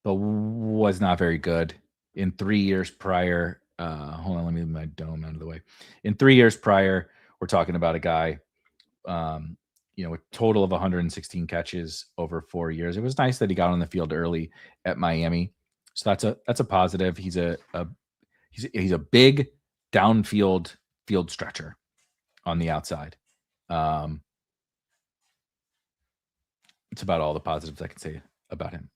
was not very good in 3 years prior. Hold on, let me move my dome out of the way. In 3 years prior, we're talking about a guy, a total of 116 catches over 4 years. It was nice that he got on the field early at Miami, so that's a positive. He's a big downfield field stretcher on the outside. It's about all the positives I can say about him.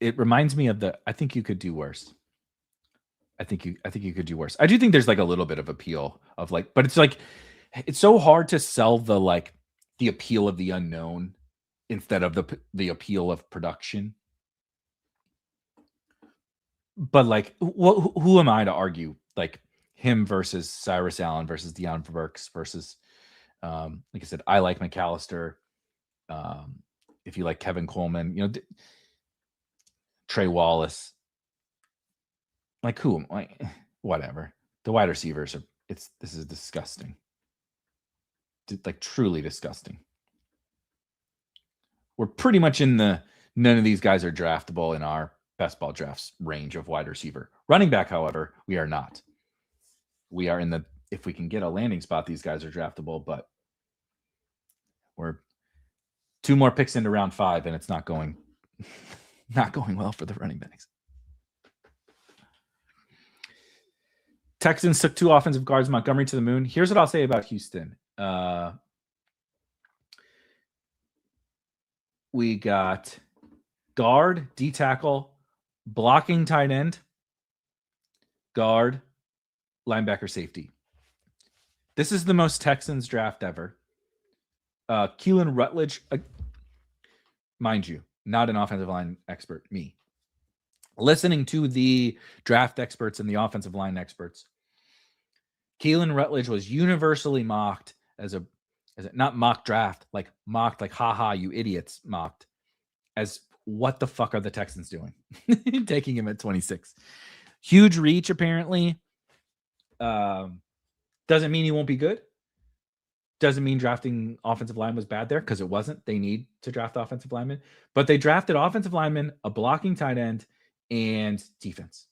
It reminds me of I think you could do worse. I think you could do worse. I do think there's like a little bit of appeal of like, but it's like, it's so hard to sell the appeal of the unknown instead of the appeal of production. But like, who am I to argue like him versus Cyrus Allen versus Deion Burks versus, like I said, I like McAllister. If you like Kevin Coleman, Trey Wallace, like who? Like whatever. The wide receivers are. This is disgusting. Like truly disgusting. we're pretty much in the none of these guys are draftable in our best ball drafts range of wide receiver. Running back, however, we are not. We are in the, if we can get a landing spot, these guys are draftable, but we're 2 more picks into round 5 and it's not going well for the running backs. Texans took 2 offensive guards, Montgomery to the moon. Here's what I'll say about Houston. We got guard, D tackle, blocking tight end, guard, linebacker, safety. This is the most Texans draft ever. Keelan Rutledge, mind you, not an offensive line expert, me. Listening to the draft experts and the offensive line experts, Keelan Rutledge was universally mocked as not mock draft, like mocked, like haha, you idiots, mocked as what the fuck are the Texans doing? Taking him at 26. Huge reach, apparently. Doesn't mean he won't be good. Doesn't mean drafting offensive line was bad there, because it wasn't. They need to draft offensive linemen. But they drafted offensive linemen, a blocking tight end, and defense.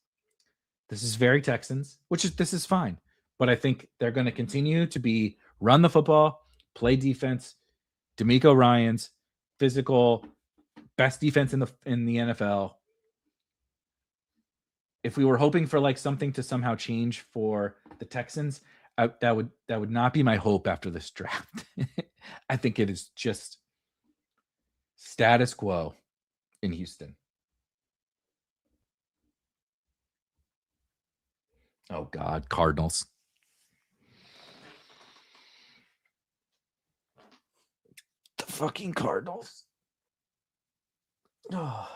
This is very Texans, this is fine. But I think they're going to continue to be run the football, play defense. D'Amico Ryans, physical, best defense in the NFL. If we were hoping for like something to somehow change for the Texans, that would not be my hope after this draft. I think it is just status quo in Houston. Oh God, Cardinals. The fucking Cardinals. Oh.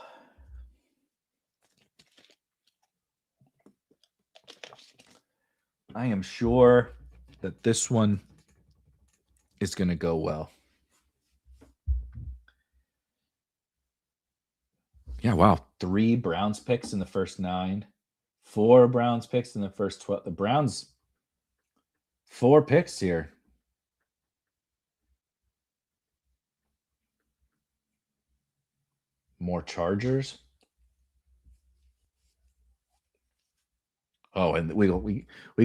I am sure that this one is going to go well. Yeah, wow. 3 Browns picks in the first 9. 4 Browns picks in the first 12. The Browns, 4 picks here. More Chargers. Oh, and we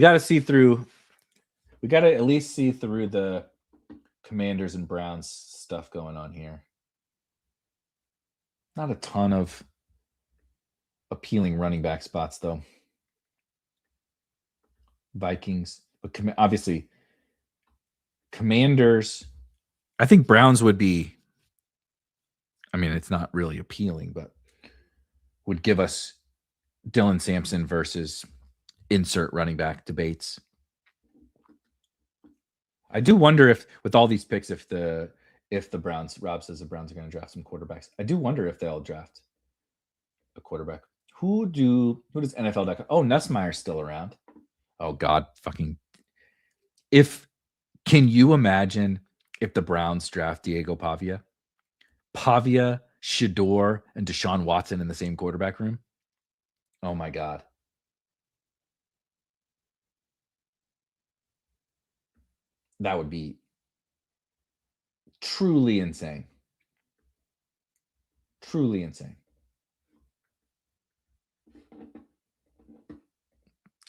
got to see through. We got to at least see through the Commanders and Browns stuff going on here. Not a ton of appealing running back spots, though. Vikings, but obviously Commanders. I think Browns would be. I mean, it's not really appealing, but would give us Dylan Sampson versus insert running back debates. I do wonder if, with all these picks, if the Browns, Rob says the Browns are going to draft some quarterbacks. I do wonder if they'll draft a quarterback. Who does NFL.com? Oh, Nussmeier's still around. Oh God, fucking. Can you imagine if the Browns draft Diego Pavia, Shador, and Deshaun Watson in the same quarterback room? Oh my God. That would be truly insane. Truly insane.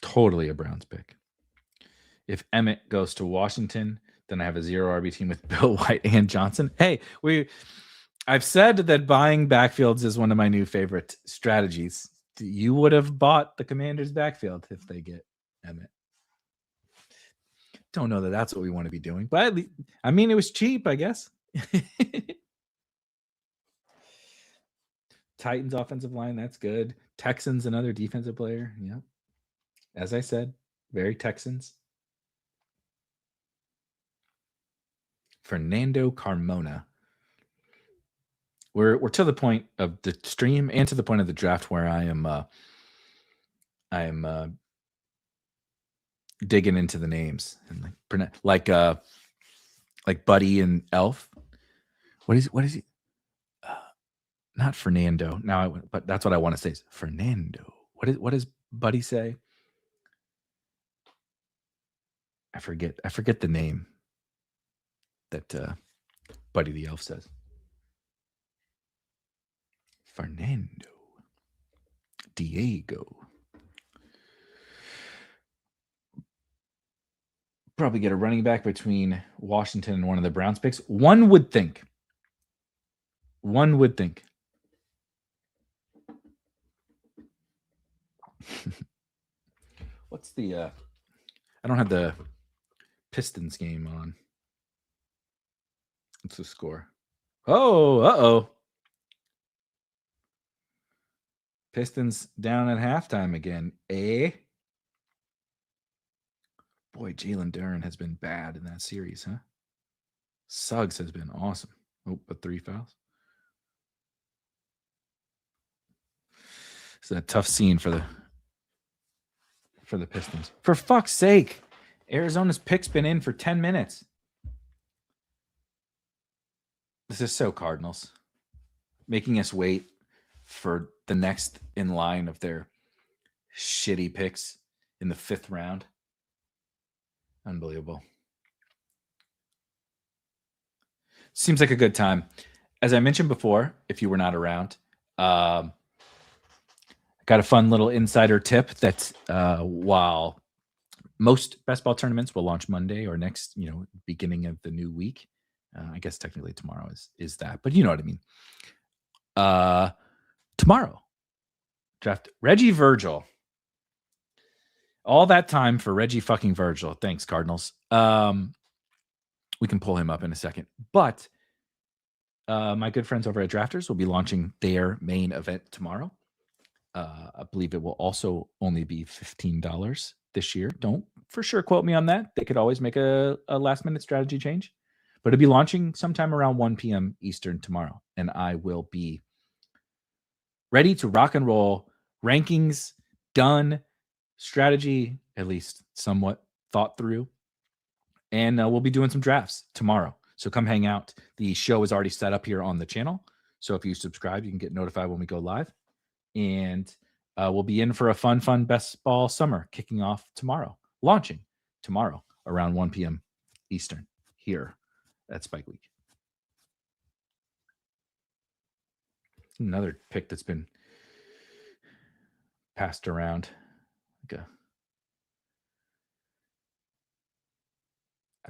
Totally a Browns pick. If Emmett goes to Washington, then I have a 0 RB team with Bill White and Johnson. Hey, I've said that buying backfields is one of my new favorite strategies. You would have bought the Commanders' backfield if they get Emmett. Don't know that that's what we want to be doing, but I mean, it was cheap, I guess. Titans offensive line, that's good. Texans, another defensive player. Yeah. As I said, very Texans. Fernando Carmona. We're to the point of the stream and to the point of the draft where I am digging into the names and like Buddy and Elf. What is he? Not Fernando. But that's what I want to say is Fernando. What does Buddy say? I forget the name that Buddy the Elf says. Fernando. Diego. Probably get a running back between Washington and one of the Browns picks. One would think. What's the I don't have the Pistons game on. What's the score? Oh, uh-oh. Pistons down at halftime again. Boy, Jalen Duren has been bad in that series, huh? Suggs has been awesome. Oh, but 3 fouls. It's a tough scene for the Pistons. For fuck's sake, Arizona's pick's been in for 10 minutes. This is so Cardinals. Making us wait for the next in line of their shitty picks in the 5th round. Unbelievable. Seems like a good time. As I mentioned before, if you were not around, got a fun little insider tip that while most best ball tournaments will launch Monday or next, beginning of the new week. I guess technically tomorrow is that, but you know what I mean. Tomorrow, draft Reggie Virgil. All that time for Reggie fucking Virgil. Thanks, Cardinals. We can pull him up in a second. But my good friends over at Drafters will be launching their main event tomorrow. I believe it will also only be $15 this year. Don't for sure quote me on that. They could always make a last-minute strategy change. But it'll be launching sometime around 1 p.m. Eastern tomorrow. And I will be ready to rock and roll. Rankings done. Strategy, at least somewhat thought through. And we'll be doing some drafts tomorrow. So come hang out. The show is already set up here on the channel. So if you subscribe, you can get notified when we go live. And we'll be in for a fun best ball summer kicking off tomorrow. Launching tomorrow around 1 p.m. Eastern here at Spike Week. Another pick that's been passed around. I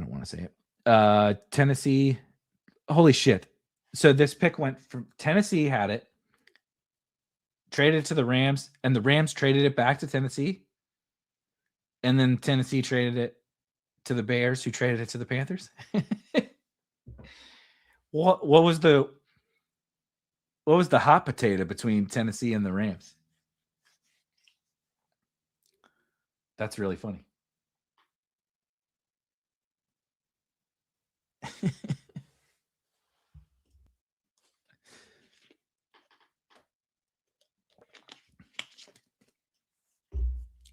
don't want to say it. Tennessee. Holy shit. So this pick went from Tennessee had it, traded it to the Rams, and the Rams traded it back to Tennessee. And then Tennessee traded it to the Bears, who traded it to the Panthers. What was the hot potato between Tennessee and the Rams? That's really funny.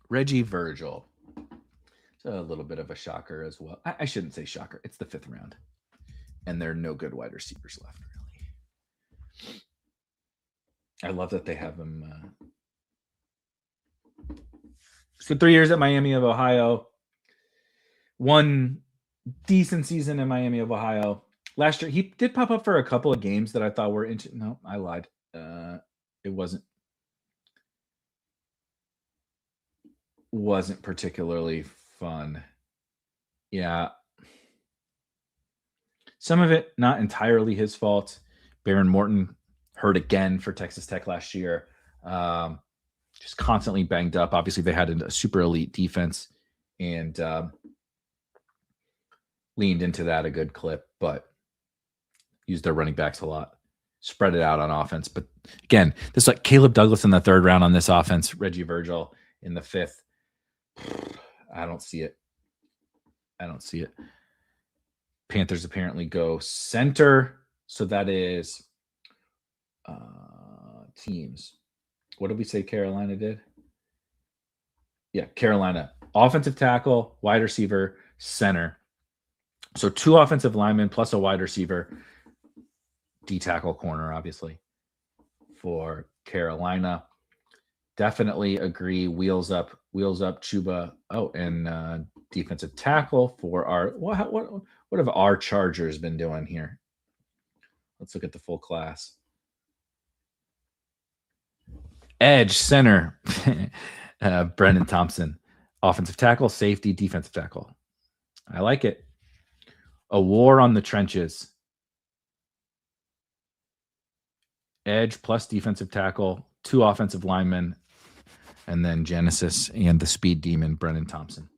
Reggie Virgil. It's a little bit of a shocker as well. I shouldn't say shocker. It's the 5th round. And there are no good wide receivers left, really. I love that they have him. So 3 years at Miami of Ohio. 1 decent season in Miami of Ohio. Last year, he did pop up for a couple of games that I thought were interesting. No, I lied. It wasn't particularly fun. Yeah. Some of it not entirely his fault. Baron Morton hurt again for Texas Tech last year. Just constantly banged up. Obviously, they had a super elite defense and leaned into that a good clip, but used their running backs a lot. Spread it out on offense. But again, this is like Caleb Douglas in the 3rd round on this offense, Reggie Virgil in the 5th. I don't see it. Panthers apparently go center. So that is teams. What did we say Carolina did? Yeah, Carolina. Offensive tackle, wide receiver, center. So 2 offensive linemen plus a wide receiver. D tackle corner, obviously, for Carolina. Definitely agree. Wheels up, Chuba. Oh, and defensive tackle for our what have our Chargers been doing here? Let's look at the full class. Edge, center, Brendan Thompson. Offensive tackle, safety, defensive tackle. I like it. A war on the trenches. Edge plus defensive tackle, 2 offensive linemen, and then Genesis and the speed demon, Brendan Thompson.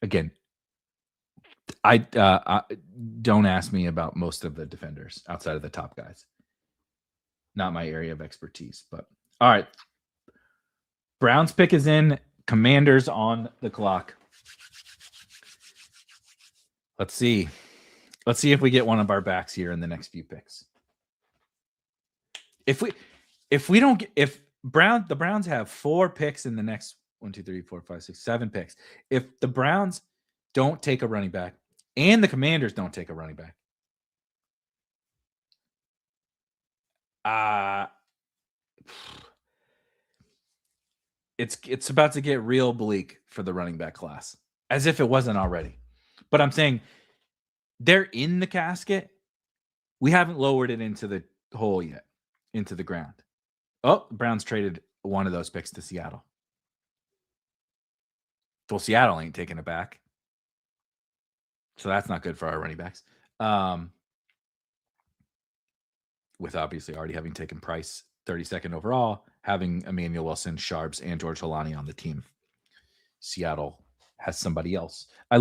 Again, I don't ask me about most of the defenders outside of the top guys. Not my area of expertise, but all right. Browns pick is in. Commanders on the clock. Let's see. Let's see if we get one of our backs here in the next few picks. If the Browns have 4 picks in the next 1, 2, 3, 4, 5, 6, 7 picks. If the Browns don't take a running back and the Commanders don't take a running back, it's about to get real bleak for the running back class, as if it wasn't already. But I'm saying they're in the casket. We haven't lowered it into the hole yet, into the ground. Oh, the Browns traded one of those picks to Seattle. Well, Seattle ain't taking it back. So that's not good for our running backs. With obviously already having taken Price 32nd overall, having Emmanuel Wilson, Sharps, and George Holani on the team. Seattle has somebody else. I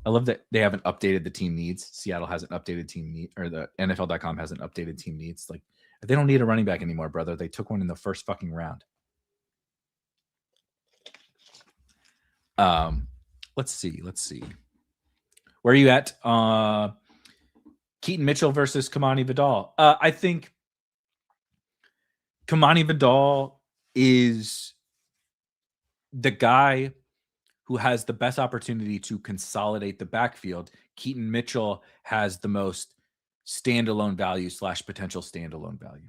love that they haven't updated the team needs. Seattle hasn't updated team need, or the NFL.com hasn't updated team needs. Like, they don't need a running back anymore, brother. They took one in the first fucking round. Let's see. Where are you at? Keaton Mitchell versus Kamani Vidal. I think Kamani Vidal is the guy who has the best opportunity to consolidate the backfield. Keaton Mitchell has the most standalone value / potential standalone value.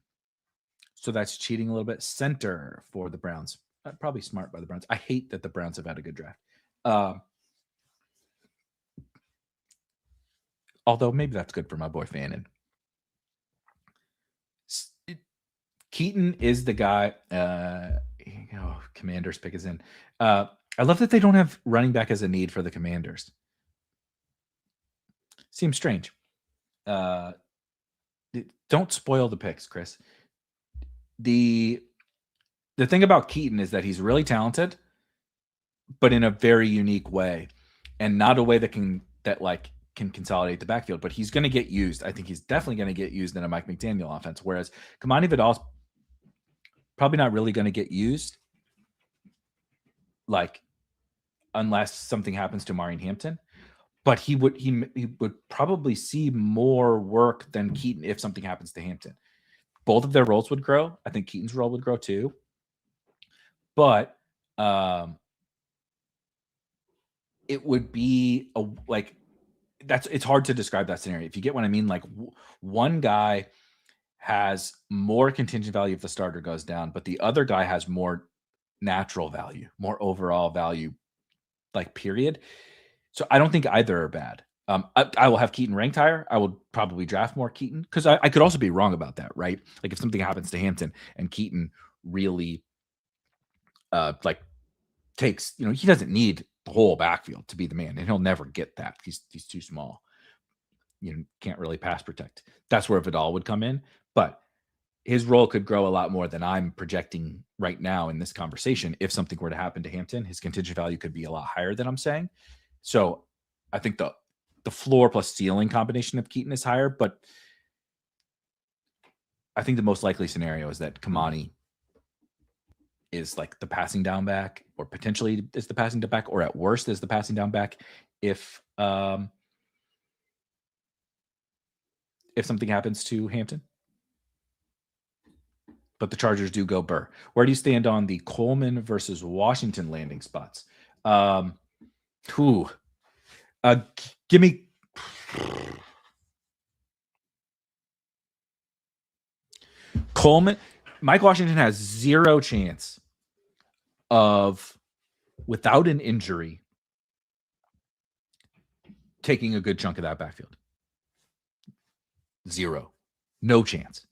So that's cheating a little bit. Center for the Browns. Probably smart by the Browns. I hate that the Browns have had a good draft. Although maybe that's good for my boy Fannin. Keaton is the guy. Commanders pick is in. I love that they don't have running back as a need for the Commanders. Seems strange. Don't spoil the picks, Chris. The thing about Keaton is that he's really talented, but in a very unique way, and not a way that can consolidate the backfield. But he's going to get used. I think he's definitely going to get used in a Mike McDaniel offense. Whereas Kamani Vidal's probably not really going to get used, unless something happens to Marion Hampton. But he would probably see more work than Keaton if something happens to Hampton. Both of their roles would grow. I think Keaton's role would grow too. But it would be it's hard to describe that scenario. If you get what I mean, one guy has more contingent value if the starter goes down, but the other guy has more natural value, more overall value, period. So I don't think either are bad. I will have Keaton ranked higher. I will probably draft more Keaton because I could also be wrong about that, right? Like if something happens to Hampton and Keaton really takes, he doesn't need the whole backfield to be the man, and he'll never get that. He's too small. Can't really pass protect. That's where Vidal would come in, but his role could grow a lot more than I'm projecting right now in this conversation. If something were to happen to Hampton, his contingent value could be a lot higher than I'm saying. So I think the floor plus ceiling combination of Keaton is higher, but I think the most likely scenario is that Kamani is the passing down back, or potentially is the passing down back, or at worst is the passing down back if something happens to Hampton. But the Chargers do go Burr. Where do you stand on the Coleman versus Washington landing spots? Give me Coleman. Mike Washington has 0 chance of, without an injury, taking a good chunk of that backfield. 0. No chance.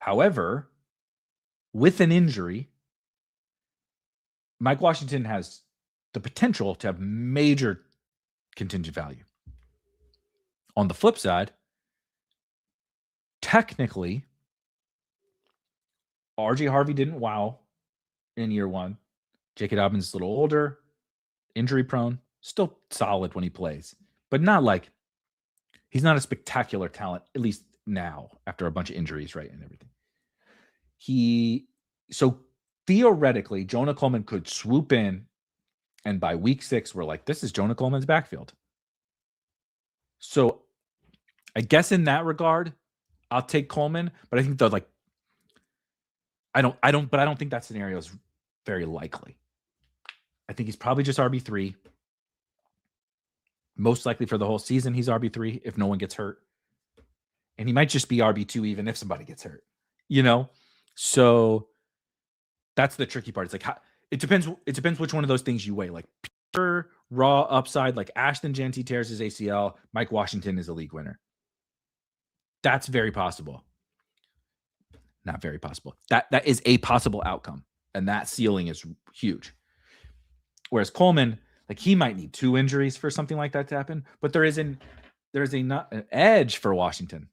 However, with an injury, Mike Washington has the potential to have major contingent value. On the flip side, technically, RJ Harvey didn't wow in year one. J.K. Dobbins is a little older, injury prone, still solid when he plays, but not like he's not a spectacular talent, at least now after a bunch of injuries, right, and everything. So theoretically, Jonah Coleman could swoop in, and by week 6, we're like, this is Jonah Coleman's backfield. So I guess in that regard, I'll take Coleman, but I think I don't think that scenario is very likely. I think he's probably just RB3. Most likely for the whole season, he's RB3 if no one gets hurt. And he might just be RB2 even if somebody gets hurt, So that's the tricky part. It's like it depends which one of those things you weigh. Like pure raw upside, like Ashton Jeanty tears his ACL, Mike Washington is a league winner. That's very possible. Not very possible. That is a possible outcome, and that ceiling is huge. Whereas Coleman, like he might need 2 injuries for something like that to happen, but there is an edge for Washington.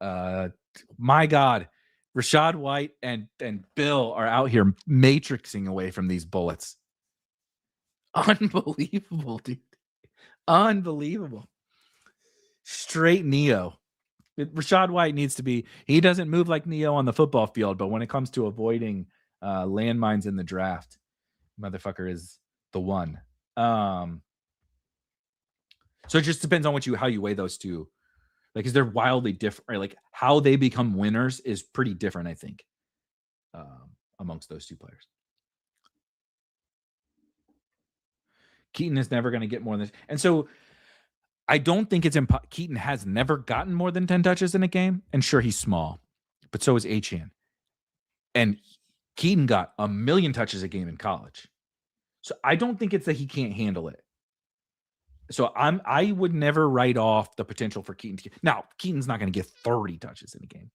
My God, Rachaad White and Bill are out here matrixing away from these bullets. Unbelievable, dude. Unbelievable. Straight Neo. Rachaad White needs to be. He doesn't move like Neo on the football field, but when it comes to avoiding landmines in the draft, motherfucker is the one. So it just depends on how you weigh those two. Like, because they're wildly different. Right? Like how they become winners is pretty different, I think, amongst those two players. Keaton is never going to get more than this, and so I don't think it's Keaton has never gotten more than 10 touches in a game, and sure, he's small, but so is Achane, and Keaton got 1 million touches a game in college. So I don't think it's that he can't handle it. So I would never write off the potential for Keaton. Now, Keaton's not going to get 30 touches in a game,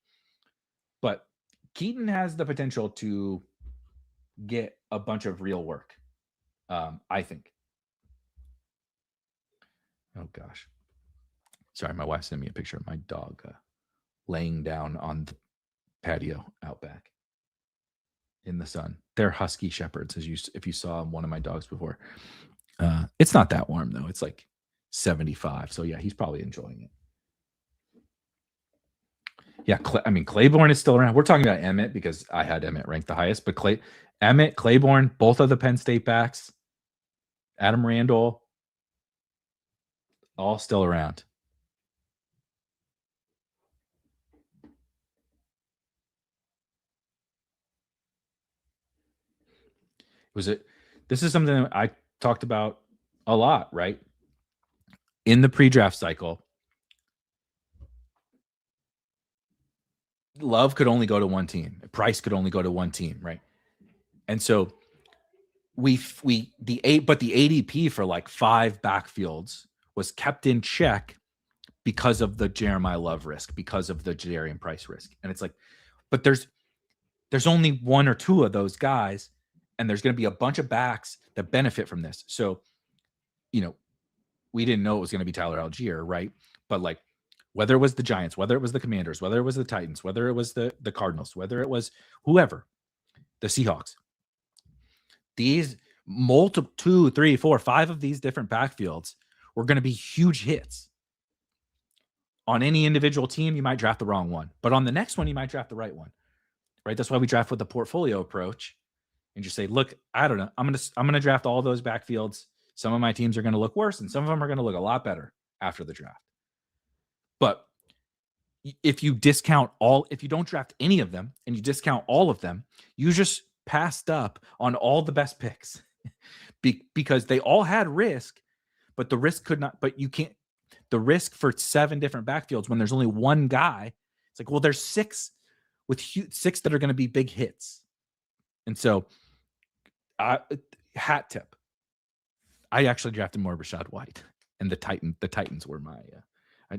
but Keaton has the potential to get a bunch of real work, I think. Oh, gosh. Sorry, my wife sent me a picture of my dog laying down on the patio out back in the sun. They're husky shepherds, if you saw one of my dogs before. It's not that warm, though. It's like 75. So, yeah, he's probably enjoying it. Yeah, Claiborne is still around. We're talking about Emmett because I had Emmett ranked the highest. But Emmett, Claiborne, both of the Penn State backs, Adam Randall, all still around. This is something that I talked about a lot, right? In the pre-draft cycle, Love could only go to one team. Price could only go to one team, right? And so the ADP for like 5 backfields was kept in check because of the Jeremiah Love risk, because of the Jadarian Price risk. And it's like, but there's only 1 or 2 of those guys, and there's going to be a bunch of backs that benefit from this. So, we didn't know it was going to be Tyler Algier, right? But like, whether it was the Giants, whether it was the Commanders, whether it was the Titans, whether it was the Cardinals, whether it was whoever, the Seahawks, these multiple 2, 3, 4, 5 of these different backfields were going to be huge hits. On any individual team, you might draft the wrong one, but on the next one, you might draft the right one, right? That's why we draft with the portfolio approach and just say, look, I don't know. I'm going to draft all those backfields. Some of my teams are going to look worse, and some of them are going to look a lot better after the draft. But if you don't draft any of them and you discount all of them, you just passed up on all the best picks because they all had risk, but the risk the risk for 7 different backfields when there's only one guy, it's like, well, there's 6 that are going to be big hits. And so hat tip, I actually drafted more Rachaad White, and the Titans were my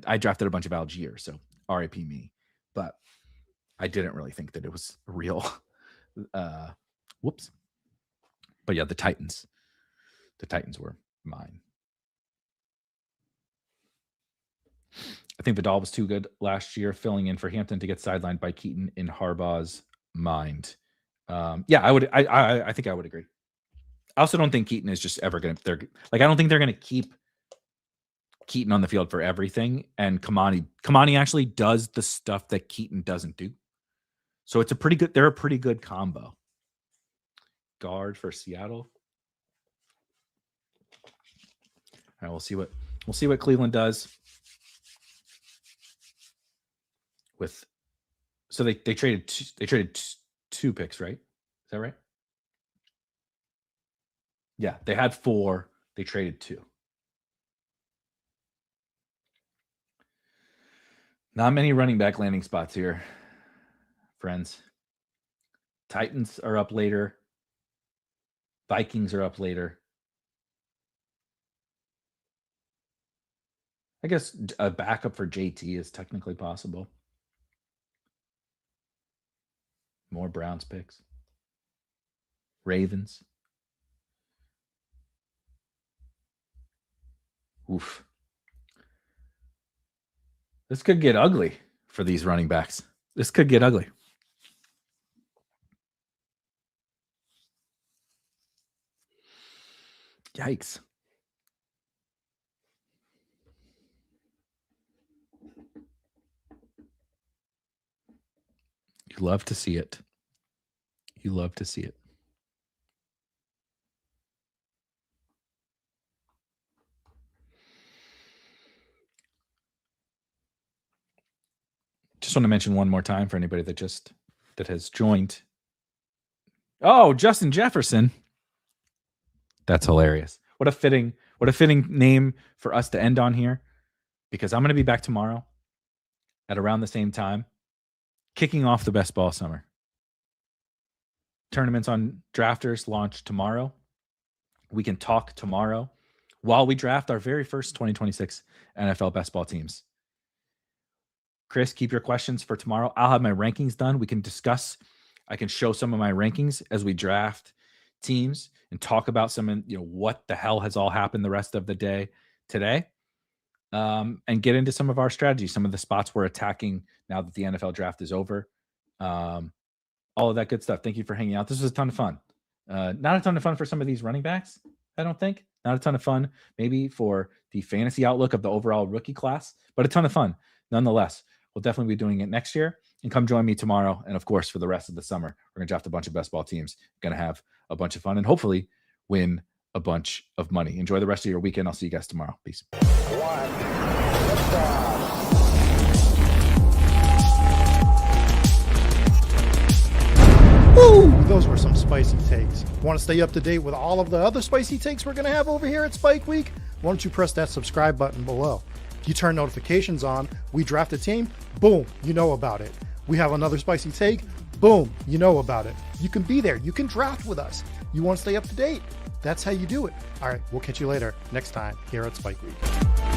I drafted a bunch of Algier, so RIP me. But I didn't really think that it was real. Whoops. But yeah, the Titans were mine. I think Vidal was too good last year, filling in for Hampton to get sidelined by Keaton in Harbaugh's mind. Yeah, I think I would agree. I also don't think Keaton is just ever going to. I don't think they're going to keep Keaton on the field for everything. And Kamani actually does the stuff that Keaton doesn't do. So it's they're a pretty good combo. Guard for Seattle. All right, we'll see what Cleveland does. So they traded two picks, right? Is that right? Yeah, they had 4. They traded 2. Not many running back landing spots here, friends. Titans are up later. Vikings are up later. I guess a backup for JT is technically possible. More Browns picks. Ravens. Oof. This could get ugly for these running backs. This could get ugly. Yikes. You love to see it. You love to see it. Just want to mention one more time for anybody that has joined. Oh, Justin Jefferson. That's hilarious. What a fitting name for us to end on here, because I'm going to be back tomorrow at around the same time, kicking off the best ball summer. Tournaments on Drafters launch tomorrow. We can talk tomorrow while we draft our very first 2026 NFL best ball teams. Chris, keep your questions for tomorrow. I'll have my rankings done. We can discuss. I can show some of my rankings as we draft teams and talk about some, what the hell has all happened the rest of the day today, and get into some of our strategies, some of the spots we're attacking now that the NFL draft is over. All of that good stuff. Thank you for hanging out. This was a ton of fun. Not a ton of fun for some of these running backs, I don't think. Not a ton of fun maybe for the fantasy outlook of the overall rookie class, but a ton of fun nonetheless. We'll definitely be doing it next year. And come join me tomorrow. And of course, for the rest of the summer, we're going to draft a bunch of best ball teams. Going to have a bunch of fun and hopefully win a bunch of money. Enjoy the rest of your weekend. I'll see you guys tomorrow. Peace. Woo! Those were some spicy takes. Want to stay up to date with all of the other spicy takes we're going to have over here at Spike Week? Why don't you press that subscribe button below? You turn notifications on, we draft a team, boom, you know about it. We have another spicy take, boom, you know about it. You can be there, you can draft with us. You want to stay up to date? That's how you do it. All right, we'll catch you later next time here at Spike Week.